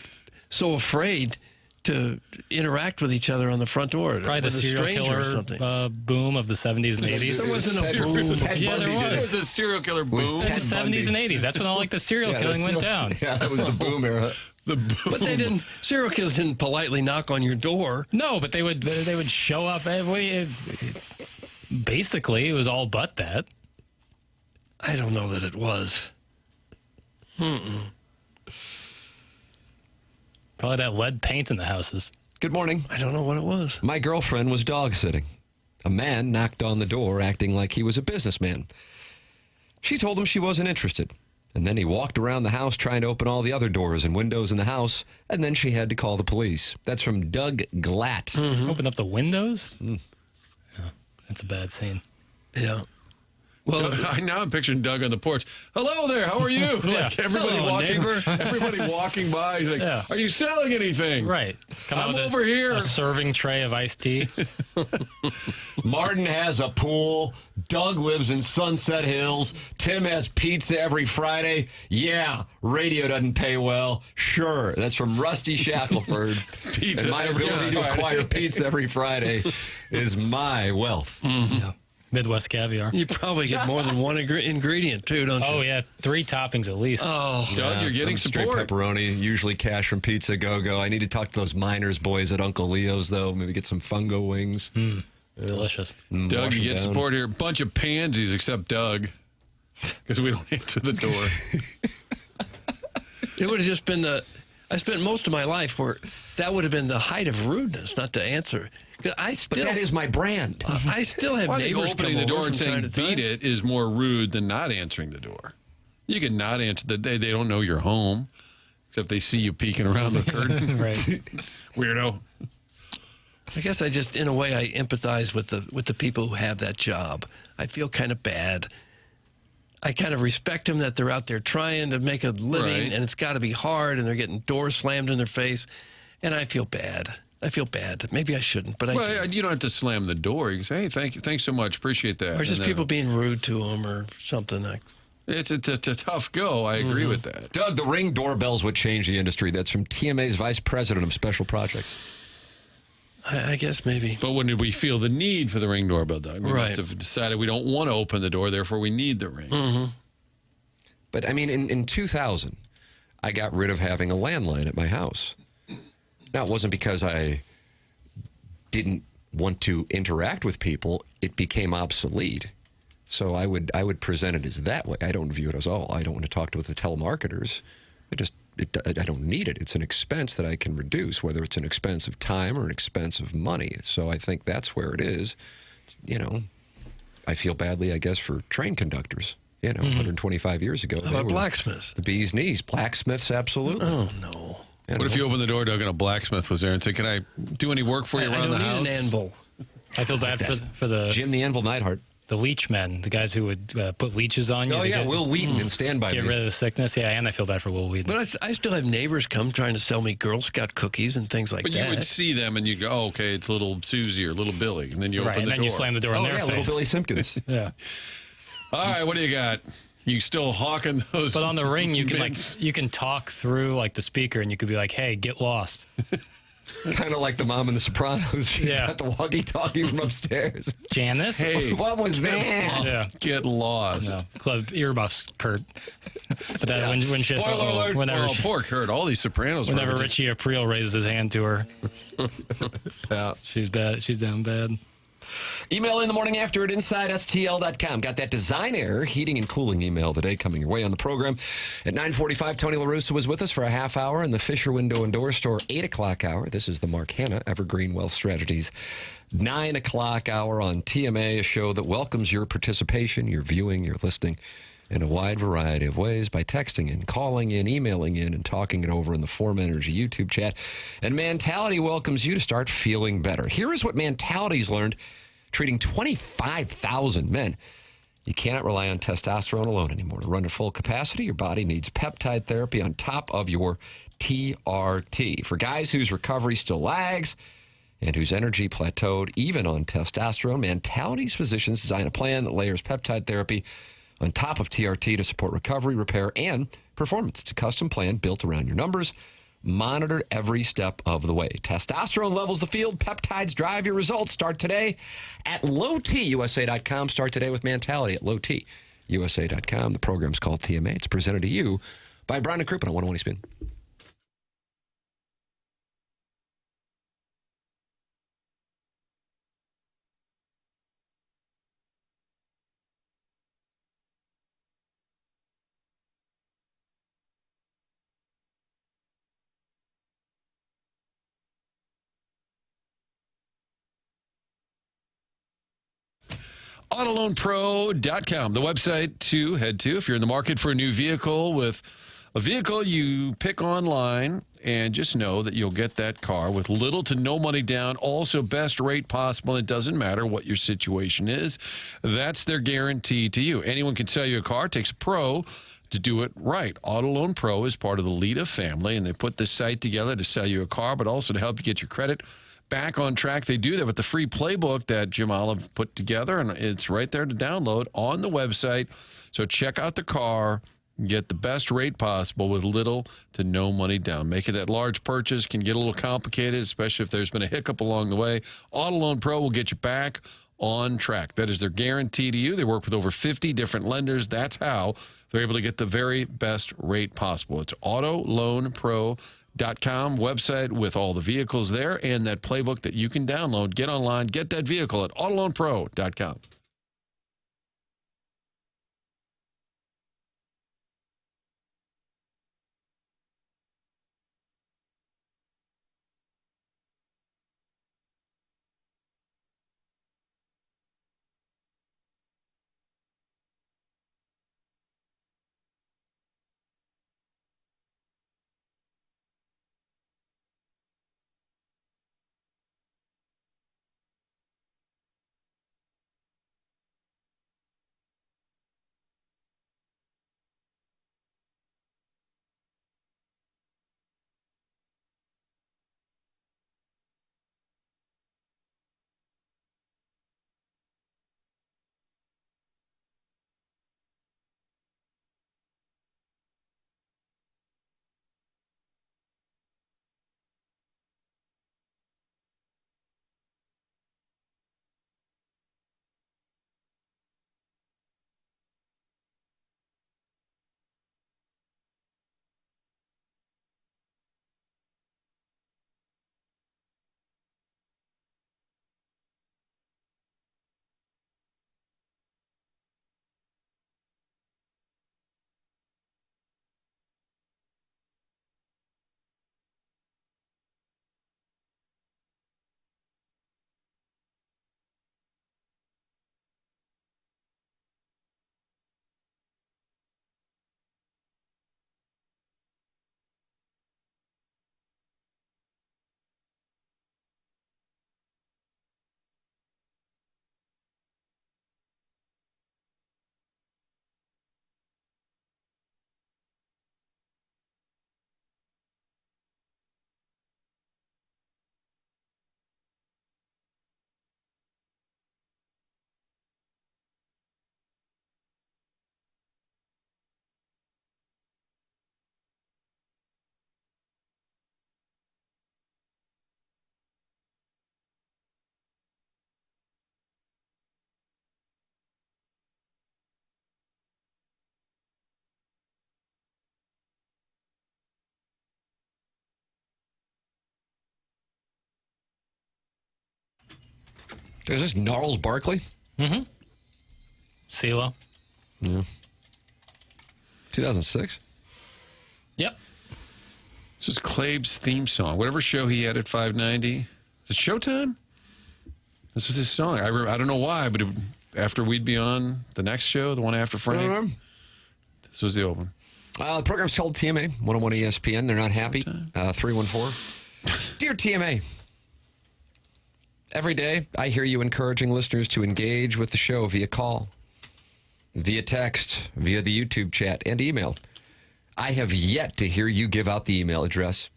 so afraid to interact with each other on the front door? Probably the serial killer boom of the 70s and 80s. There wasn't a boom. Yeah, there was. There was a serial killer boom. In the 70s and 80s. That's when all like the serial killing went down. Yeah, that was the boom era. But they didn't. Serial killers didn't politely knock on your door. No, but they would show up. Basically, it was all but that. I don't know that it was. Probably that lead paint in the houses. Good morning. I don't know what it was. My girlfriend was dog sitting. A man knocked on the door acting like he was a businessman. She told him she wasn't interested. And then he walked around the house trying to open all the other doors and windows in the house, and then she had to call the police. That's from Doug Glatt. Open up the windows? Yeah, that's a bad scene. Yeah. Well, now I'm picturing Doug on the porch. Hello there, how are you? Like everybody walking by. He's like, are you selling anything? Right. I'm over here. A serving tray of iced tea. Martin has a pool. Doug lives in Sunset Hills. Tim has pizza every Friday. Yeah, radio doesn't pay well. Sure. That's from Rusty Shackelford. Pizza. And my ability to acquire pizza every Friday is my wealth. Yeah. Midwest caviar. You probably get more than one ingredient, too, don't you? Oh, yeah. 3 toppings at least. Oh, Doug, you're getting straight support. pepperoni, usually cash from Pizza Go-Go. I need to talk to those miners boys at Uncle Leo's, though. Maybe get some fungo wings. Delicious. Doug, you get support here. Bunch of pansies except Doug, because we don't answer the door. It would have just been I spent most of my life where that would have been the height of rudeness, not to answer. But that is my brand. I still have neighbors come opening the door over and from time saying to time. beat it is more rude than not answering the door. You can not answer they don't know you're home, except they see you peeking around the curtain. Right. Weirdo. I guess I just, in a way, I empathize with the people who have that job. I feel kind of bad. I kind of respect them that they're out there trying to make a living, Right. and it's got to be hard, and they're getting doors slammed in their face, and I feel bad. I feel bad. Maybe I shouldn't, but I do. You don't have to slam the door. You can say, hey, thanks so much. Appreciate that. Or just And people being rude to them or something. It's a tough go. I agree with that. Doug, the Ring doorbells would change the industry. That's from TMA's Vice President of Special Projects. I guess maybe. But when did we feel the need for the Ring doorbell, Doug? We must have decided we don't want to open the door, therefore we need the Ring. But, I mean, in 2000, I got rid of having a landline at my house. Now, it wasn't because I didn't want to interact with people. It became obsolete. So I would present it as that way. I don't view it as, I don't want to talk to the telemarketers. I don't need it. It's an expense that I can reduce, whether it's an expense of time or an expense of money. So I think that's where it is. I feel badly, I guess, for train conductors. 125 years ago. How about blacksmiths? The bee's knees. Blacksmiths, absolutely. Oh, no. What if you opened the door, Doug, and a blacksmith was there and said, can I do any work for you around the house? I don't need an anvil. I feel bad for the Jim the Anvil Neidhart. the leech men, the guys who would put leeches on you. Oh, yeah, Will Wheaton and Stand By Get Me. rid of the sickness. Yeah, and I feel bad for Will Wheaton. But I still have neighbors come trying to sell me Girl Scout cookies and things like But that. you would see them and you go, oh, okay, it's little Susie or little Billy. And then you open the door. And then you slam the door in their face. Little Billy Simpkins. Yeah. All right, what do you got? You still hawking those? But on the ring, you can mitts? you can talk through like the speaker, and you could be like, "Hey, get lost." Kind of like the mom in The Sopranos. She's Yeah. got the walkie-talkie from upstairs. Janice? Hey, what was that? Yeah. Get lost. No, club earmuffs, Kurt. But that when she, Spoiler alert. whenever Oh, poor Kurt. All these Sopranos. whenever references. Richie Aprile raises his hand to her, Yeah. she's bad. She's down bad. Email in the morning after at InsideSTL.com. Got that design error, heating and cooling email today coming your way on the program. At 9:45, Tony La Russa was with us for a half hour in the Fisher Window and Door Store 8 o'clock hour. This is the Mark Hanna Evergreen Wealth Strategies 9 o'clock hour on TMA, a show that welcomes your participation, your viewing, your listening in a wide variety of ways by texting in, calling in, emailing in, and talking it over in the Form Energy YouTube chat. And Mentality welcomes you to start feeling better. Here is what Mentality's learned treating 25,000 men. You cannot rely on testosterone alone anymore. To run to full capacity, your body needs peptide therapy on top of your TRT. For guys whose recovery still lags and whose energy plateaued even on testosterone, Mentality's physicians design a plan that layers peptide therapy on top of TRT to support recovery, repair, and performance. It's a custom plan built around your numbers, monitored every step of the way. Testosterone levels the field. Peptides drive your results. Start today at lowtusa.com. Start today with Mentality at lowtusa.com. The program's called TMA. It's presented to you by Brown & Crouppen on 120 Spin. AutoLoanPro.com, the website to head to if you're in the market for a new vehicle. With a vehicle you pick online, and just know that you'll get that car with little to no money down, also best rate possible. It doesn't matter what your situation is. That's their guarantee to you. Anyone can sell you a car. It takes a pro to do it right. Auto Loan Pro is part of the Lita family, and they put this site together to sell you a car, but also to help you get your credit back on track. They do that with the free playbook that Jim Olive put together, and it's right there to download on the website. So check out the car, get the best rate possible with little to no money down. Making that large purchase can get a little complicated, especially if there's been a hiccup along the way. Auto Loan Pro will get you back on track. That is their guarantee to you. They work with over 50 different lenders. That's how they're able to get the very best rate possible. It's AutoLoanPro.com website with all the vehicles there and that playbook that you can download. Get online, get that vehicle at AutoLoanPro.com. Is this Gnarls Barkley? Mm-hmm. CeeLo. Yeah. 2006? Yep. This is Clabe's theme song. Whatever show he had at 590. Is it Showtime? This was his song. I don't know why, but after we'd be on the next show, the one after Frank, this was the open. The program's called TMA, 101 ESPN. They're not happy. 314. Dear TMA, every day I hear you encouraging listeners to engage with the show via call, via text, via the YouTube chat, and email. I have yet to hear you give out the email address.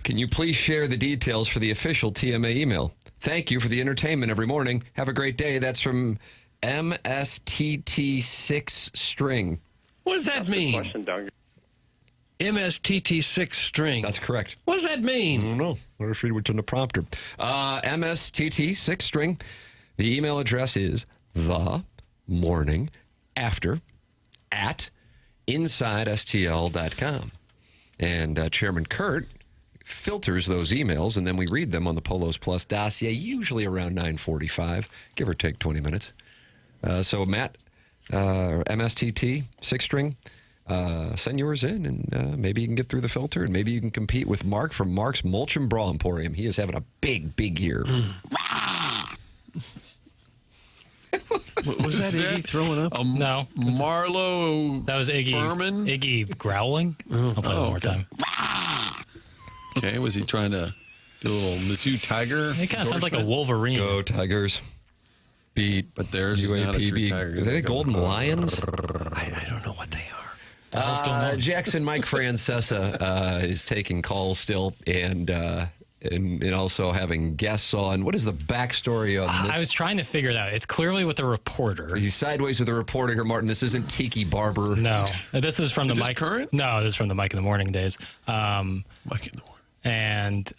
Can you please share the details for the official TMA email? Thank you for the entertainment every morning. Have a great day. That's from MSTT6 string. What does that mean? MSTT6 string. That's correct. What does that mean? I don't know. What if we would turn the prompter? MSTT6 string. The email address is themorningafter@InsideSTL.com. And Chairman Kurt filters those emails, and then we read them on the Polos Plus dossier, usually around 9:45, give or take 20 minutes. So, Matt, MSTT, 6-string, send yours in, and maybe you can get through the filter, and maybe you can compete with Mark from Mark's Mulch and Bra Emporium. He is having a big, big year. Was that Iggy throwing up? No. Marlo. That was Iggy. Berman? Iggy growling. I'll play one more time. Okay, was he trying to do a little Mizzou Tiger? It kind of sounds like a Wolverine. Go Tigers. Beat. But theirs is not a true Tiger. Are they Golden Lions? I don't know what they are. Jackson Mike Francesa is taking calls still, and also having guests on. What is the backstory on this? I was trying to figure it out. It's clearly with a reporter. He's sideways with a reporter here, Martin. This isn't Tiki Barber. No. This is from the Mike. Current? No, this is from the Mike in the Morning days. Mike in the Morning. And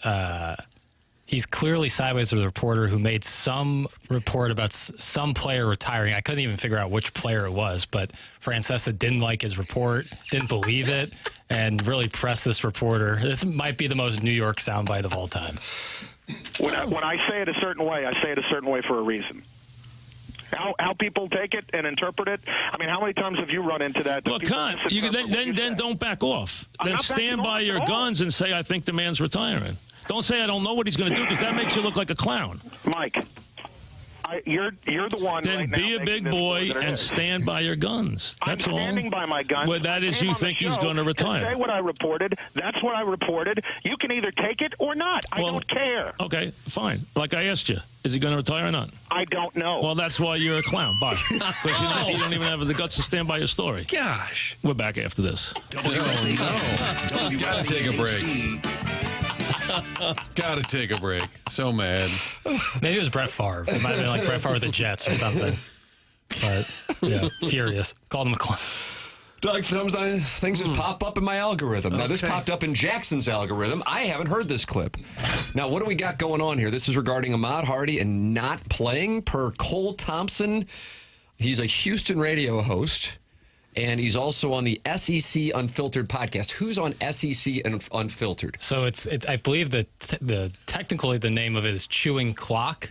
he's clearly sideways with a reporter who made some report about some player retiring. I couldn't even figure out which player it was, but Francesa didn't like his report, didn't believe it, and really pressed this reporter. This might be the most New York soundbite of all time. When I say it a certain way, I say it a certain way for a reason. How people take it and interpret it. I mean, how many times have you run into that? Well, then don't back off. Then stand by your guns and say, I think the man's retiring. Don't say I don't know what he's going to do, because that makes you look like a clown. Mike, you're the one. Then be a big boy and stand by your guns. That's all. I'm standing by my guns. Well, that is, you think he's going to retire. Say what I reported. That's what I reported. You can either take it or not. I don't care. Okay, fine. Like I asked you, is he going to retire or not? I don't know. Well, that's why you're a clown. Bye. Because you don't even have the guts to stand by your story. Gosh. We're back after this. Gotta take a break. Gotta take a break. So mad. Maybe it was Brett Favre. It might have been like Brett Favre with the Jets or something. But, yeah, furious. Called him a clown. Doug, sometimes things just pop up in my algorithm. Now, this popped up in Jackson's algorithm. I haven't heard this clip. Now, what do we got going on here? This is regarding Ahmad Hardy and not playing per Cole Thompson. He's a Houston radio host, and he's also on the SEC Unfiltered podcast. Who's on SEC Unfiltered? So it's I believe technically the name of it is Chewing Clock.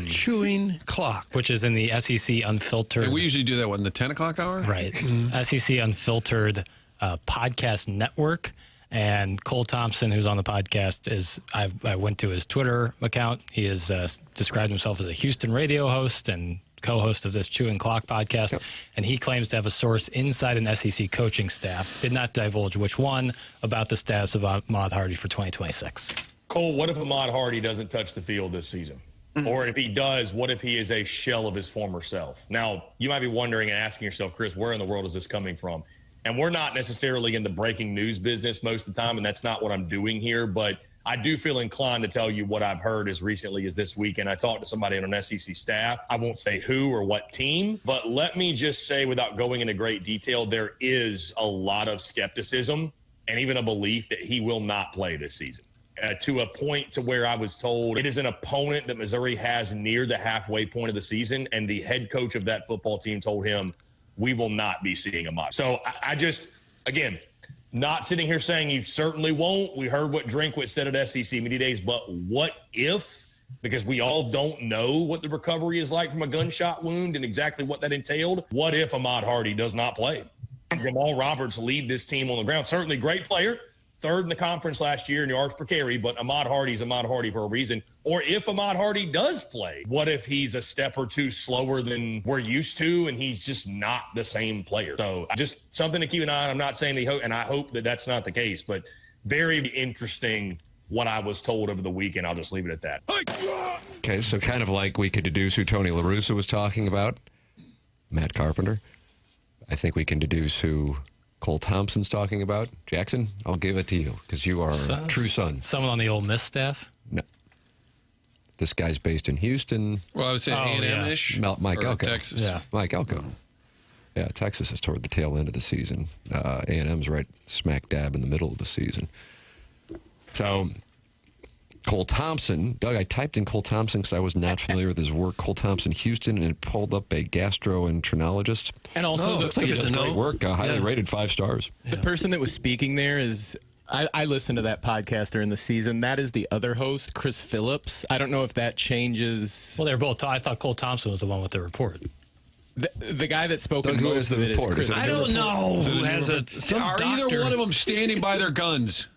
Chewing Clock, which is in the SEC Unfiltered. And we usually do that in the 10 o'clock hour, right? SEC Unfiltered podcast network. And Cole Thompson, who's on the podcast, I went to his Twitter account. He has described himself as a Houston radio host and co-host of this Chewing Clock podcast. Yep. And he claims to have a source inside an SEC coaching staff. Did not divulge which one, about the status of Ahmad Hardy for 2026. Cole, what if Ahmad Hardy doesn't touch the field this season? Or if he does, what if he is a shell of his former self? Now, you might be wondering and asking yourself, Chris, where in the world is this coming from? And we're not necessarily in the breaking news business most of the time, and that's not what I'm doing here. But I do feel inclined to tell you what I've heard as recently as this week. And I talked to somebody on an SEC staff. I won't say who or what team, but let me just say, without going into great detail, there is a lot of skepticism and even a belief that he will not play this season. To a point to where I was told it is an opponent that Missouri has near the halfway point of the season, and the head coach of that football team told him, we will not be seeing Ahmad. So I just, again, Not sitting here saying you certainly won't. We heard what Drinkwitz said at SEC Media Days, but what if? Because we all don't know what the recovery is like from a gunshot wound and exactly what that entailed. What if Ahmad Hardy does not play? Jamal Roberts lead this team on the ground. Certainly great player. Third in the conference last year in yards per carry, but Ahmad Hardy's Ahmad Hardy for a reason. Or if Ahmad Hardy does play, what if he's a step or two slower than we're used to and he's just not the same player? So just something to keep an eye on. I'm not saying and I hope that that's not the case, but very interesting what I was told over the weekend. I'll just leave it at that. Okay, so kind of like we could deduce who Tony La Russa was talking about, Matt Carpenter. I think we can deduce who Cole Thompson's talking about. Jackson, I'll give it to you because you are a true son. Someone on the Ole Miss staff? No. This guy's based in Houston. Well, I was saying A&M-ish. Mike Elko. Texas. Yeah. Mike Elko. Yeah, Texas is toward the tail end of the season. A&M's right smack dab in the middle of the season. So, Cole Thompson. Doug, I typed in Cole Thompson because I was not familiar with his work. Cole Thompson, Houston, and it pulled up a gastroenterologist. And also, looks like he does great work. Highly rated 5 stars. The person that was speaking there is, I listened to that podcast during the season. That is the other host, Chris Phillips. I don't know if that changes. Well, they're both. I thought Cole Thompson was the one with the report. The guy that spoke Doug, most of it is Chris. I don't know who has Are either one of them standing by their guns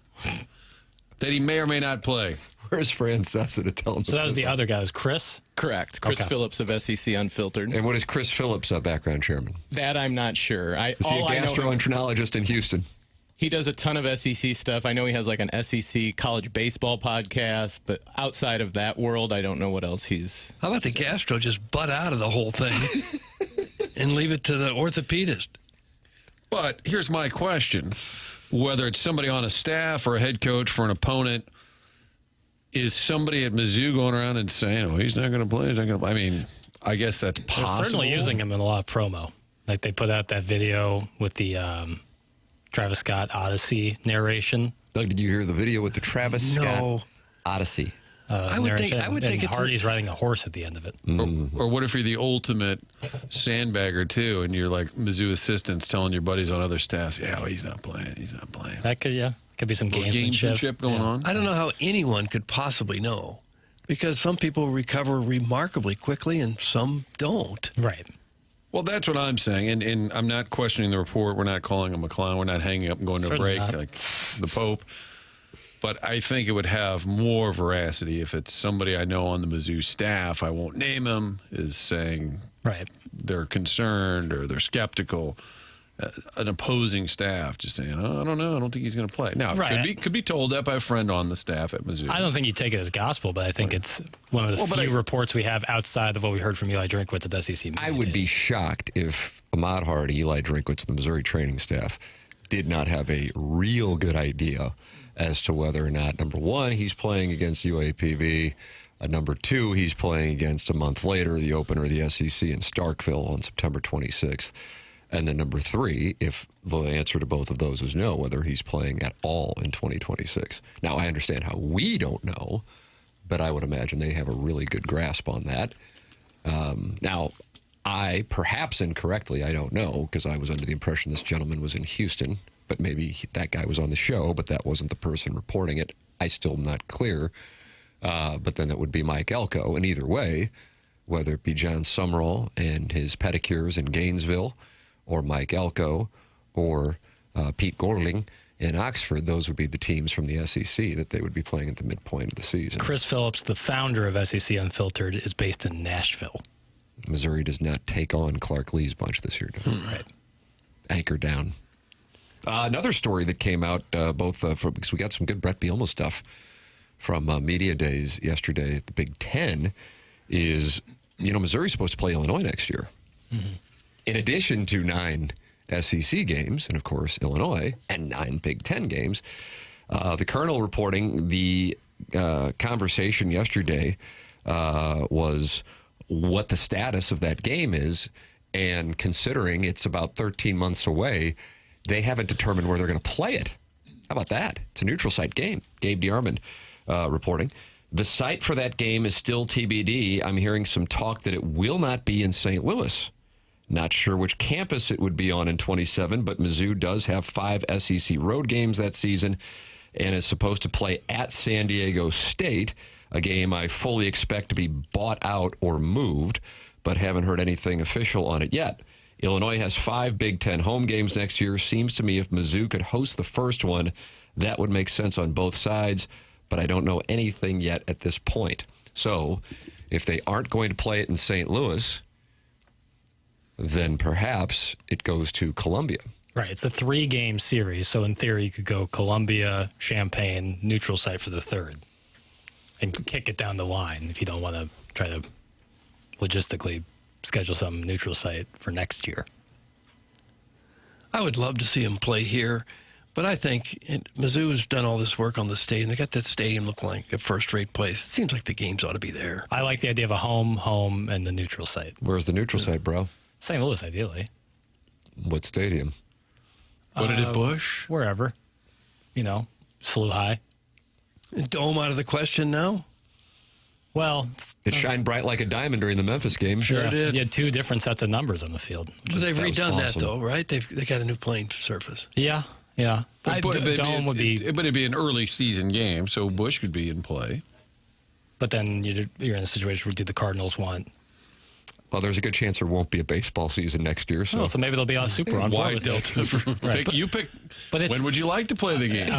that he may or may not play? Where's Francesa to tell him? So that was the other guy. Was Chris? Correct. Chris Phillips of SEC Unfiltered. And what is Chris Phillips' background, Chairman? That I'm not sure. Is he a gastroenterologist in Houston? He does a ton of SEC stuff. I know he has like an SEC college baseball podcast, but outside of that world, I don't know what else he's... How about the gastro just butt out of the whole thing and leave it to the orthopedist? But here's my question. Whether it's somebody on a staff or a head coach for an opponent, is somebody at Mizzou going around and saying, oh, he's not going to play, he's not going to play? I mean, I guess that's possible. They're certainly using him in a lot of promo. Like they put out that video with the Travis Scott Odyssey narration. Doug, did you hear the video with the Travis Scott Odyssey? I would think it's Hardy's riding a horse at the end of it. Or what if you're the ultimate sandbagger too, and you're like Mizzou assistants telling your buddies on other staffs, yeah, well, he's not playing. That could be some gamesmanship going on. I don't know how anyone could possibly know, because some people recover remarkably quickly and some don't. Right. Well, that's what I'm saying, and I'm not questioning the report. We're not calling him a clown. We're not hanging up and going to a break like the Pope. But I think it would have more veracity if it's somebody I know on the Mizzou staff, I won't name him, is saying they're concerned or they're skeptical. An opposing staff just saying, oh, I don't know, I don't think he's going to play. Now, it could be told that by a friend on the staff at Mizzou. I don't think you take it as gospel, but I think it's one of the few reports we have outside of what we heard from Eli Drinkwitz at the SEC. I would be shocked if Ahmad Hardy, Eli Drinkwitz, the Missouri training staff, did not have a real good idea as to whether or not, number one, he's playing against UAPB, number two, he's playing against a month later, the opener of the SEC in Starkville on September 26th. And then number three, if the answer to both of those is no, whether he's playing at all in 2026. Now, I understand how we don't know, but I would imagine they have a really good grasp on that. Now, I, perhaps incorrectly, I don't know, because I was under the impression this gentleman was in Houston, but maybe that guy was on the show, but that wasn't the person reporting it. I still am not clear. But then it would be Mike Elko. And either way, whether it be John Summerall and his pedicures in Gainesville, or Mike Elko, or Pete Gorling in Oxford, those would be the teams from the SEC that they would be playing at the midpoint of the season. Chris Phillips, the founder of SEC Unfiltered, is based in Nashville. Missouri does not take on Clark Lee's bunch this year. Right. Anchor down. Another story that came out, because we got some good Brett Bielema stuff from Media Days yesterday at the Big Ten, is, Missouri's supposed to play Illinois next year. Mm-hmm. In addition to 9 SEC games, and of course Illinois, and 9 Big Ten games, the Colonel reporting the conversation yesterday was what the status of that game is, and considering it's about 13 months away, they haven't determined where they're going to play it. How about that? It's a neutral site game. Gabe DeArmond reporting. The site for that game is still TBD. I'm hearing some talk that it will not be in St. Louis. Not sure which campus it would be on in 27, but Mizzou does have 5 SEC road games that season and is supposed to play at San Diego State, a game I fully expect to be bought out or moved, but haven't heard anything official on it yet. Illinois has 5 Big Ten home games next year. Seems to me if Mizzou could host the first one, that would make sense on both sides, but I don't know anything yet at this point. So if they aren't going to play it in St. Louis, then perhaps it goes to Columbia. Right. It's a 3-game series, so in theory you could go Columbia, Champaign, neutral site for the third, and kick it down the line if you don't want to try to logistically schedule some neutral site for next year. I would love to see him play here, but I think Mizzou's done all this work on the stadium. They got that stadium look like a first-rate place. It seems like the games ought to be there. I like the idea of a home, and the neutral site. Where's the neutral site, bro? St. Louis, ideally. What stadium? What did it, Bush? Wherever. SLU High. Dome out of the question now? Well, it shined bright like a diamond during the Memphis game. Sure did. You had 2 different sets of numbers on the field. But they've redone that, awesome. though, right? They got a new playing surface. Yeah. Dome would be... But it'd be an early season game, so Bush could be in play. But then you're in a situation where the Cardinals want... Well, there's a good chance there won't be a baseball season next year. So, so maybe they'll be super on board with it. Right. You pick. But when would you like to play the game?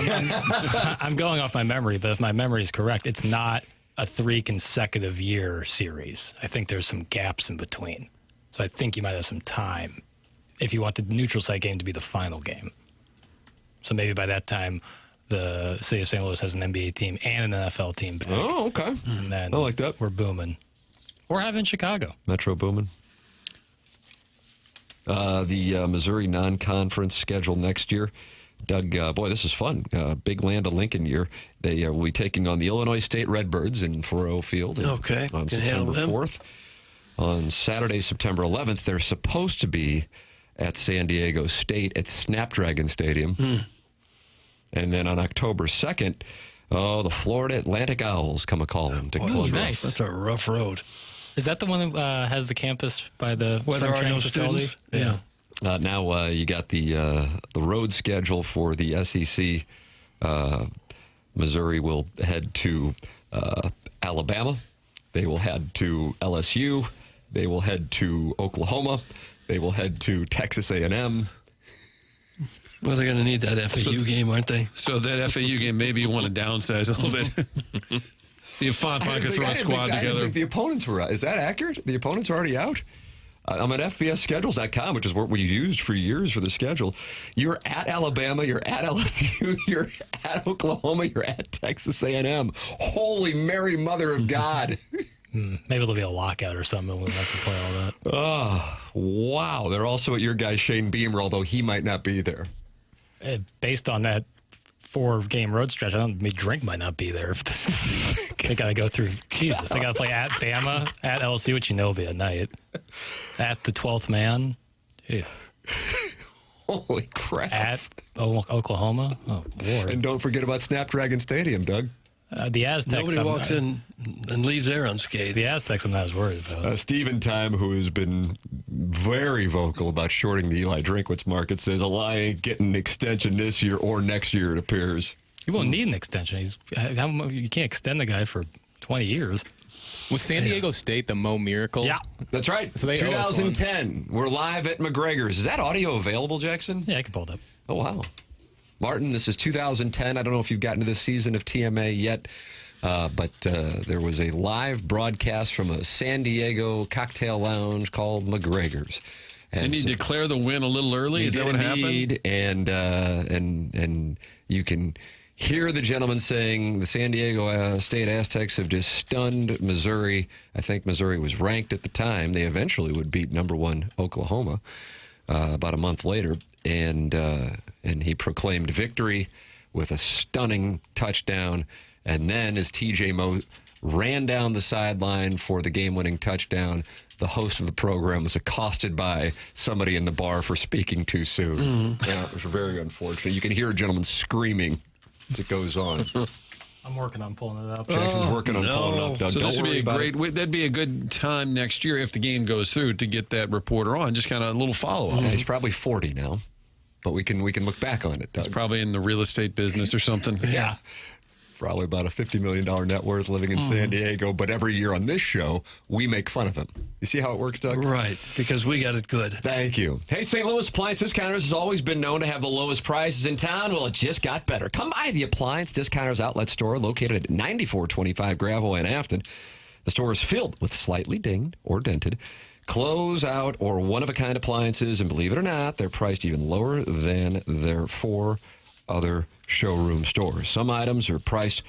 I'm going off my memory, but if my memory is correct, it's not a 3 consecutive year series. I think there's some gaps in between. So I think you might have some time if you want the neutral site game to be the final game. So maybe by that time, the city of St. Louis has an NBA team and an NFL team back. Oh, okay. And then I like that. We're booming. Or have in Chicago. Metro booming. The Missouri non-conference schedule next year. Doug, boy, this is fun. Big Land of Lincoln year. They will be taking on the Illinois State Redbirds in Faurot Field on September 4th. On Saturday, September 11th, they're supposed to be at San Diego State at Snapdragon Stadium. And then on October 2nd, the Florida Atlantic Owls come a-calling to Columbia. Nice. That's a rough road. Is that the one that has the campus by the where there are no facility? students? Yeah. Now you got the road schedule for the SEC. Missouri will head to Alabama. They will head to LSU. They will head to Oklahoma. They will head to Texas A&M. Well, they're going to need that FAU game, aren't they? So that FAU game, maybe you want to downsize a little bit. See if Fonfon could throw a squad together. I didn't think the opponents were out. Is that accurate? The opponents are already out? I'm at FBSschedules.com, which is what we used for years for the schedule. You're at Alabama, you're at LSU, you're at Oklahoma, you're at Texas A&M. Holy Mary Mother of God. Maybe there'll be a lockout or something. We'll have to play all that. Oh, wow. They're also at your guy Shane Beamer, although he might not be there. Based on that 4-game road stretch, Drink might not be there. If they got to go through. Jesus, they got to play at Bama, at LSU, which will be at night. At the 12th man. Jesus. Holy crap. At Oklahoma. Oh, Lord. And don't forget about Snapdragon Stadium, Doug. The Aztecs. Nobody walks in and leaves there unscathed. The Aztecs, I'm not as worried about. Stephen Time, who has been very vocal about shorting the Eli Drinkwitz market, says Eli ain't getting an extension this year or next year, it appears. He won't need an extension. You can't extend the guy for 20 years. Was San Diego State the Mo Miracle? Yeah. That's right. So they 2010. We're live at McGregor's. Is that audio available, Jackson? Yeah, I can pull it up. Oh, wow. Martin, this is 2010. I don't know if you've gotten to this season of TMA yet, but there was a live broadcast from a San Diego cocktail lounge called McGregor's. And didn't he declare the win a little early? Is that what happened? And you can hear the gentleman saying the San Diego State Aztecs have just stunned Missouri. I think Missouri was ranked at the time. They eventually would beat number 1 Oklahoma about a month later. And he proclaimed victory with a stunning touchdown. And then as T.J. Moe ran down the sideline for the game-winning touchdown, the host of the program was accosted by somebody in the bar for speaking too soon. Yeah, it was very unfortunate. You can hear a gentleman screaming as it goes on. I'm working on pulling it up. Jackson's working on pulling it up, Doug. So Don't this would worry be a about great. it. That'd be a good time next year if the game goes through to get that reporter on. Just kind of a little follow up. Yeah, he's probably 40 now, but we can look back on it, Doug. He's probably in the real estate business or something. Yeah. Probably about a $50 million net worth living in San Diego, but every year on this show, we make fun of him. You see how it works, Doug? Right, because we got it good. Thank you. Hey, St. Louis Appliance Discounters has always been known to have the lowest prices in town. Well, it just got better. Come by the Appliance Discounters outlet store located at 9425 Gravel and Afton. The store is filled with slightly dinged or dented close-out or one-of-a-kind appliances, and believe it or not, they're priced even lower than their 4 other showroom stores. Some items are priced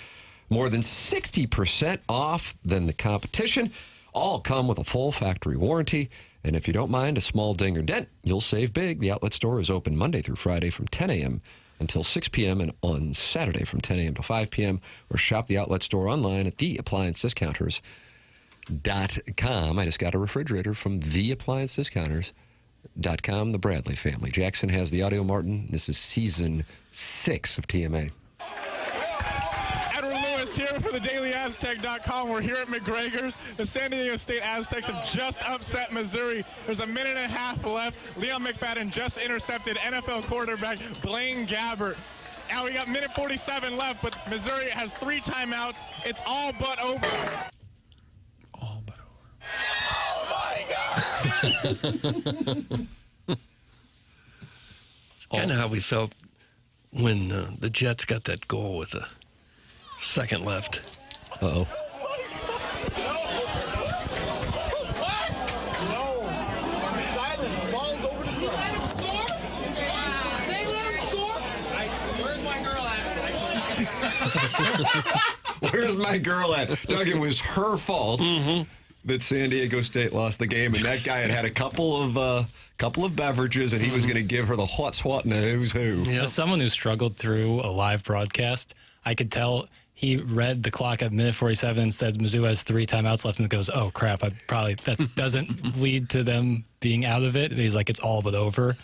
more than 60% off than the competition. All come with a full factory warranty. And if you don't mind a small ding or dent, you'll save big. The outlet store is open Monday through Friday from 10 a.m. until 6 p.m. and on Saturday from 10 a.m. to 5 p.m. Or shop the outlet store online at theappliancediscounters.com. I just got a refrigerator from theappliancediscounters.com, the Bradley family. Jackson has the audio, Martin. This is season 6 of TMA. Edward Lewis here for the DailyAztec.com. We're here at McGregor's. The San Diego State Aztecs have just upset Missouri. There's a minute and a half left. Leon McFadden just intercepted NFL quarterback Blaine Gabbert. Now we got minute 47 left, but Missouri has 3 timeouts. It's all but over. Oh my God! Kind of how we felt when the Jets got that goal with a second left. Uh-oh. Where's my girl at? Doug, it was her fault that San Diego State lost the game, and that guy had a couple of beverages, and he was going to give her the hot swat and the who's who. As someone who struggled through a live broadcast, I could tell he read the clock at minute 47 and said Mizzou has 3 timeouts left, and goes, oh, crap, that doesn't lead to them being out of it. He's like, it's all but over.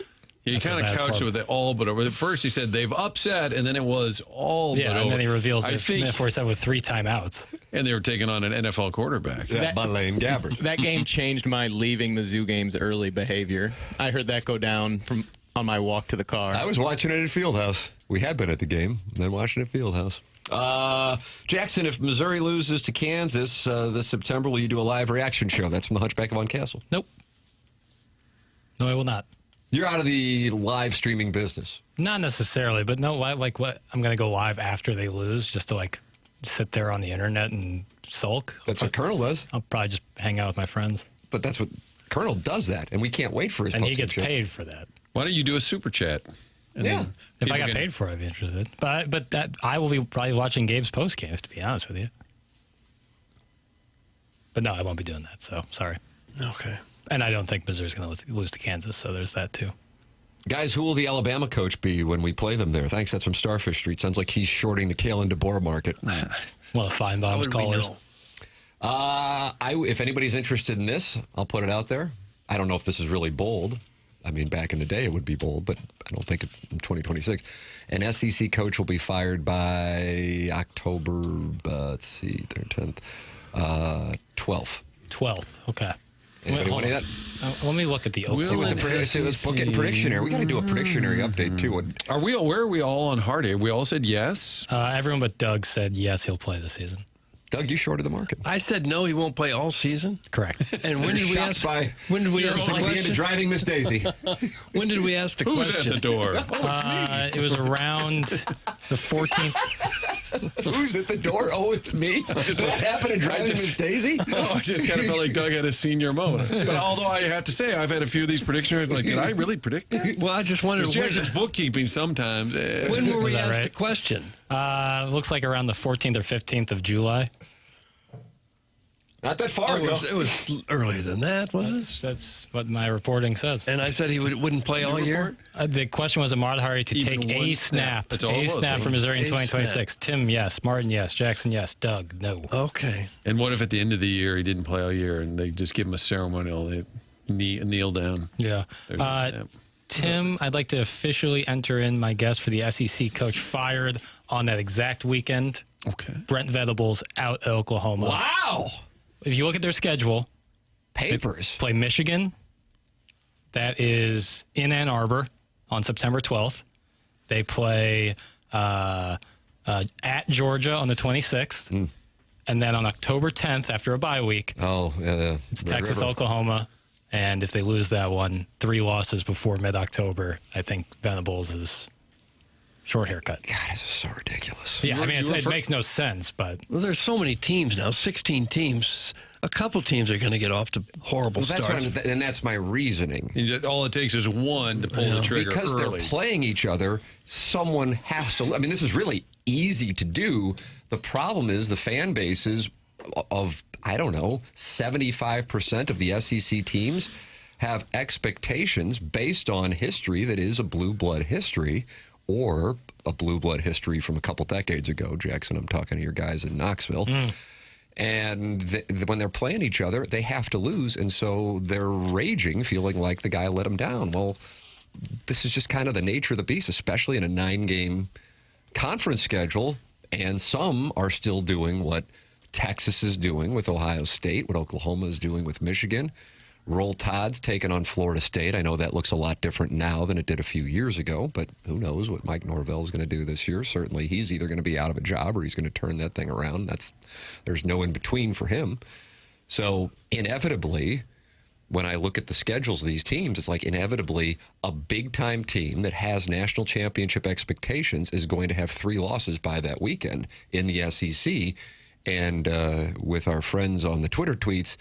He kind of couched it with it all but over. At first he said they've upset, and then it was all but over. Yeah, and then he reveals that minute 47 with 3 timeouts. And they were taking on an NFL quarterback. Yeah, Blaine Gabbert. That game changed my leaving Mizzou games early behavior. I heard that go down on my walk to the car. I was watching it at Fieldhouse. We had been at the game, then watching it at Fieldhouse. Jackson, if Missouri loses to Kansas this September, will you do a live reaction show? That's from the Hunchback of Von Castle. Nope. No, I will not. You're out of the live streaming business. Not necessarily, but no, like what? I'm going to go live after they lose just to like sit there on the internet and sulk. That's what Colonel does. I'll probably just hang out with my friends. But that's what Colonel does that, and we can't wait for his And he gets show. paid for that. Why don't you do a super chat? Yeah. If I got paid for it, I'd be interested. But that I will be probably watching Gabe's post games, to be honest with you. But no, I won't be doing that, so sorry. Okay. And I don't think Missouri's going to lose to Kansas, so there's that too. Guys, who will the Alabama coach be when we play them there? Thanks, that's from Starfish Street. Sounds like he's shorting the Kalen DeBoer market. One of Feinbaum's callers. If anybody's interested in this, I'll put it out there. I don't know if this is really bold. I mean, back in the day it would be bold, but I don't think it's in 2026. An SEC coach will be fired by October, 10th, 12th. 12th, okay. Anybody want that? Let me look at the See what the prediction. Let's book it in predictionary. We got to do a predictionary update too. Where are we all on Hardy? We all said yes. Everyone but Doug said yes, he'll play this season. Doug, you shorted the market. I said no, he won't play all season. Correct. And when did we ask? When did we ask the like the end question? of Driving Miss Daisy. When did we ask the Who's question? at the door? Oh, it's me. It was around the 14th. Who's at the door? Oh, it's me. Did that happen in Driving Miss Daisy? Oh, I just kind of felt like Doug had a senior moment. But although I have to say, I've had a few of these predictions. Like, did I really predict that? Well, I just wondered. Jackson's bookkeeping sometimes. When were we asked right? the question? Looks like around the 14th or 15th of July. Not that far ago. It was earlier than that, wasn't it? That's what my reporting says. And I said he wouldn't play all year? The question was, Ahmad Hari to Even take one a snap. That's all it was. For Missouri in A 2026. Tim, yes. Martin, yes. Jackson, yes. Doug, no. Okay. And what if at the end of the year he didn't play all year and they just give him a ceremonial, they kneel down? Yeah. There's a snap. Tim, I'd like to officially enter in my guess for the SEC coach fired on that exact weekend, Brent Venables out at Oklahoma. Wow. If you look at their schedule, Papers. they play Michigan. That is in Ann Arbor on September 12th. They play at Georgia on the 26th. And then on October 10th, after a bye week, it's Texas, Oklahoma. And if they lose that one, 3 losses before mid-October, I think Venables is short haircut. God, this is so ridiculous. Yeah, I mean, it makes no sense, but... Well, there's so many teams now, 16 teams. A couple teams are going to get off to horrible starts. And that's my reasoning. All it takes is one to pull the trigger because early. They're playing each other, someone has to... I mean, this is really easy to do. The problem is the fan bases of, I don't know, 75% of the SEC teams have expectations based on history that is a blue blood history or a blue blood history from a couple decades ago. Jackson, I'm talking to your guys in Knoxville. And when they're playing each other, they have to lose. And so they're raging, feeling like the guy let them down. Well, this is just kind of the nature of the beast, especially in a 9-game conference schedule. And some are still doing what Texas is doing with Ohio State, what Oklahoma is doing with Michigan. Roll Todd's taking on Florida State. I know that looks a lot different now than it did a few years ago, but who knows what Mike Norvell is going to do this year. Certainly he's either going to be out of a job or he's going to turn that thing around. There's no in between for him. So inevitably, when I look at the schedules of these teams, it's like inevitably a big-time team that has national championship expectations is going to have 3 losses by that weekend in the SEC. And with our friends on the Twitter tweets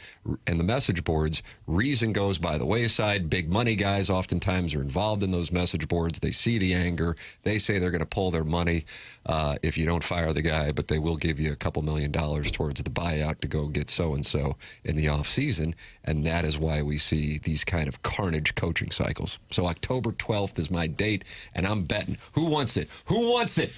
and the message boards, reason goes by the wayside. Big money guys oftentimes are involved in those message boards. They see the anger. They say they're going to pull their money if you don't fire the guy, but they will give you a couple $1 million towards the buyout to go get so-and-so in the offseason. And that is why we see these kind of carnage coaching cycles. So October 12th is my date, and I'm betting. Who wants it? Who wants it?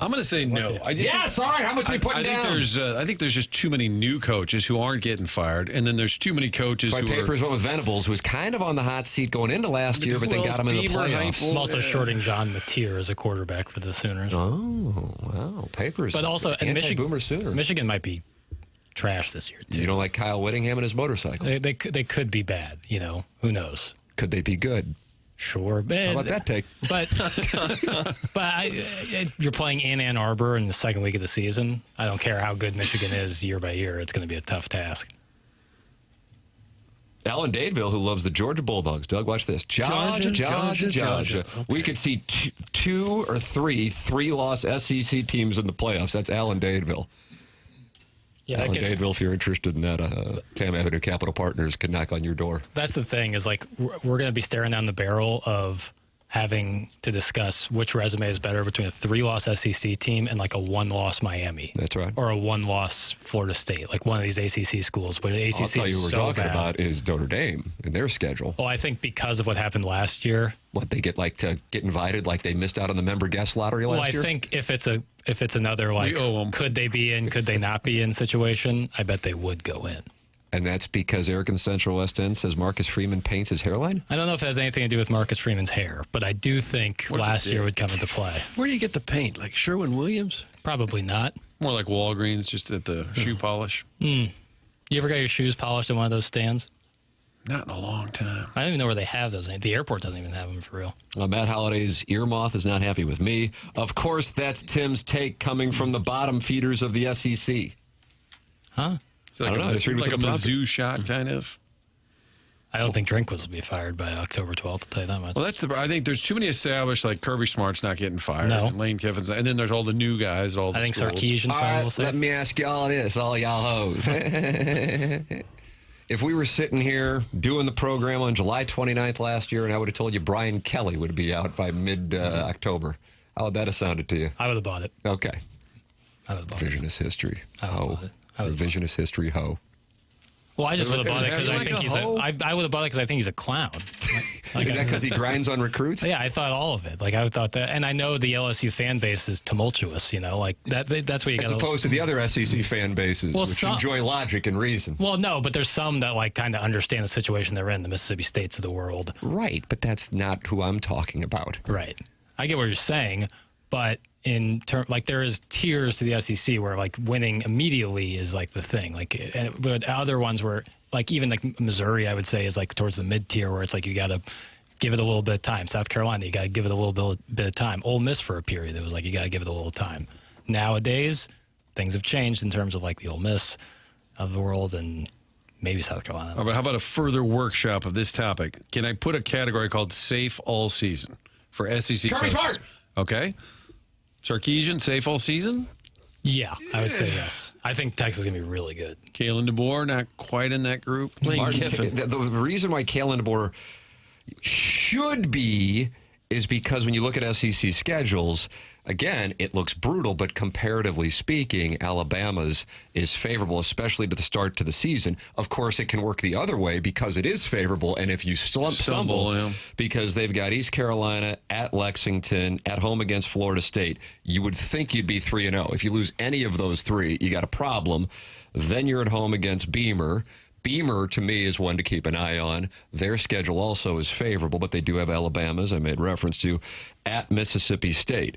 I'm going to say no. Yes, all right. How much are we putting down? I think there's just too many new coaches who aren't getting fired, and then there's too many coaches who Papers went with Venables, who was kind of on the hot seat going into last year, but then got him in the playoffs. I'm also shorting John Mateer as a quarterback for the Sooners. Oh, wow. Papers. But also, anti-boomer Sooner. Michigan might be trash this year, too. You don't like Kyle Whittingham and his motorcycle? They could be bad, Who knows? Could they be good? Sure. How about that take? But you're playing in Ann Arbor in the second week of the season. I don't care how good Michigan is year by year. It's going to be a tough task. Alan Dadeville, who loves the Georgia Bulldogs. Doug, watch this. Georgia. Okay. We could see 2 or 3 3-loss SEC teams in the playoffs. That's Alan Dadeville. Yeah, Alan Dadeville, if you're interested in that, Tam Avenue Capital Partners can knock on your door. That's the thing is, like, we're going to be staring down the barrel of having to discuss which resume is better between a 3-loss SEC team and, like, a 1-loss Miami. That's right. Or a 1-loss Florida State, like one of these ACC schools. But the ACC I'll tell you is what so we're talking bad. about is Notre Dame and their schedule. Well, I think because of what happened last year. What, they get, like, to get invited like they missed out on the member guest lottery last year? Well, I think if it's another, like, could they be in, could they not be in situation, I bet they would go in. And that's because Eric in the Central West End says Marcus Freeman paints his hairline? I don't know if it has anything to do with Marcus Freeman's hair, but I do think last year would come into play. Where do you get the paint? Like Sherwin-Williams? Probably not. More like Walgreens, just at the shoe polish. You ever got your shoes polished in one of those stands? Not in a long time. I don't even know where they have those. The airport doesn't even have them for real. Well, Matt Holliday's ear moth is not happy with me. Of course, that's Tim's take coming from the bottom feeders of the SEC. Huh? It's like a Mizzou shot, kind of. I don't think Drinkwitz will be fired by October 12th, I'll tell you that much. Well, I think there's too many established, like Kirby Smart's not getting fired. No. And Lane Kiffin's not, and then there's all the new guys, all the I think schools. Sarkisian finally will say. Let me ask y'all this, all y'all hoes. If we were sitting here doing the program on July 29th last year and I would have told you Brian Kelly would be out by mid-October, how would that have sounded to you? I would have bought it. Okay. I would have bought it. Revisionist history. Ho. Revisionist history, ho. Well, I just would have bought it because I think he's I would have bought it because I think he's a clown. Like that because he grinds on recruits? Yeah, I thought all of it. Like I thought that, and I know the LSU fan base is tumultuous. Like that's what you got. As opposed to the other SEC fan bases, which enjoy logic and reason. Well, no, but there's some that like kind of understand the situation they're in, the Mississippi States of the world. Right, but that's not who I'm talking about. Right, I get what you're saying, but in term like there is tiers to the SEC where like winning immediately is like the thing. Like, but other ones where like even like Missouri, I would say is like towards the mid tier where it's like you got to give it a little bit of time. South Carolina, you got to give it a little bit of time. Ole Miss for a period, it was like you got to give it a little time. Nowadays, things have changed in terms of like the Ole Miss of the world and maybe South Carolina. How about a further workshop of this topic? Can I put a category called safe all season for SEC? Kirby Smart. Okay. Sarkisian, safe all season? Yeah, I would say yes. I think Texas is going to be really good. Kalen DeBoer, not quite in that group. The reason why Kalen DeBoer should be is because when you look at SEC schedules, again, it looks brutal, but comparatively speaking, Alabama's is favorable, especially to the start to the season. Of course, it can work the other way because it is favorable, and if you stumble because they've got East Carolina at Lexington, at home against Florida State, you would think you'd be 3-0. If you lose any of those three, you got a problem. Then you're at home against Beamer. Beamer, to me, is one to keep an eye on. Their schedule also is favorable, but they do have Alabama, as I made reference to, at Mississippi State.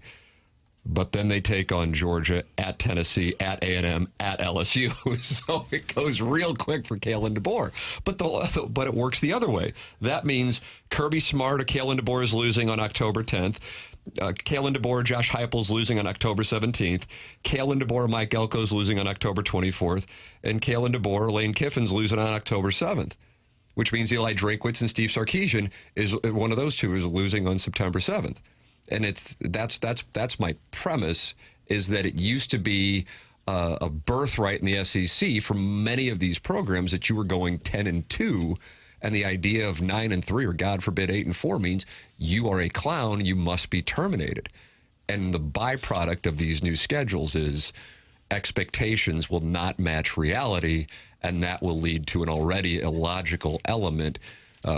But then they take on Georgia, at Tennessee, at A&M, at LSU. So it goes real quick for Kalen DeBoer. But it works the other way. That means Kirby Smart or Kalen DeBoer is losing on October 10th. Kalen DeBoer, Josh Heupel's losing on October 17th. Kalen DeBoer, Mike Elko's losing on October 24th. And Kalen DeBoer, Lane Kiffin's losing on October 7th. Which means Eli Drakewitz and Steve Sarkisian is one of those two is losing on September 7th. And that's my premise, is that it used to be a birthright in the SEC for many of these programs that you were going 10-2, and the idea of 9-3 or God forbid 8-4 means you are a clown, you must be terminated. And the byproduct of these new schedules is expectations will not match reality, and that will lead to an already illogical element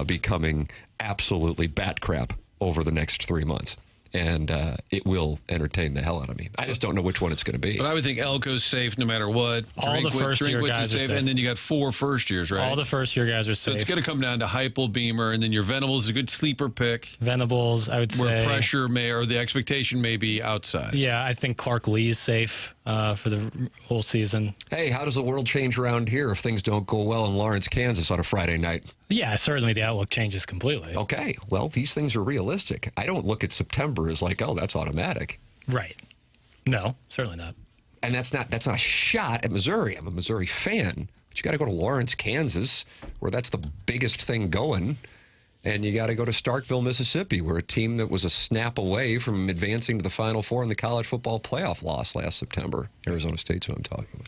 becoming absolutely bat crap over the next 3 months. And it will entertain the hell out of me. I just don't know which one it's going to be. But I would think Elko's safe no matter what. All the first-year guys are safe. And then you got 4 first years, right? All the first-year guys are safe. So it's going to come down to Heupel, Beamer, and then your Venables is a good sleeper pick. Venables, I would say. Where pressure may, or the expectation may be outside. Yeah, I think Clark Lee's safe for the whole season. Hey, how does the world change around here if things don't go well in Lawrence, Kansas on a Friday night? Yeah, certainly the outlook changes completely. Okay, well, these things are realistic. I don't look at September as like, oh, that's automatic. Right. No, certainly not. And that's not a shot at Missouri. I'm a Missouri fan. But you got to go to Lawrence, Kansas, where that's the biggest thing going. And you got to go to Starkville, Mississippi, where a team that was a snap away from advancing to the Final Four in the college football playoff loss last September. Arizona State's who I'm talking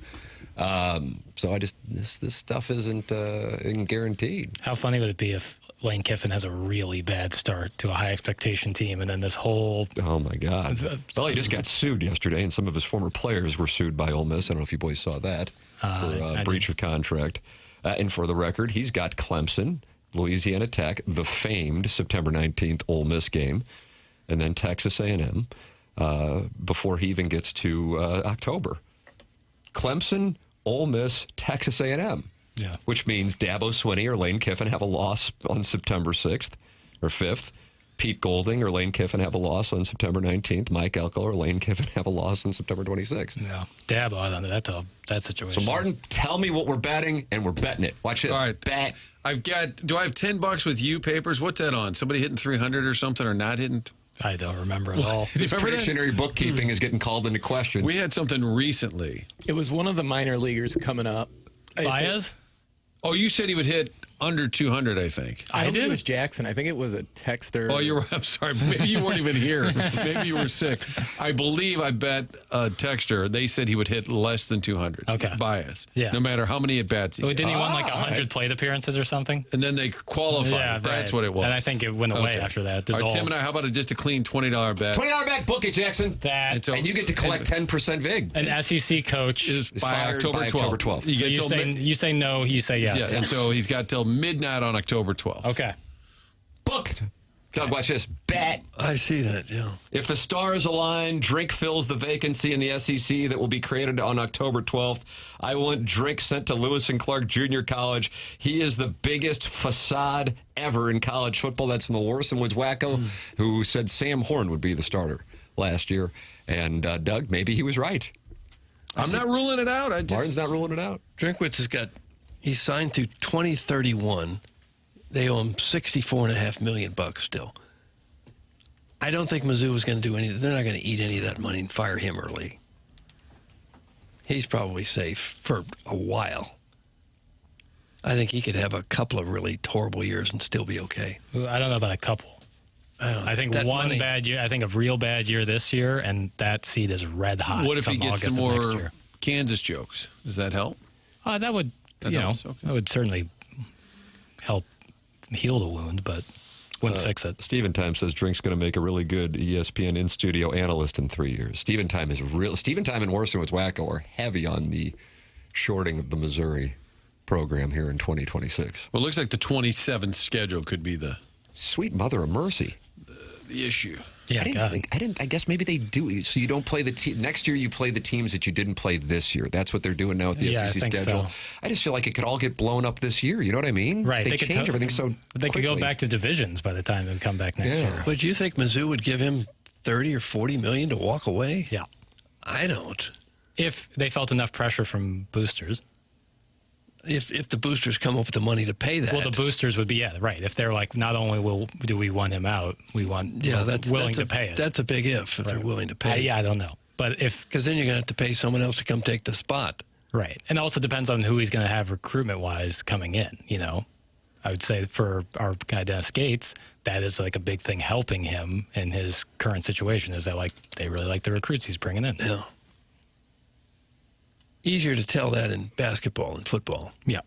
about. So this stuff isn't guaranteed. How funny would it be if Lane Kiffin has a really bad start to a high expectation team, and then this whole... Oh, my God. Well, he just got sued yesterday, and some of his former players were sued by Ole Miss. I don't know if you boys saw that, for breach of contract. And for the record, he's got Clemson, Louisiana Tech, the famed September 19th Ole Miss game, and then Texas A&M before he even gets to October. Clemson, Ole Miss, Texas A&M. Yeah. Which means Dabo Swinney or Lane Kiffin have a loss on September 6th or 5th. Pete Golding or Lane Kiffin have a loss on September 19th. Mike Elko or Lane Kiffin have a loss on September 26th. Yeah. Dabo, I don't know that situation. So, Martin, tell me what we're betting, and we're betting it. Watch this. All right. Bet. Do I have $10 with you, Papers? What's that on? Somebody hitting 300 or something, or not hitting? I don't remember at all. This predictionary bookkeeping is getting called into question. We had something recently. It was one of the minor leaguers coming up. Baez? Oh, you said he would hit under 200, I think. I don't think it was Jackson. I think it was a texter. Oh, I'm sorry. Maybe you weren't even here. Maybe you were sick. I believe I bet a texter. They said he would hit less than 200. Okay. Bias. Yeah. No matter how many at-bats he Didn't he won like 100 plate appearances or something? And then they qualified. Yeah, That's what it was. And I think it went away after that. All right, Tim and I, how about just a clean $20 bet? $20 bet, book it, Jackson. And you get to collect 10% VIG. An SEC coach is by October 12th. You say no, you say yes. Yeah, and so he's got till midnight on October 12th. Okay. Booked. Doug, watch this. Bet. I see that, yeah. If the stars align, Drink fills the vacancy in the SEC that will be created on October 12th. I want Drink sent to Lewis and Clark Junior College. He is the biggest facade ever in college football. That's from the Warson Woods Wacko, who said Sam Horn would be the starter last year. And, Doug, maybe he was right. I'm not ruling it out. Martin's not ruling it out. Drinkwitz he's signed through 2031. They owe him $64.5 million still. I don't think Mizzou is going to do anything. They're not going to eat any of that money and fire him early. He's probably safe for a while. I think he could have a couple of really horrible years and still be okay. I don't know about a couple. I think one bad year. I think a real bad year this year, and that seed is red hot. What if he gets August some of next more year. Kansas jokes? Does that help? That would, that would certainly help heal the wound, but wouldn't fix it. Steven Time says Drink's going to make a really good ESPN in-studio analyst in 3 years. Steven Time is real. Steven Time and Warson with Wacko are heavy on the shorting of the Missouri program here in 2026. Well, it looks like the 27th schedule could be the sweet mother of mercy. The issue. Yeah, I guess maybe they do. So you don't play the next year. You play the teams that you didn't play this year. That's what they're doing now with the SEC schedule. So. I just feel like it could all get blown up this year. You know what I mean? Right. They change everything so. They could go back to divisions by the time they come back next year. But you think Mizzou would give him $30 or $40 million to walk away? Yeah. I don't. If they felt enough pressure from boosters. If the boosters come up with the money to pay that. Well, the boosters would be, right. If they're like, not only do we want him out, we want willing to pay it. That's a big if they're willing to pay. I don't know. But because then you're going to have to pay someone else to come take the spot. Right. And it also depends on who he's going to have recruitment-wise coming in, I would say for our guy Dennis Gates, that is like a big thing helping him in his current situation is that they really like the recruits he's bringing in. Yeah. Easier to tell that in basketball and football. Yeah.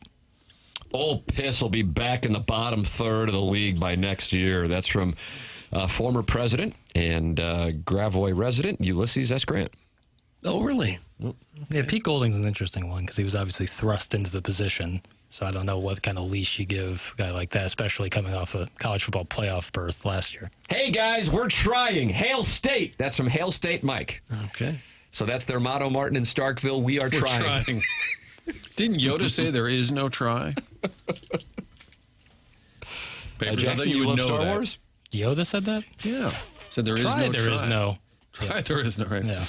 Old Piss will be back in the bottom third of the league by next year. That's from former president and Gravois resident Ulysses S. Grant. Oh, really? Yeah, Pete Golding's an interesting one because he was obviously thrust into the position. So I don't know what kind of leash you give a guy like that, especially coming off a college football playoff berth last year. Hey, guys, we're trying. Hail State. That's from Hail State Mike. Okay. So that's their motto, Martin in Starkville. We're trying. Didn't Yoda say there is no try? Jackson, you love Star Wars? Yoda said that? Yeah. Said there is try, no there try. Is no. Try, there is no, right? Yeah.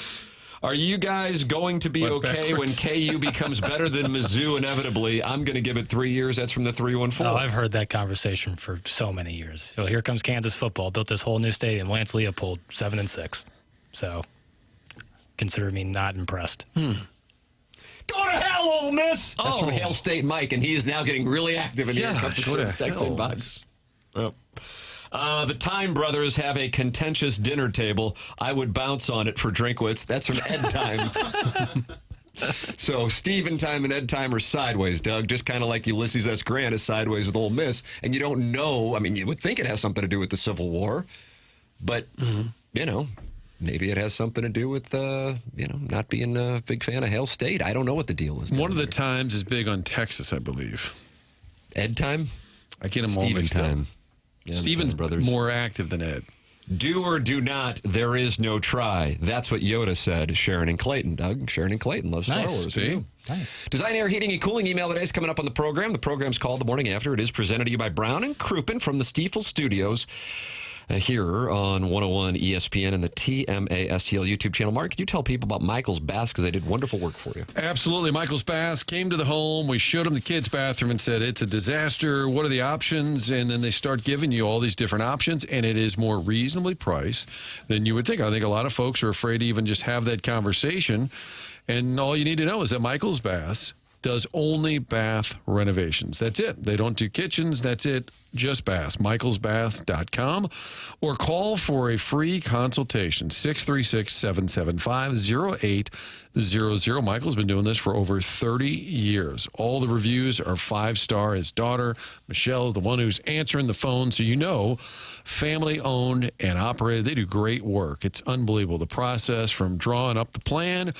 Are you guys going to be okay when KU becomes better than Mizzou inevitably? I'm going to give it 3 years. That's from the 314. Oh, I've heard that conversation for so many years. Well, here comes Kansas football. Built this whole new stadium. Lance Leopold, 7-6. So consider me not impressed. Go to hell, Ole Miss! That's from Hail State Mike, and he is now getting really active in here. Text inbox. The Time Brothers have a contentious dinner table. I would bounce on it for Drinkwitz. That's from Ed Time. So Steven Time and Ed Time are sideways, Doug, just kind of like Ulysses S. Grant is sideways with Ole Miss. And you don't know. I mean, you would think it has something to do with the Civil War, but, maybe it has something to do with, not being a big fan of Hail State. I don't know what the deal is. One of the Times is big on Texas, I believe. Ed Time? I get them all Steven mixed Time. up. Yeah, Steven's brothers. more active than Ed. Do or do not, there is no try. That's what Yoda said. Sharon and Clayton, Doug. Sharon and Clayton love Star Wars. See? Nice. Design, Air, Heating, and Cooling email today is coming up on the program. The program's called The Morning After. It is presented to you by Brown and Crouppen from the Stiefel Studios here on 101 ESPN and the TMA STL YouTube channel. Mark, could you tell people about Michael's Baths because they did wonderful work for you? Absolutely. Michael's Baths came to the home. We showed them the kids' bathroom and said, it's a disaster. What are the options? And then they start giving you all these different options, and it is more reasonably priced than you would think. I think a lot of folks are afraid to even just have that conversation. And all you need to know is that Michael's Baths does only bath renovations. That's it. They don't do kitchens. That's it. Just baths. michaelsbaths.com or call for a free consultation. 636-775-0800. Michael's been doing this for over 30 years. All the reviews are 5-star. His daughter, Michelle, the one who's answering the phone, so you know, family owned and operated. They do great work. It's unbelievable. The process from drawing up the plan.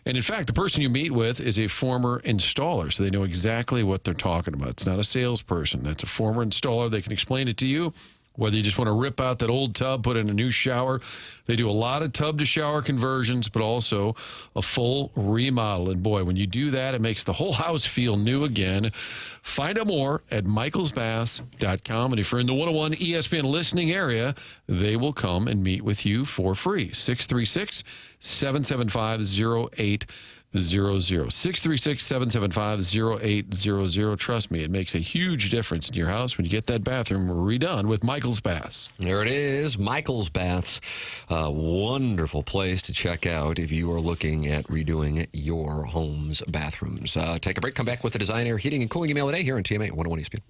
And in fact, the person you meet with is a former installer, so they know exactly what they're talking about. It's not a salesperson. That's a former installer. They can explain it to you Whether you just want to rip out that old tub, put in a new shower, they do a lot of tub-to-shower conversions, but also a full remodel. And boy, when you do that, it makes the whole house feel new again. Find out more at michaelsbaths.com. And if you're in the 101 ESPN listening area, they will come and meet with you for free. 636-775-0800. 636-775-0800. Trust me, it makes a huge difference in your house when you get that bathroom redone with Michael's Baths. There it is, Michael's Baths. A wonderful place to check out if you are looking at redoing your home's bathrooms. Take a break, come back with the Design, Air, Heating, and Cooling email today here on TMA 101 ESPN.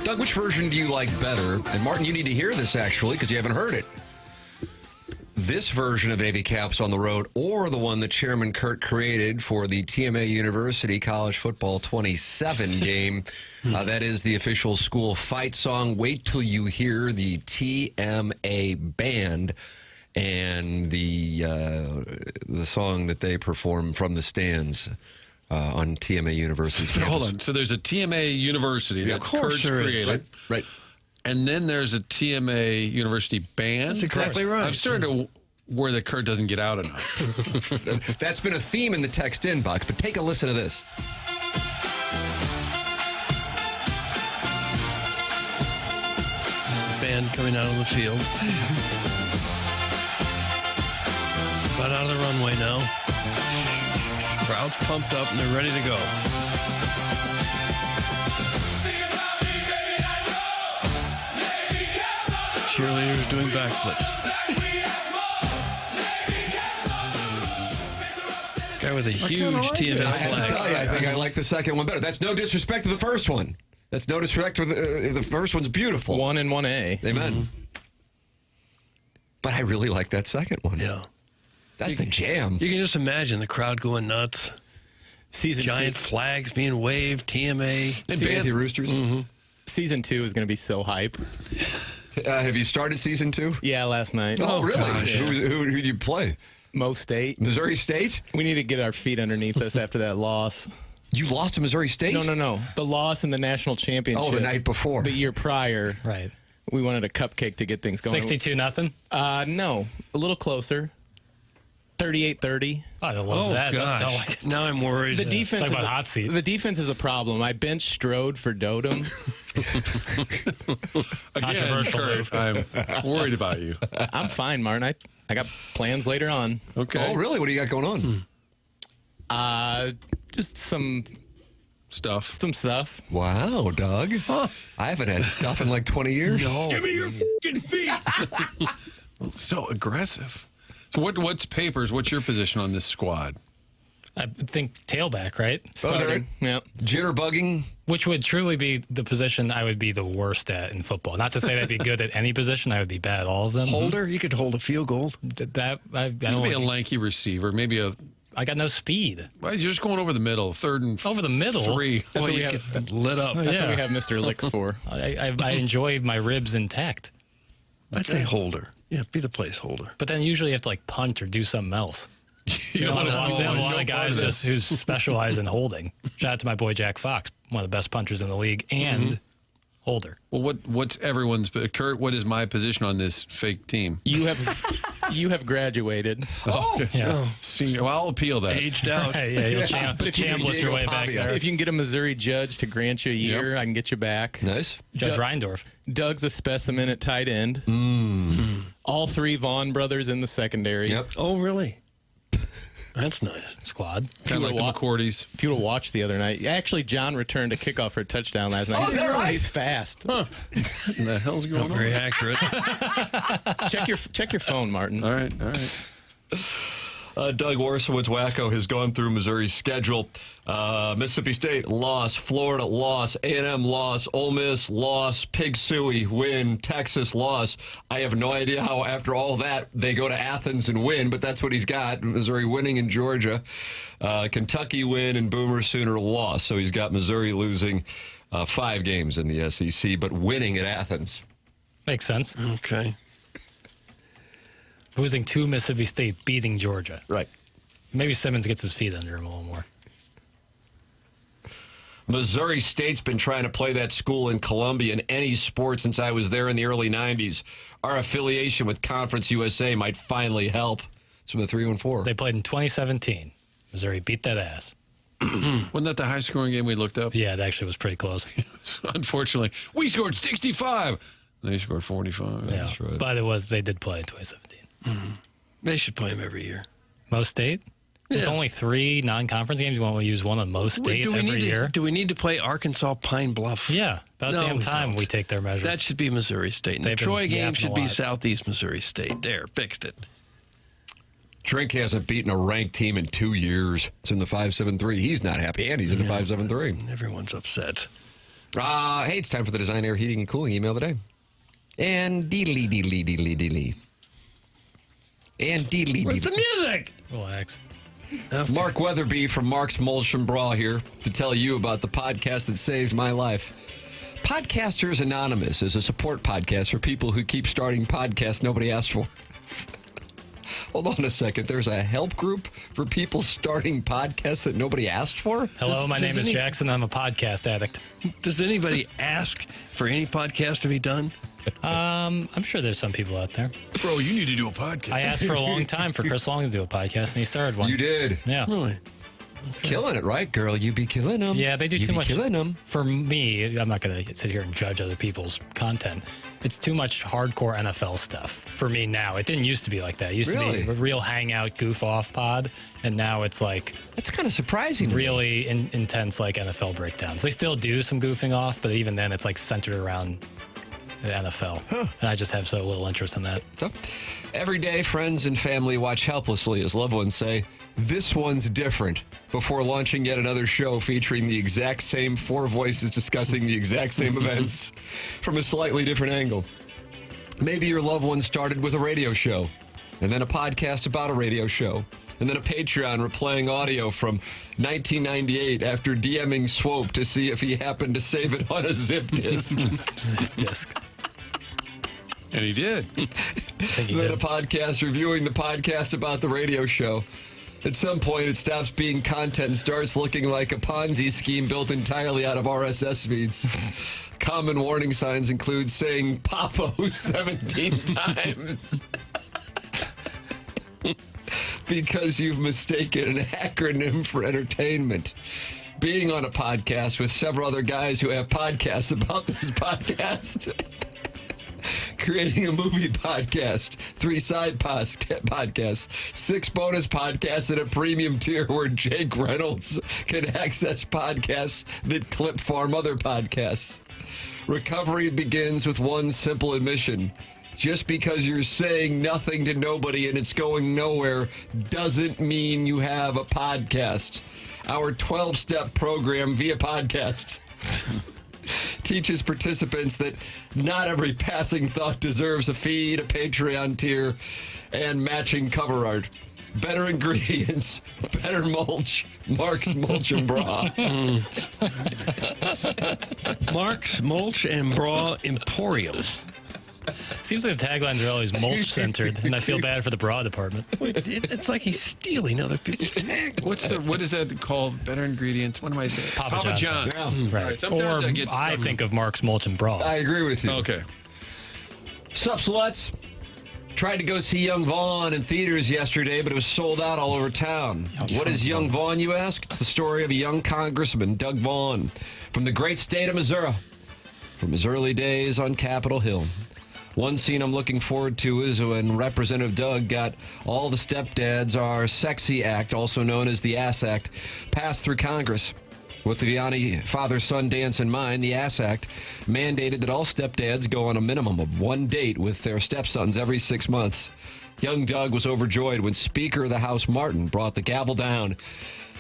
Doug, which version do you like better? And Martin, you need to hear this actually because you haven't heard it. This version of Navy Caps on the Road or the one that Chairman Kurt created for the TMA University College Football 27 game. That is the official school fight song. Wait till you hear the TMA band and the song that they perform from the stands on TMA University's campus. Hold on. So there's a TMA University that Kurt's created. Right. And then there's a TMA University band. That's exactly right. I'm starting to worry that Kurt doesn't get out enough. That's been a theme in the text inbox, but take a listen to this. Band coming out on the field. About out of the runway now. Crowd's pumped up and they're ready to go. Cheerleaders doing backflips. Guy with a huge TMA I have flag. to tell you, I think I like the second one better. That's no disrespect to the first one. That's no disrespect to the first one's beautiful. 1 and 1A. Amen. But I really like that second one. Yeah. That's the jam. You can just imagine the crowd going nuts. Season Giant 2. flags being waved, TMA. And Banty Roosters. Season 2 is going to be so hype. Have you started season 2? Yeah, last night. Oh, really? Gosh. Who did you play? Mo State. Missouri State? We need to get our feet underneath us after that loss. You lost to Missouri State? No. The loss in the national championship. Oh, the night before. The year prior. Right. We wanted a cupcake to get things going. 62-0? No. A little closer. 38-30. I love that. Gosh. Now I'm worried. The defense Talk is about hot seat. The defense is a problem. I benched Strode for Dotem. Controversial Kurt, move. I'm worried about you. I'm fine, Martin. I got plans later on. Okay. Oh, really? What do you got going on? Just some stuff. Wow, Doug. I haven't had stuff in like 20 years. No. Give me your fucking feet. So aggressive. So what's Papers? What's your position on this squad? I think tailback, right? Starting. Yeah. Jitterbugging. Which would truly be the position I would be the worst at in football. Not to say that I'd be good at any position. I would be bad at all of them. Holder? You could hold a field goal. I don't Maybe a lanky receiver. Maybe I got no speed. Well, you're just going over the middle. Third and Over the middle? 3. That's what you we have. get lit up. That's what we have Mr. Licks for. I enjoy my ribs intact. I'd say holder. Yeah, be the placeholder. But then usually you have to like punt or do something else. You know, a lot of guys just who specialize in holding. Shout out to my boy Jack Fox, one of the best punchers in the league, and holder. Well, what's everyone's? Kurt, what is my position on this fake team? You have graduated. Oh, Yeah. Senior. Well, I'll appeal that. Aged out. Hey, you'll chambliss your way back there. If you can get a Missouri judge to grant you a year, I can get you back. Nice. Judge Reindorf. Doug's a specimen at tight end. All 3 Vaughn brothers in the secondary. Yep. Oh, really? That's nice. Squad. Kind of like the McCourties. If you would have watched the other night, actually, John returned a kickoff for a touchdown last night. Oh, is that right? He's fast. What the hell's going Not on? very accurate. Check your phone, Martin. All right. Doug Warsowitz Wacko has gone through Missouri's schedule. Mississippi State, loss. Florida, loss. A&M, loss. Ole Miss, loss. Pig Suey, win. Texas, loss. I have no idea how, after all that, they go to Athens and win, but that's what he's got. Missouri winning in Georgia. Kentucky win, and Boomer Sooner loss. So he's got Missouri losing 5 games in the SEC, but winning at Athens. Makes sense. Okay. Losing to Mississippi State, beating Georgia. Right. Maybe Simmons gets his feet under him a little more. Missouri State's been trying to play that school in Columbia in any sport since I was there in the early 90s. Our affiliation with Conference USA might finally help. It's from the 3-4. They played in 2017. Missouri beat that ass. Wasn't that the high-scoring game we looked up? Yeah, it actually was pretty close. Unfortunately, we scored 65. They scored 45. Yeah, That's right. but they did play in 2017. They should play him every year. Mo State? With only 3 non-conference games, you want to use one of Mo State every year? Do we need to play Arkansas Pine Bluff? Yeah, about damn time we take their measure. That should be Missouri State. And the They've been Troy game yapping should a be lot. Southeast Missouri State. There, fixed it. Drink hasn't beaten a ranked team in 2 years. It's in the 5-7-3. He's not happy, and he's in the 5-7-3. Everyone's upset. Hey, it's time for the Design, Air, Heating, and Cooling email today. And deedly. And deedly. Where's the music? Relax. Mark Weatherby from Mark's Mulch and Bra here to tell you about the podcast that saved my life. Podcasters Anonymous is a support podcast for people who keep starting podcasts nobody asked for. Hold on a second. There's a help group for people starting podcasts that nobody asked for? Hello, my name is Jackson. I'm a podcast addict. Does anybody ask for any podcast to be done? I'm sure there's some people out there. Bro, you need to do a podcast. I asked for a long time for Chris Long to do a podcast, and he started one. You did? Yeah. Really? Killing it, right, girl? You be killing them. Yeah, they do you too be much. Killing them. For me, I'm not going to sit here and judge other people's content. It's too much hardcore NFL stuff for me now. It didn't used to be like that. It used to be a real hangout, goof off pod, and now it's like that's kind of surprising. Really intense, like NFL breakdowns. They still do some goofing off, but even then, it's like centered around the NFL, and I just have so little interest in that. So, every day, friends and family watch helplessly as loved ones say, "This one's different," before launching yet another show featuring the exact same four voices discussing the exact same events from a slightly different angle. Maybe your loved one started with a radio show, and then a podcast about a radio show, and then a Patreon replaying audio from 1998 after DMing Swope to see if he happened to save it on a zip disk. Zip disk. And he did. Then a podcast reviewing the podcast about the radio show. At some point, it stops being content and starts looking like a Ponzi scheme built entirely out of RSS feeds. Common warning signs include saying Papo 17 times. Because you've mistaken an acronym for entertainment. Being on a podcast with several other guys who have podcasts about this podcast. Creating a movie podcast, 3 side podcasts, 6 bonus podcasts, and a premium tier where Jake Reynolds can access podcasts that clip farm other podcasts. Recovery begins with one simple admission. Just because you're saying nothing to nobody and it's going nowhere doesn't mean you have a podcast. Our 12-step program via podcast teaches participants that not every passing thought deserves a feed, a Patreon tier, and matching cover art. Better ingredients, better mulch, Mark's Mulch and Bra. Mark's Mulch and Bra Emporium. Seems like the taglines are always mulch-centered, and I feel bad for the bra department. It's like he's stealing other people's taglines. What is that called? Better ingredients? What am I saying? Papa John's. Yeah. Right. Right. Sometimes I get stuck. think of Mark's Mulch and Bra. I agree with you. Okay. Sup, sluts? Tried to go see Young Vaughn in theaters yesterday, but it was sold out all over town. What is Young Vaughn, you ask? It's the story of a young congressman, Doug Vaughn, from the great state of Missouri, from his early days on Capitol Hill. One scene I'm looking forward to is when Representative Doug got All the Stepdads Are Sexy Act, also known as the ASS Act, passed through Congress. With the Vianney father-son dance in mind, the ASS Act mandated that all stepdads go on a minimum of 1 date with their stepsons every 6 months. Young Doug was overjoyed when Speaker of the House Martin brought the gavel down.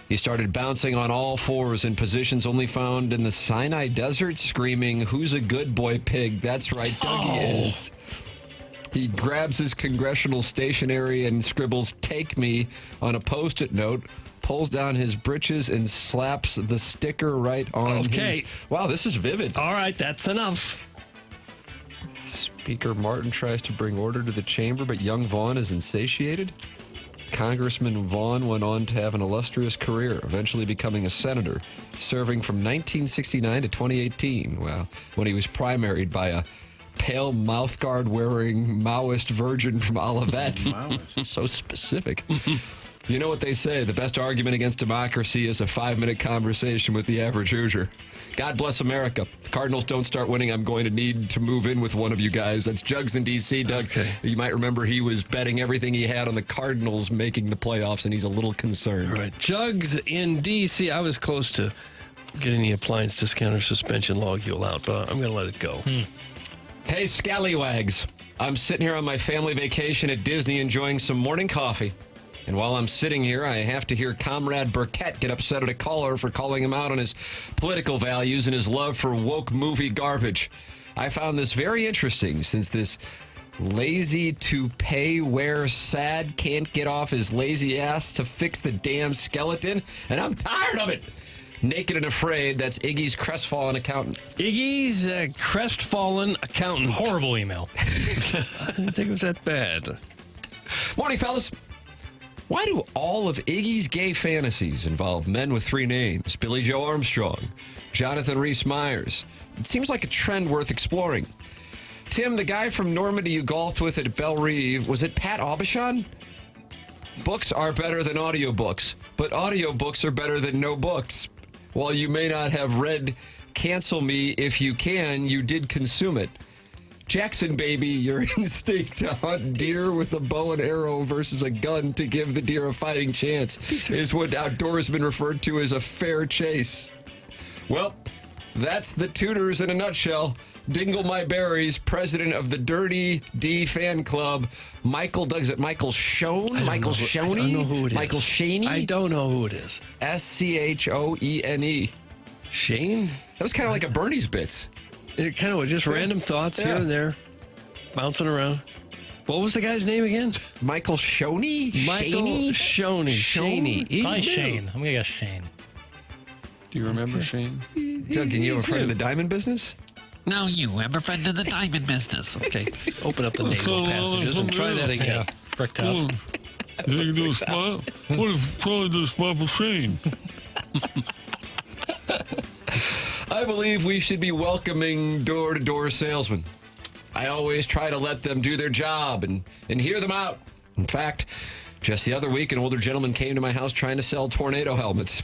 He started bouncing on all fours in positions only found in the Sinai Desert, screaming, "Who's a good boy pig?" That's right, Dougie is. He grabs his congressional stationery and scribbles "Take me" on a Post-it note, pulls down his britches, and slaps the sticker right on his... Wow, this is vivid. All right, that's enough. Speaker Martin tries to bring order to the chamber, but young Vaughn is insatiated. Congressman Vaughn went on to have an illustrious career, eventually becoming a senator, serving from 1969 to 2018, when he was primaried by a pale mouthguard-wearing Maoist virgin from Olivet. So specific. You know what they say, the best argument against democracy is a 5-minute conversation with the average Hoosier. God bless America. If the Cardinals don't start winning, I'm going to need to move in with one of you guys. That's Jugs in D.C., Doug. Okay. You might remember he was betting everything he had on the Cardinals making the playoffs, and he's a little concerned. All right. Jugs in D.C. I was close to getting the appliance discount or suspension logule out, but I'm going to let it go. Hey, scallywags. I'm sitting here on my family vacation at Disney enjoying some morning coffee And while I'm sitting here, I have to hear Comrade Burkett get upset at a caller for calling him out on his political values and his love for woke movie garbage. I found this very interesting since this lazy to pay wear sad can't get off his lazy ass to fix the damn skeleton, and I'm tired of it. Naked and Afraid, that's Iggy's crestfallen accountant. Iggy's crestfallen accountant. Horrible email. I didn't think it was that bad. Morning, fellas. Why do all of Iggy's gay fantasies involve men with 3 names? Billy Joe Armstrong, Jonathan Rhys Meyers. It seems like a trend worth exploring. Tim, the guy from Normandy you golfed with at Belle Reve, was it Pat Aubuchon? Books are better than audiobooks, but audiobooks are better than no books. While you may not have read Cancel Me If You Can, you did consume it. Jackson, baby, your instinct to hunt deer with a bow and arrow versus a gun to give the deer a fighting chance is what outdoorsmen referred to as a fair chase. Well, that's the Tudors in a nutshell. Dingle My Berries, president of the Dirty D fan club, Michael Douglas. Michael Schoen? Michael Shoney? I don't know who it is. Michael Shaney? I don't know who it is. Schone. Shane? That was kind of like a Bernie's Bits. It kind of was just random thoughts here and there, bouncing around. What was the guy's name again? Michael Shoney? Michael Shoney. Shaney. Probably Shane. I'm going to guess Shane. Do you remember Shane? Doug, can you have a friend in the diamond business? No, you have a friend in the diamond business. Okay, open up the nasal passages and try that again. Brick tops. You think do a spot? What if probably do a spot for Shane? I believe we should be welcoming door-to-door salesmen. I always try to let them do their job and hear them out. In fact, just the other week, an older gentleman came to my house trying to sell tornado helmets.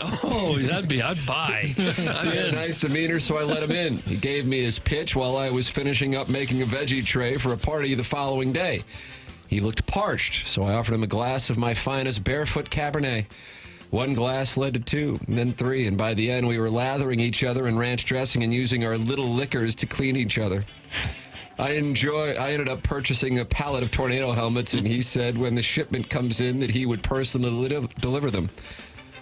Oh, I'd buy. He had a nice demeanor, so I let him in. He gave me his pitch while I was finishing up making a veggie tray for a party the following day. He looked parched, so I offered him a glass of my finest barefoot Cabernet. 1 glass led to 2, and then 3, and by the end we were lathering each other in ranch dressing and using our little liquors to clean each other. I ended up purchasing a pallet of tornado helmets, and he said when the shipment comes in that he would personally deliver them.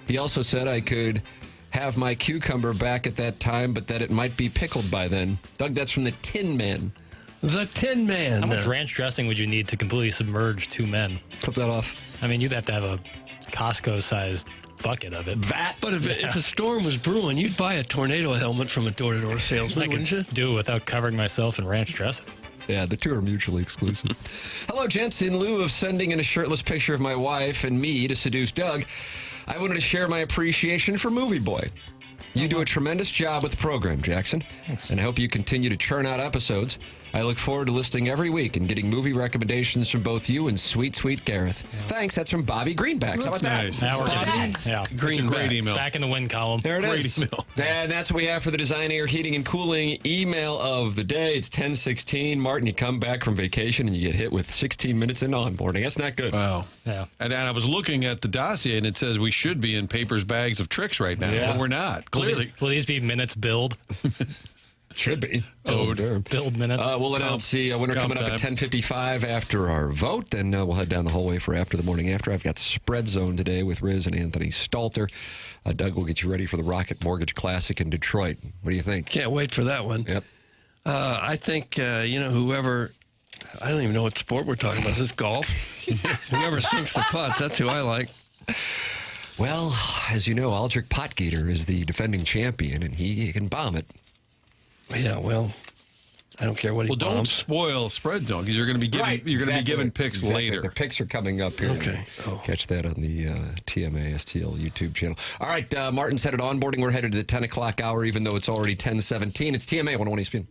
He also said I could have my cucumber back at that time, but that it might be pickled by then. Doug, that's from the Tin Man. The Tin Man. How much ranch dressing would you need to completely submerge 2 men? Flip that off. I mean, you'd have to have a Costco-sized bucket of it. But if a storm was brewing, you'd buy a tornado helmet from a door-to-door salesman, wouldn't you? Do it without covering myself in ranch dressing. Yeah, the 2 are mutually exclusive. Hello, gents. In lieu of sending in a shirtless picture of my wife and me to seduce Doug, I wanted to share my appreciation for Movie Boy. You do a tremendous job with the program, Jackson. Thanks. And I hope you continue to churn out episodes. I look forward to listening every week and getting movie recommendations from both you and sweet, sweet Gareth. Yeah. Thanks. That's from Bobby Greenbacks. How about nice. that? Now we're getting, yeah. That's a great email. Back in the win column. There it is. Great email. And that's what we have for the Design Air Heating and Cooling email of the day. It's 10:16. Martin, you come back from vacation and you get hit with 16 minutes in onboarding. That's not good. Wow. Yeah. And I was looking at the dossier, and it says we should be in Paper's bags of tricks right now, but we're not. Clearly. Will these be minutes billed? Should be. Build minutes. We'll announce the winner coming up at 10:55 after our vote. Then we'll head down the hallway for after the morning after. I've got Spread Zone today with Riz and Anthony Stalter. Doug will get you ready for the Rocket Mortgage Classic in Detroit. What do you think? Can't wait for that one. Yep. I think, whoever, I don't even know what sport we're talking about. Is this golf? Whoever sinks the putts, that's who I like. Well, as you know, Aldrich Potgieter is the defending champion, and he can bomb it. Yeah, well, I don't care what he Well, don't bombs. spoil Spread Zone because you're going to be giving picks later. The picks are coming up here. Okay. Catch that on the TMA STL YouTube channel. All right, Martin's headed onboarding. We're headed to the 10 o'clock hour, even though it's already 10:17. It's TMA 101 ESPN.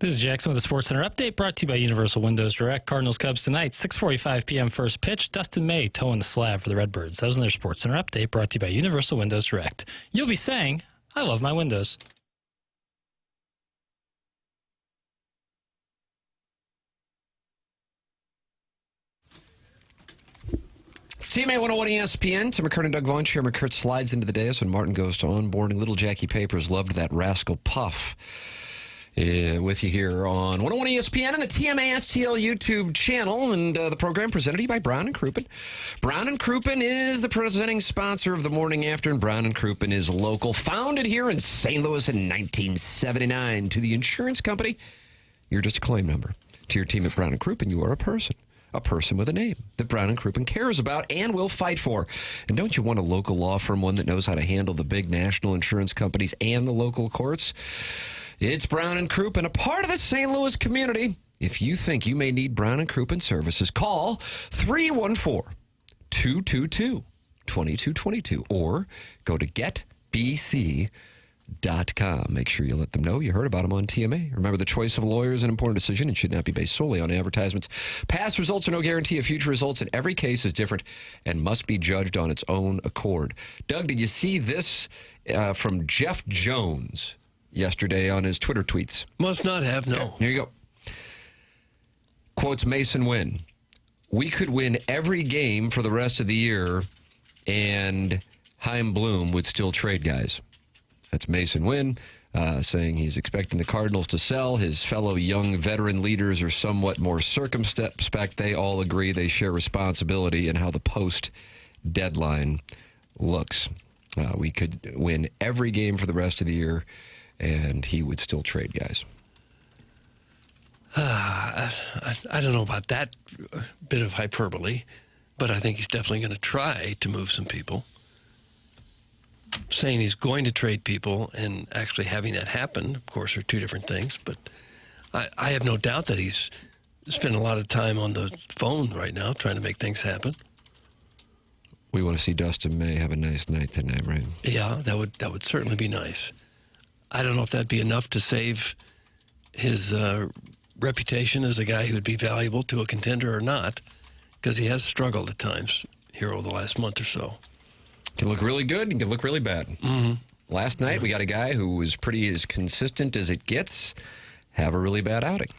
This is Jackson with the Sports Center update brought to you by Universal Windows Direct. Cardinals Cubs tonight, 6:45 p.m. first pitch. Dustin May towing the slab for the Redbirds. That was in their Sports Center update brought to you by Universal Windows Direct. You'll be saying, I love my windows. It's TMA 101 ESPN. Tim McKernan, Doug Vaughn, Chair McCurt slides into the dais when Martin goes to onboarding. Little Jackie Papers loved that rascal Puff. With you here on 101 ESPN and the TMA STL YouTube channel, and the program presented to you by Brown and Crouppen. Brown and Crouppen is the presenting sponsor of the Morning After, and Brown and Crouppen is local, founded here in St. Louis in 1979. To the insurance company, you're just a claim number. To your team at Brown and Crouppen, you are a person with a name that Brown and Crouppen cares about and will fight for. And don't you want a local law firm, one that knows how to handle the big national insurance companies and the local courts? It's Brown and Crouppen, a part of the St. Louis community. If you think you may need Brown and Crouppen services, call 314-222-2222 or go to getbc.com. Make sure you let them know you heard about them on TMA. Remember, the choice of a lawyer is an important decision and should not be based solely on advertisements. Past results are no guarantee of future results, and every case is different and must be judged on its own accord. Doug, did you see this from Jeff Jones yesterday on his Twitter tweets? Must not have, no. Okay, here you go. Quotes Mason Wynn. We could win every game for the rest of the year, and Chaim Bloom would still trade guys. That's Mason Wynn saying he's expecting the Cardinals to sell. His fellow young veteran leaders are somewhat more circumspect. They all agree they share responsibility in how the post-deadline looks. We could win every game for the rest of the year, and he would still trade guys. I don't know about that bit of hyperbole, but I think he's definitely going to try to move some people. Saying he's going to trade people and actually having that happen, of course, are two different things. But I have no doubt that he's spending a lot of time on the phone right now trying to make things happen. We want to see Dustin May have a nice night tonight, right? Yeah, that would certainly be nice. I don't know if that'd be enough to save his reputation as a guy who would be valuable to a contender or not, because he has struggled at times here over the last month or so. Can look really good and can look really bad. Mm-hmm. Last night, we got a guy who was pretty as consistent as it gets have a really bad outing.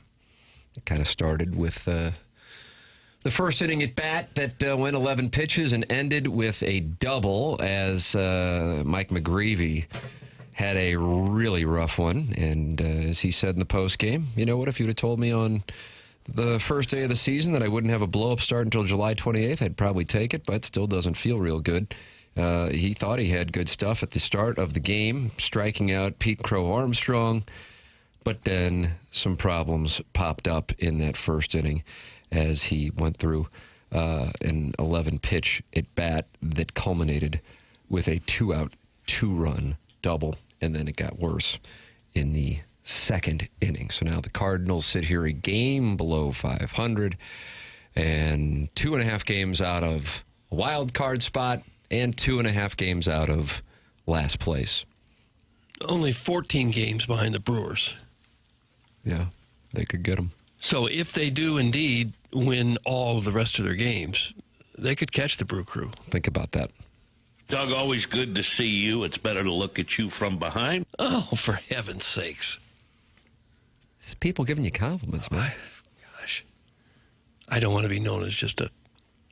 It kind of started with the first inning at bat that went 11 pitches and ended with a double as Mike McGreevy had a really rough one. And as he said in the postgame, you know what, if you'd have told me on the first day of the season that I wouldn't have a blow-up start until July 28th, I'd probably take it, but still doesn't feel real good. He thought he had good stuff at the start of the game, striking out Pete Crow Armstrong, but then some problems popped up in that first inning as he went through an 11-pitch at bat that culminated with a 2-out, 2-run double, and then it got worse in the second inning. So now the Cardinals sit here a game below 500 and 2.5 games out of a wild card spot and 2.5 games out of last place. Only 14 games behind the Brewers. Yeah, they could get them. So if they do indeed win all of the rest of their games, they could catch the Brew Crew. Think about that. Doug, always good to see you. It's better to look at you from behind. Oh, for heaven's sakes. It's people giving you compliments, man. Gosh. I don't want to be known as just a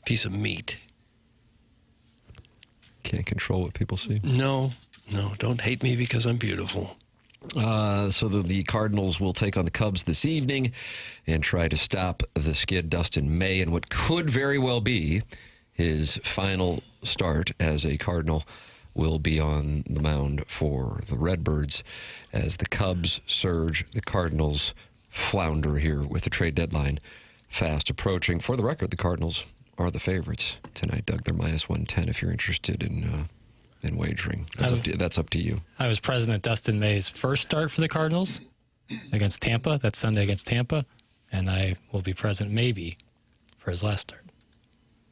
piece of meat. Can't control what people see. No, don't hate me because I'm beautiful. So the Cardinals will take on the Cubs this evening and try to stop the skid Dustin May in what could very well be his final start as a Cardinal. Will be on the mound for the Redbirds as the Cubs surge. The Cardinals flounder here with the trade deadline fast approaching. For the record, the Cardinals are the favorites tonight, Doug. They're minus 110 if you're interested in wagering. That's up to you. I was present at Dustin May's first start for the Cardinals against Tampa. That's Sunday against Tampa. And I will be present maybe for his last start.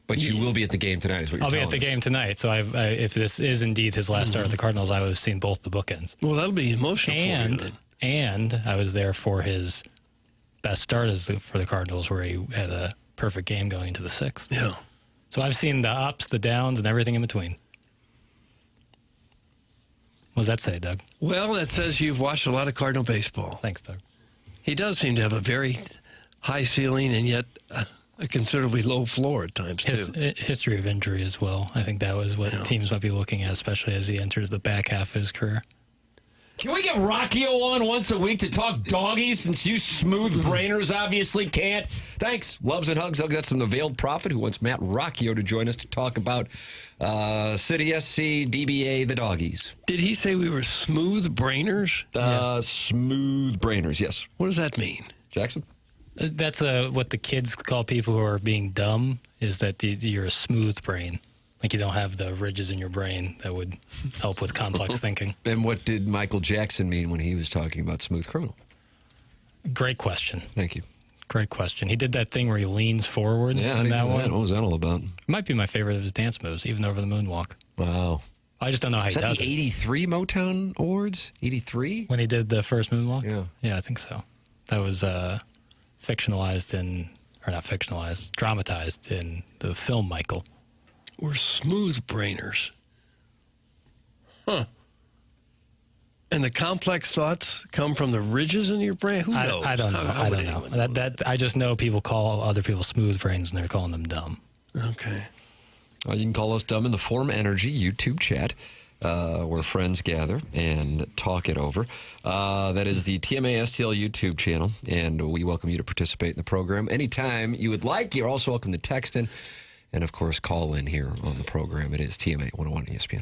But you will be at the game tonight, is what you're I'll be telling at the us. game tonight. So if this is indeed his last start at the Cardinals, I would have seen both the bookends. Well, that'll be emotional for you. and I was there for his best start for the Cardinals, where he had a perfect game going into the 6th. Yeah. So I've seen the ups, the downs, and everything in between. What does that say, Doug? Well, that says you've watched a lot of Cardinal baseball. Thanks, Doug. He does seem to have a very high ceiling and yet a considerably low floor at times, too. History of injury as well. I think that was what teams might be looking at, especially as he enters the back half of his career. Can we get Rockio on once a week to talk doggies, since you smooth brainers obviously can't? Thanks. Loves and hugs. I've got some The Veiled Prophet who wants Matt Rockio to join us to talk about City SC, DBA, the doggies. Did he say we were smooth brainers? Smooth brainers, yes. What does that mean? Jackson? That's what the kids call people who are being dumb, is that you're a smooth brain. Like you don't have the ridges in your brain that would help with complex thinking. And what did Michael Jackson mean when he was talking about Smooth Criminal? Great question. Thank you. Great question. He did that thing where he leans forward in that one. What was that all about? It might be my favorite of his dance moves, even over the moonwalk. Wow. I just don't know how he does it. Is that the 83 Motown Awards? 83? When he did the first moonwalk? Yeah. Yeah, I think so. That was fictionalized or not fictionalized, dramatized in the film Michael. We're smooth brainers. Huh. And the complex thoughts come from the ridges in your brain? Who knows? I don't know. I don't know. I just know people call other people smooth brains and they're calling them dumb. Okay. You can call us dumb in the Forum Energy YouTube chat, where friends gather and talk it over. That is the TMA STL YouTube channel, and we welcome you to participate in the program anytime you would like. You're also welcome to text in and, of course, call in here on the program. It is TMA 101 ESPN.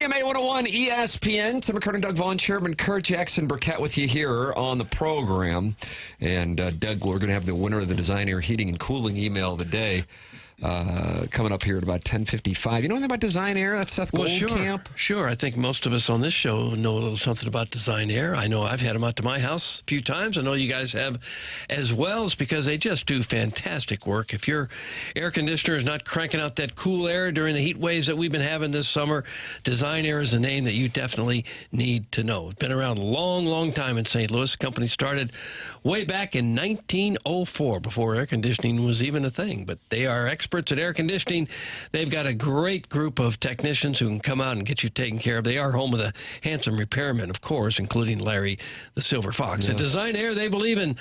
TMA 101 ESPN. Tim McKernan, Doug Vaughn, Chairman Kurt, Jackson Burkett with you here on the program. And Doug, we're going to have the winner of the Design Air Heating and Cooling email of the day. coming up here at about 10:55. You know anything about Design Air? That's Seth Goldcamp? Sure. I think most of us on this show know a little something about Design Air. I know I've had them out to my house a few times. I know you guys have as well. It's because they just do fantastic work. If your air conditioner is not cranking out that cool air during the heat waves that we've been having this summer, Design Air is a name that you definitely need to know. It's been around a long, long time in St. Louis. The company started way back in 1904, before air conditioning was even a thing. But they are experts at air conditioning. They've got a great group of technicians who can come out and get you taken care of. They are home of the handsome repairmen, of course, including Larry the Silver Fox. At Design Air, they believe in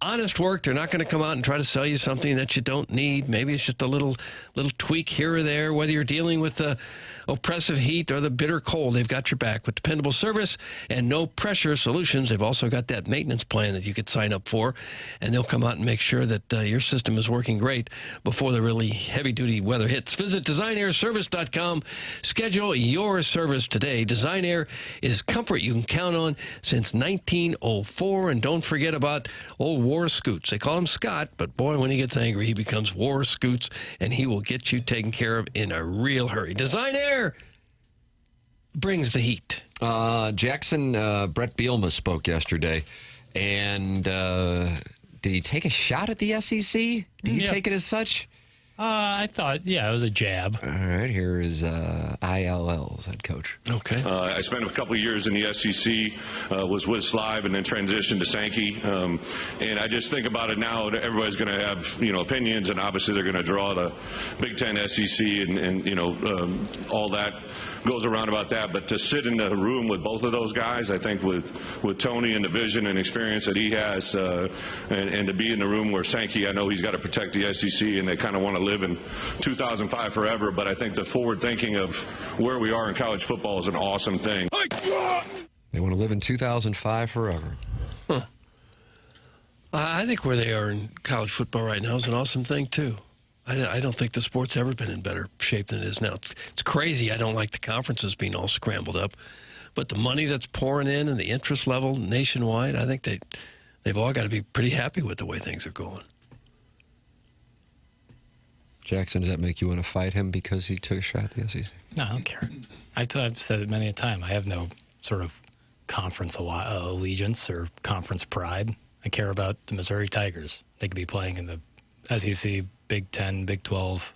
honest work. They're not going to come out and try to sell you something that you don't need. Maybe it's just a little tweak here or there, whether you're dealing with the oppressive heat or the bitter cold. They've got your back with dependable service and no pressure solutions. They've also got that maintenance plan that you could sign up for, and they'll come out and make sure that your system is working great before the really heavy-duty weather hits. Visit designairservice.com. Schedule your service today. Design Air is comfort you can count on since 1904. And don't forget about old War Scoots. They call him Scott, but boy, when he gets angry, he becomes War Scoots, and he will get you taken care of in a real hurry. Design Air brings the heat. Jackson, Brett Bielema spoke yesterday, and did he take a shot at the SEC? Did you take it as such? I thought, it was a jab. All right, here is ILL's head coach. Okay. I spent a couple of years in the SEC, was with Slive, and then transitioned to Sankey. And I just think about it now, everybody's going to have, opinions, and obviously they're going to draw the Big Ten, SEC, and all that goes around about that. But to sit in the room with both of those guys, I think with Tony and the vision and experience that he has, and to be in the room where Sankey, I know he's got to protect the SEC, and they kind of want to live in 2005 forever, but I think the forward thinking of where we are in college football is an awesome thing. They want to live in 2005 forever. Huh. I think where they are in college football right now is an awesome thing, too. I don't think the sport's ever been in better shape than it is now. It's crazy. I don't like the conferences being all scrambled up, but the money that's pouring in and the interest level nationwide, I think they've all got to be pretty happy with the way things are going. Jackson, does that make you want to fight him because he took a shot at the SEC? No, I don't care. I've said it many a time. I have no sort of conference allegiance or conference pride. I care about the Missouri Tigers. They could be playing in the SEC, Big 10, Big 12.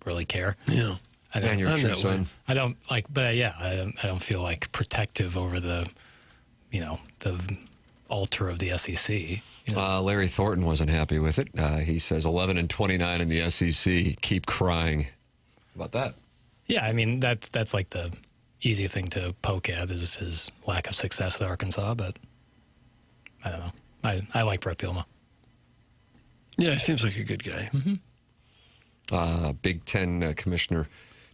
Really care. Yeah. And your true son. I don't like, but I don't feel like protective over the altar of the SEC. Larry Thornton wasn't happy with it. He says 11-29 in the SEC. Keep crying. How about that? Yeah, I mean that's like the easy thing to poke at is his lack of success at Arkansas, but I don't know. I like Brett Bielema. Yeah, he seems like a good guy. Mm-hmm. Big Ten Commissioner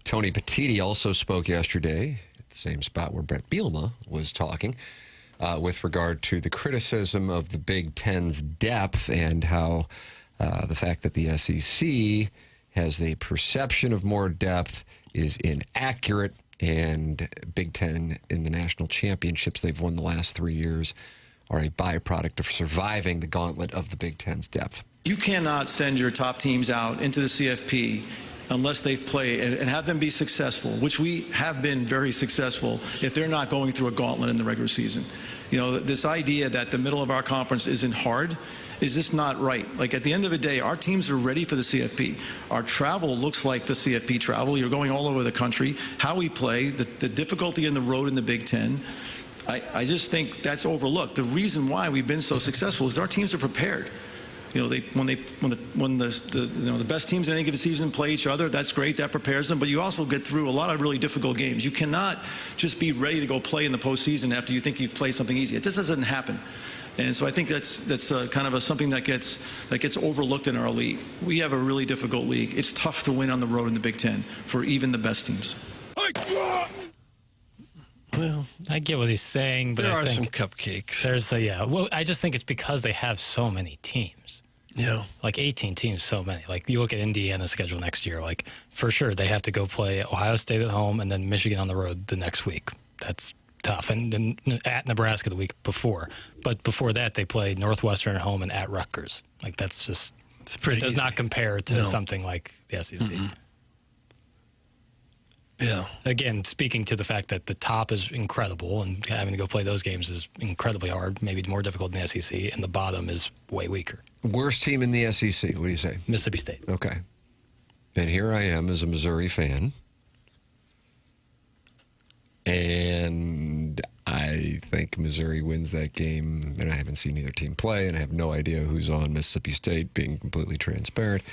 Tony Petitti also spoke yesterday at the same spot where Brett Bielema was talking. With regard to the criticism of the Big Ten's depth and how the fact that the SEC has the perception of more depth is inaccurate, and Big Ten in the national championships they've won the last 3 years are a byproduct of surviving the gauntlet of the Big Ten's depth. You cannot send your top teams out into the CFP unless they've played and have them be successful, which we have been very successful if they're not going through a gauntlet in the regular season. This idea that the middle of our conference isn't hard is just not right. Like, at the end of the day, our teams are ready for the CFP. Our travel looks like the CFP travel. You're going all over the country. How we play, the difficulty in the road in the Big Ten, I just think that's overlooked. The reason why we've been so successful is our teams are prepared. When the best teams in any given season play each other, that's great. That prepares them. But you also get through a lot of really difficult games. You cannot just be ready to go play in the postseason after you think you've played something easy. It just doesn't happen. And so I think that's kind of something that gets overlooked in our league. We have a really difficult league. It's tough to win on the road in the Big Ten for even the best teams. Well, I get what he's saying, but there I are think some cupcakes. There's Well, I just think it's because they have so many teams. Yeah. Like 18 teams, so many. Like, you look at Indiana's schedule next year, like, for sure, they have to go play Ohio State at home and then Michigan on the road the next week. That's tough. And then at Nebraska the week before. But before that, they play Northwestern at home and at Rutgers. Like, that's just pretty It does easy. not compare to No. something like the SEC. Yeah. Again, speaking to the fact that the top is incredible and having to go play those games is incredibly hard, maybe more difficult than the SEC, and the bottom is way weaker. Worst team in the SEC, what do you say? Mississippi State. Okay. And here I am as a Missouri fan. And I think Missouri wins that game. And I haven't seen either team play, and I have no idea who's on Mississippi State, being completely transparent.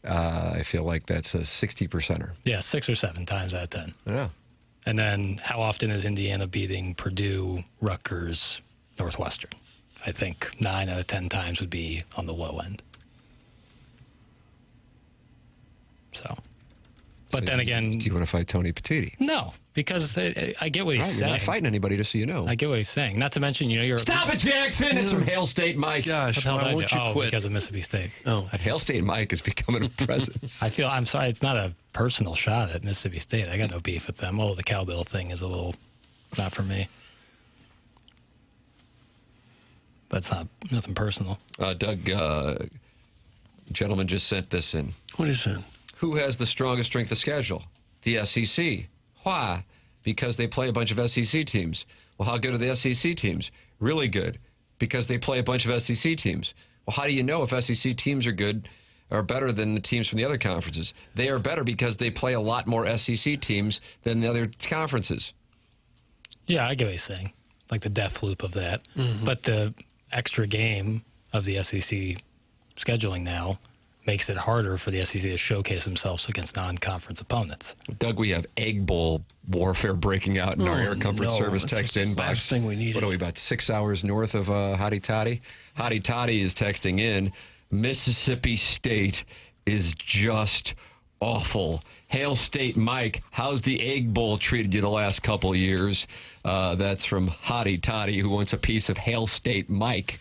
I feel like that's a 60%er. Yeah, 6 or 7 times out of 10. Yeah. And then how often is Indiana beating Purdue, Rutgers, Northwestern? I think 9 out of 10 times would be on the low end. So, but then again, do you want to fight Tony Petitti? No, because I get what he's Right, saying. You're not fighting anybody, just so you know. I get what he's saying. Not to mention, you're Stop it, Jackson! It's from Hail State Mike. Gosh, why won't you quit? Because of Mississippi State. Oh, Hail State Mike is becoming a presence. I'm sorry, it's not a personal shot at Mississippi State. I got no beef with them. The cowbell thing is a little not for me. But it's nothing personal. Doug, gentleman just sent this in. What is that? Who has the strongest strength of schedule? The SEC. Why? Because they play a bunch of SEC teams. Well, how good are the SEC teams? Really good. Because they play a bunch of SEC teams. Well, how do you know if SEC teams are good or better than the teams from the other conferences? They are better because they play a lot more SEC teams than the other conferences. Yeah, I get what he's saying. Like the death loop of that. Mm-hmm. But the extra game of the SEC scheduling now makes it harder for the SEC to showcase themselves against non-conference opponents. Doug, we have Egg Bowl warfare breaking out in our Air Comfort Service text inbox. Last thing we needed. What are we, about 6 hours north of Hotty Toddy? Hotty Toddy is texting in, Mississippi State is just awful. Hail State Mike, how's the Egg Bowl treated you the last couple years? That's from Hotty Toddy, who wants a piece of Hail State Mike.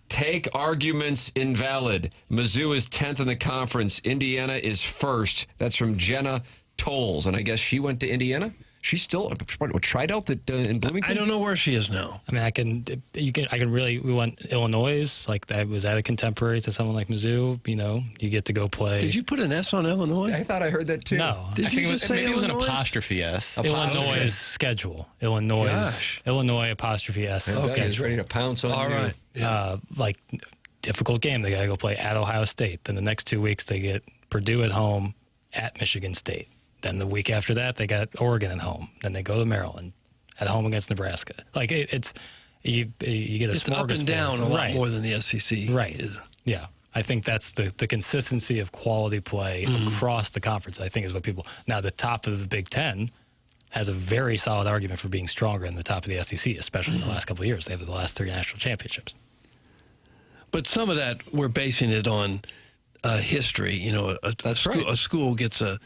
Take arguments invalid. Mizzou is 10th in the conference. Indiana is 1st. That's from Jenna Tolles. And I guess she went to Indiana? She's still tried out in Bloomington? I don't know where she is now. I mean, we want Illinois, like that was that a contemporary to someone like Mizzou, you get to go play. Did you put an S on Illinois? I thought I heard that too. No. Did you just say maybe it was an Illinois? apostrophe S. Illinois' schedule. Illinois apostrophe S. Okay, he's ready to pounce on All you. right. Yeah. Like, difficult game. They got to go play at Ohio State. Then the next 2 weeks, they get Purdue at home, at Michigan State. Then the week after that, they got Oregon at home. Then they go to Maryland, at home against Nebraska. Like, it's you get a It's up and smorgasbord. down a lot Right. more than the SEC. Right. Yeah. I think that's the consistency of quality play across the conference, I think, is what people... Now, the top of the Big Ten has a very solid argument for being stronger than the top of the SEC, especially in the last couple of years. They have the last 3 national championships. But some of that, we're basing it on history. A school gets a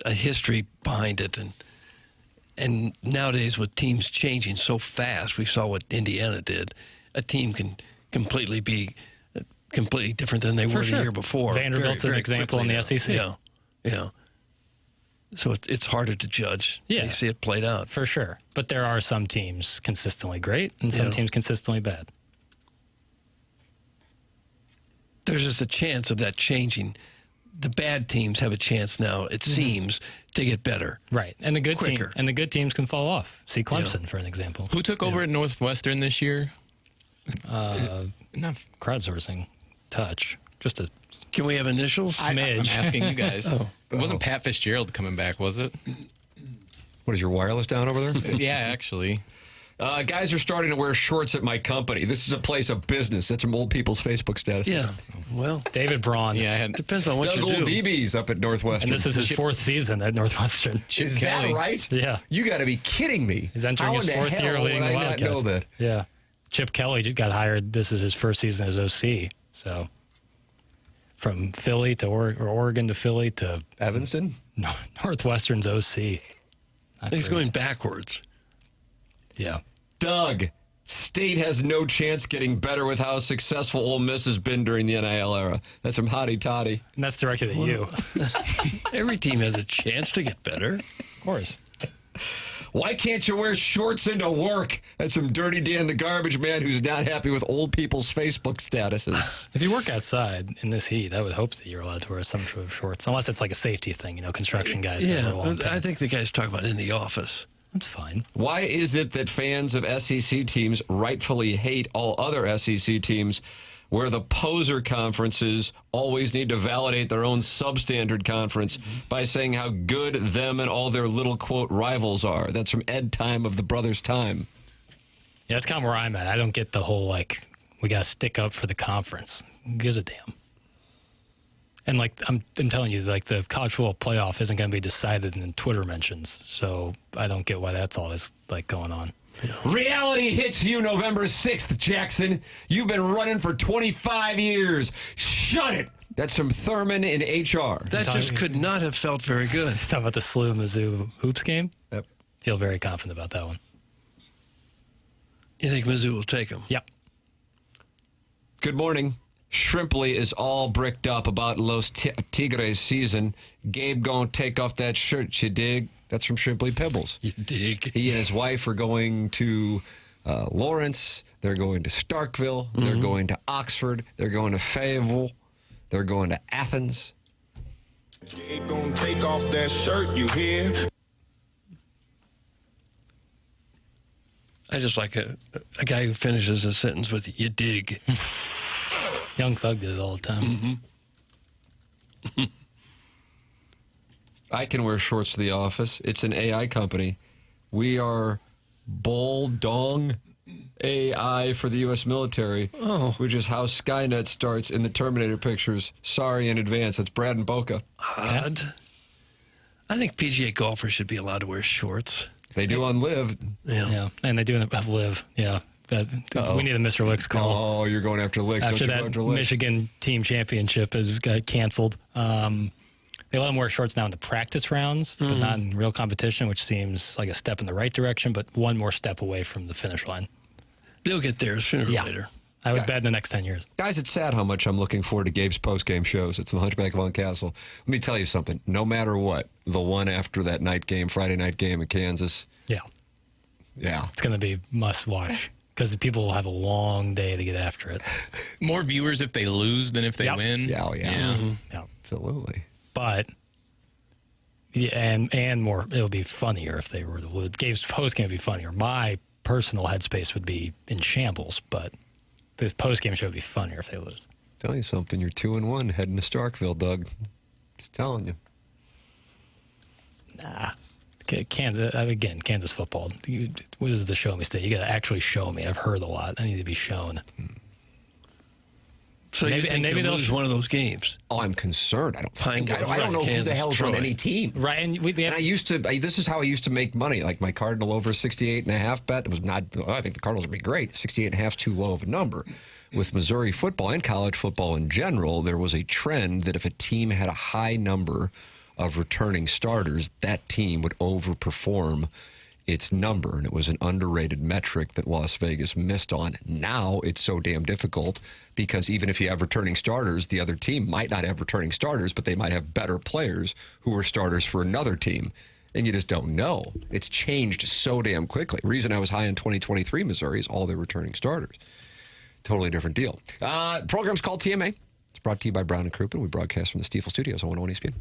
history behind it. And nowadays, with teams changing so fast, we saw what Indiana did. A team can completely be completely different than they were the year before. Vanderbilt's an example in the SEC. Yeah. So it's harder to judge. Yeah. You see it played out. For sure. But there are some teams consistently great and some teams consistently bad. There's just a chance of that changing. The bad teams have a chance now, it seems, to get better. Right. And the good quicker. good teams can fall off. See Clemson, for an example. Who took over at Northwestern this year? Crowdsourcing. Touch. Just a... Can we have initials? I'm asking you guys. Oh. It wasn't Pat Fitzgerald coming back, was it? What is your wireless down over there? Yeah, actually. Guys are starting to wear shorts at my company. This is a place of business. That's from old people's Facebook statuses. Yeah. Well, David Braun. Yeah, depends on what Doug you do. DB's up at Northwestern. And this is his 4th season at Northwestern. Is that right? Yeah. You got to be kidding me. He's entering How his in the 4th year hell leading would the I not Wildcats. know that? Yeah. Chip Kelly got hired. This is his first season as OC. So from Philly to Oregon to Philly to Evanston? Northwestern's OC. He's going backwards. Yeah. Doug, State has no chance getting better with how successful Ole Miss has been during the NIL era. That's from Hotty Toddy. And that's directed at you. Every team has a chance to get better. Of course. Why can't you wear shorts into work? That's from Dirty Dan the Garbage Man, who's not happy with old people's Facebook statuses. If you work outside in this heat, I would hope that you're allowed to wear some sort of shorts, unless it's like a safety thing. Construction guys. Yeah, wear long I pants. think the guys talk about it in the office. That's fine. Why is it that fans of SEC teams rightfully hate all other SEC teams, where the poser conferences always need to validate their own substandard conference by saying how good them and all their little, quote, rivals are? That's from Ed Time of the Brothers Time. Yeah, that's kind of where I'm at. I don't get the whole, we got to stick up for the conference. Who gives a damn? And, I'm telling you, the college football playoff isn't going to be decided in Twitter mentions. So I don't get why that's always, going on. Reality hits you November 6th, Jackson. You've been running for 25 years. Shut it. That's from Thurman in HR. That just could not have felt very good. Let's talk about the SLU Mizzou hoops game. Yep. Feel very confident about that one. You think Mizzou will take them? Yep. Good morning. Shrimply is all bricked up about Los Tigres season. Gabe gonna take off that shirt, you dig? That's from Shrimply Pibbles. You dig? He and his wife are going to Lawrence. They're going to Starkville. They're going to Oxford. They're going to Fayetteville. They're going to Athens. Gabe gonna take off that shirt, you hear? I just like a guy who finishes a sentence with "you dig." Young Thug did it all the time. I can wear shorts to the office. It's an AI company. We are Bull-Dong AI for the U.S. military, which is how Skynet starts in the Terminator pictures. Sorry in advance. It's Brad and Boca. Odd. I think PGA golfers should be allowed to wear shorts. They do on Live. Yeah. And they do have Live. Yeah. We need a Mr. Licks call. Oh, you're going after Licks. After Don't you that go after Licks. Michigan team championship got canceled. They let them wear shorts now in the practice rounds, but not in real competition, which seems like a step in the right direction, but one more step away from the finish line. They'll get there sooner or later. I would bet in the next 10 years. Guys, it's sad how much I'm looking forward to Gabe's post-game shows. It's the Hunchback of Von Castle. Let me tell you something. No matter what, the one after that night game, Friday night game in Kansas. Yeah. It's going to be must-watch because people will have a long day to get after it. More viewers if they lose than if they win. Yeah. Absolutely. But, and more, it'll be funnier if they were to lose. Gabe's post-game would be funnier. My personal headspace would be in shambles, but the post-game show would be funnier if they lose. Tell you something, you're 2-1 heading to Starkville, Doug. Just telling you. Nah. Kansas football. What is the show me state? You got to actually show me. I've heard a lot. I need to be shown. So maybe they'll lose one of those games. Oh, I'm concerned. I don't know who the hell's on any team. Right, and I used to. This is how I used to make money. Like my Cardinal over 68.5 bet. That was not. I think the Cardinals would be great. 68.5 is too low of a number. With Missouri football and college football in general, there was a trend that if a team had a high number of returning starters, that team would overperform its number, and it was an underrated metric that Las Vegas missed on. Now it's so damn difficult because even if you have returning starters, the other team might not have returning starters, but they might have better players who are starters for another team, and you just don't know. It's changed so damn quickly. The reason I was high in 2023 Missouri is all their returning starters. Totally different deal. Program's called TMA. It's brought to you by Brown & Crouppen. We broadcast from the Stiefel Studios on 101 ESPN.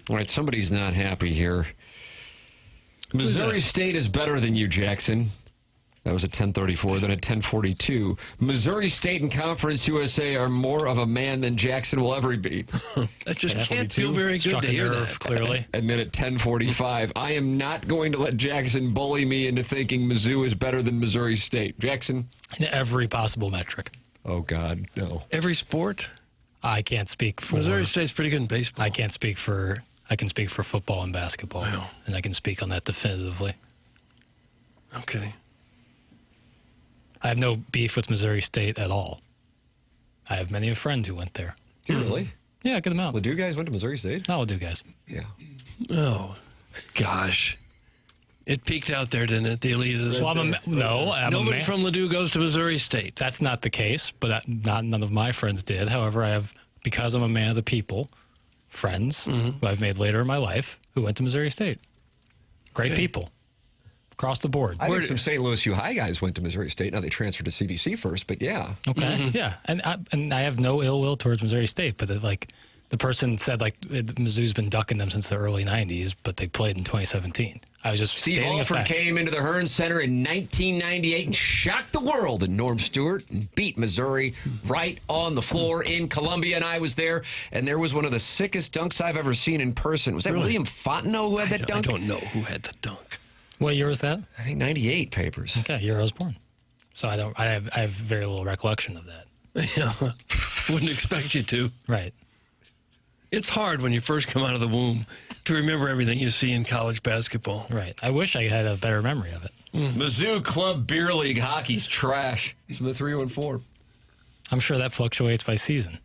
All right, somebody's not happy here. Missouri State is better than you, Jackson. That was at 10:34. Then at 10:42, Missouri State and Conference USA are more of a man than Jackson will ever be. That just can't feel very good to hear that. Clearly. And then at 10:45, I am not going to let Jackson bully me into thinking Mizzou is better than Missouri State. Jackson? In every possible metric. Oh, God, no. Every sport? I can't speak for... Missouri State's pretty good in baseball. I can speak for football and basketball. Wow. And I can speak on that definitively. Okay. I have no beef with Missouri State at all. I have many friends who went there. Really? Yeah, get them out. Ladue guys went to Missouri State? No, Ladue guys. Yeah. Oh, gosh. It peaked out there, didn't it? The elite of the... Well, Nobody from Ladue goes to Missouri State. That's not the case, but none of my friends did. However, I have, because I'm a man of the people, friends who I've made later in my life who went to Missouri State. Great people. Across the board. I think some St. Louis U High guys went to Missouri State. Now they transferred to CBC first, but yeah. Okay, yeah. And I have no ill will towards Missouri State, but the person said Mizzou's been ducking them since the early 90s, but they played in 2017. I was just Steve stating a Alford fact. came into the Hearn Center in 1998 and shocked the world. And Norm Stewart beat Missouri right on the floor in Columbia. And I was there. And there was one of the sickest dunks I've ever seen in person. Was that William Fontenot who had that dunk? I don't know who had the dunk. What year was that? I think 98 Papers. Okay, year I was born. So I have very little recollection of that. Yeah. Wouldn't expect you to. Right. It's hard when you first come out of the womb to remember everything you see in college basketball. Right. I wish I had a better memory of it. Mizzou Club Beer League hockey's trash. It's from the 3-1-4. I'm sure that fluctuates by season.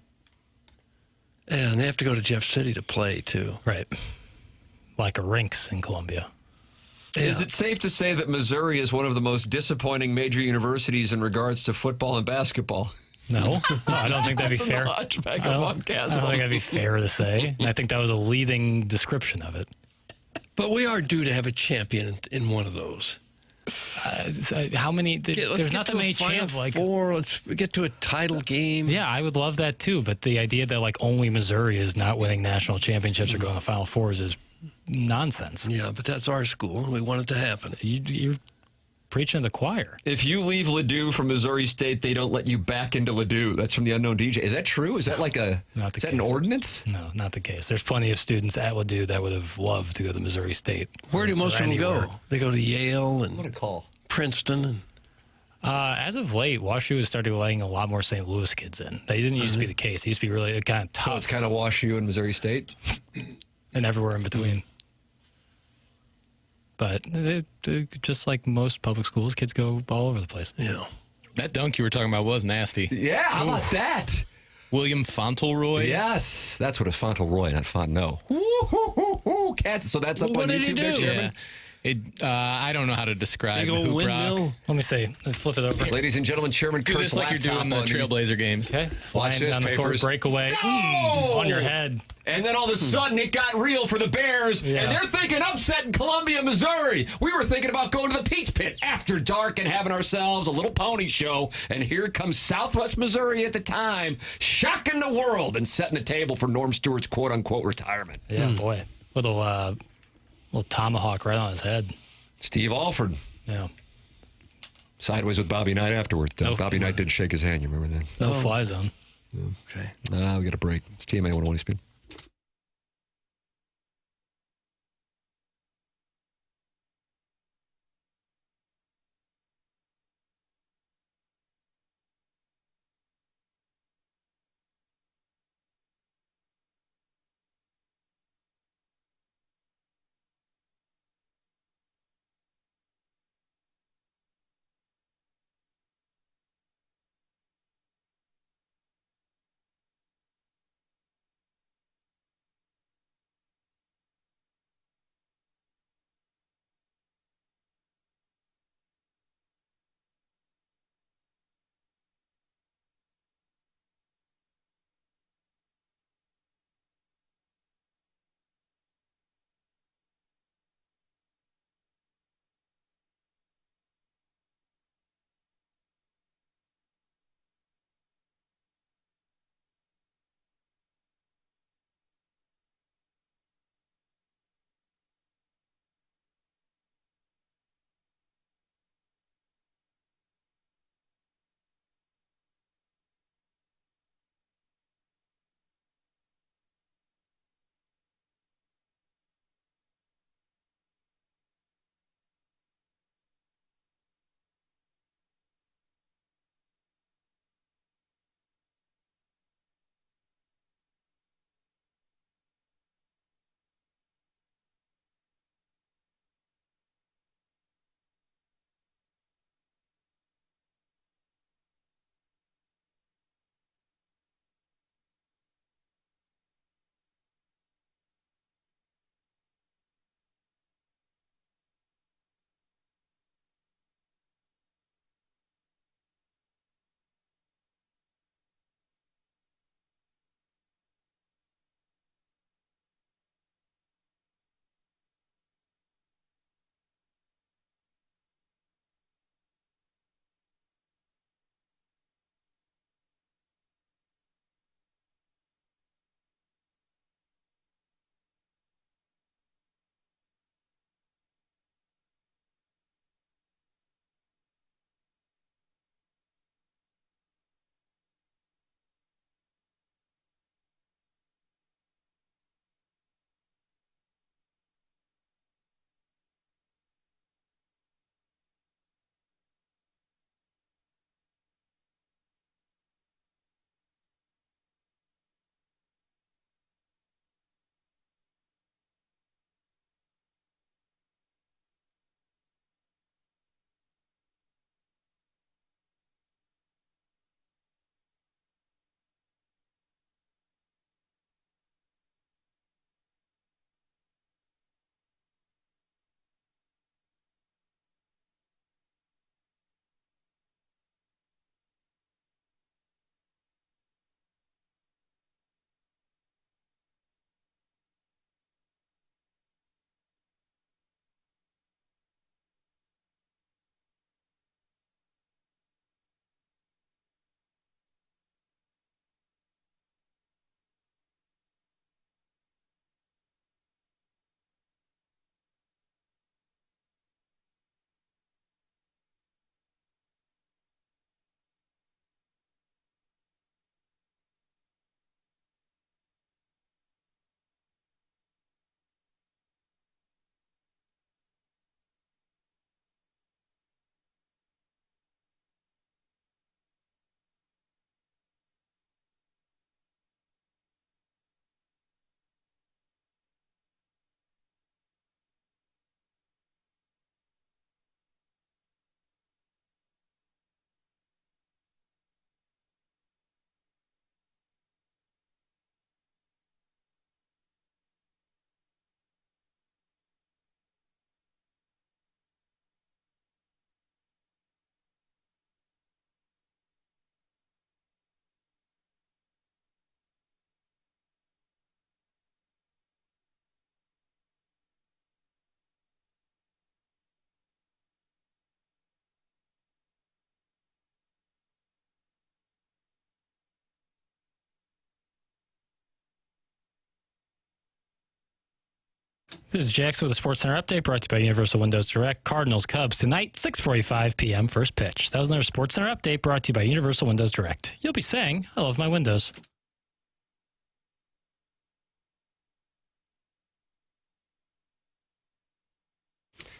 Yeah, and they have to go to Jeff City to play, too. Right. Like a rinks in Columbia. Yeah. Is it safe to say that Missouri is one of the most disappointing major universities in regards to football and basketball? No, I don't think that'd be fair. I don't think that'd be fair to say. And I think that was a leading description of it. But we are due to have a champion in one of those. How many? There's not that many champs. Let's get to a title game. Yeah, I would love that too. But the idea that only Missouri is not winning national championships or going to Final Fours is nonsense. Yeah, but that's our school. We want it to happen. You're preaching to the choir. If you leave Ladue from Missouri State, they don't let you back into Ladue. That's from the Unknown DJ. Is that true? Is that an ordinance? No, not the case. There's plenty of students at Ladue that would have loved to go to Missouri State. Where do most of them go? They go to Yale and what a call. Princeton. And as of late, WashU has started letting a lot more St. Louis kids in. That didn't used to be the case. It used to be really kind of tough. So it's kind of WashU and Missouri State? And everywhere in between. But just like most public schools, kids go all over the place. Yeah. That dunk you were talking about was nasty. Yeah, how about that? William Fauntleroy? Yes, that's what a Fauntleroy, not Fontenot. Cats. So that's up on YouTube there, Chairman. I don't know how to describe Big old hoop windmill. rock. Let me see. Flip it over. Ladies and gentlemen, Chairman Do Kurt's this like you're doing the Trailblazer games. Okay. Watch this, down the court, Papers. breakaway. No! On your head. And then all of a sudden, it got real for the Bears, and they're thinking upset in Columbia, Missouri. We were thinking about going to the Peach Pit after dark and having ourselves a little pony show, and here comes Southwest Missouri at the time, shocking the world and setting the table for Norm Stewart's quote-unquote retirement. Yeah, boy. Little tomahawk right on his head. Steve Alford. Yeah. Sideways with Bobby Knight afterwards. Bobby Knight didn't shake his hand, you remember that? No fly zone. Okay. We got a break. It's TMA 101 Speed. This is Jackson with a Sports Center update brought to you by Universal Windows Direct. Cardinals Cubs tonight, 6:45 p.m. first pitch. That was another Sports Center update brought to you by Universal Windows Direct. You'll be saying, I love my windows.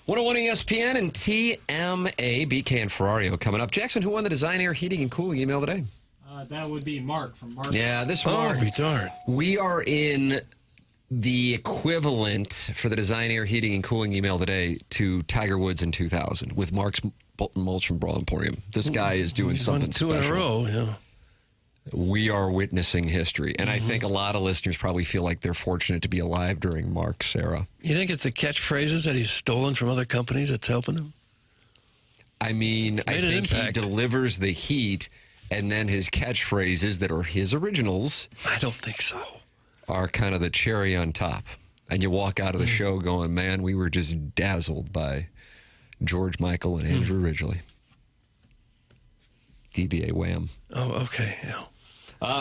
.101 ESPN and TMA, BK and Ferrario coming up. Jackson, who won the Design Air Heating and Cooling email today? That would be Mark from Mark. Yeah, this Mark. Oh, be darned. We are in the equivalent for the Design Air Heating and Cooling email today to Tiger Woods in 2000 with Mark's Mulch and Brawl Emporium. This guy is doing something two special. in a row, yeah. We are witnessing history, and I think a lot of listeners probably feel like they're fortunate to be alive during Mark's era. You think it's the catchphrases that he's stolen from other companies that's helping him? I mean, I think he delivers the heat, and then his catchphrases that are his originals. I don't think so. Are kind of the cherry on top. And you walk out of the show going, man, we were just dazzled by George Michael and Andrew Ridgeley. DBA Wham. Oh, okay, yeah.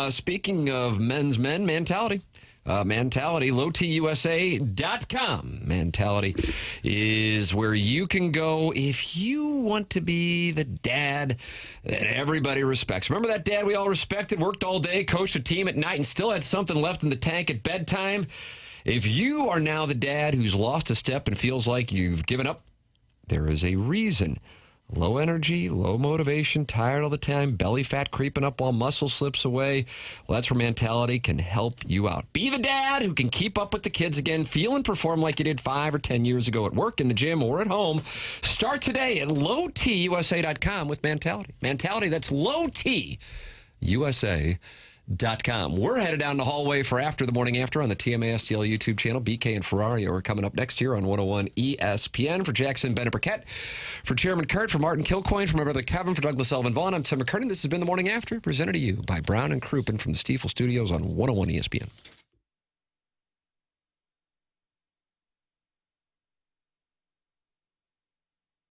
Speaking of men's men, Mentality. Mentality, lowtusa.com. Mentality is where you can go if you want to be the dad that everybody respects. Remember that dad we all respected, worked all day, coached a team at night, and still had something left in the tank at bedtime? If you are now the dad who's lost a step and feels like you've given up, there is a reason. Low energy, low motivation, tired all the time, belly fat creeping up while muscle slips away. Well, that's where Mentality can help you out. Be the dad who can keep up with the kids again, feel and perform like you did 5 or 10 years ago at work, in the gym, or at home. Start today at lowtusa.com with Mentality. Mentality, that's lowtusa.com. We're headed down the hallway for After the Morning After on the TMA STL YouTube channel. BK and Ferrario are coming up next year on 101 ESPN. For Jackson Burkett, for Chairman Kurt, for Martin Kilcoyne, for my brother Kevin, for Douglas Elvin Vaughn, I'm Tim McKernan. This has been the Morning After, presented to you by Brown and Crouppen from the Stiefel Studios on 101 ESPN.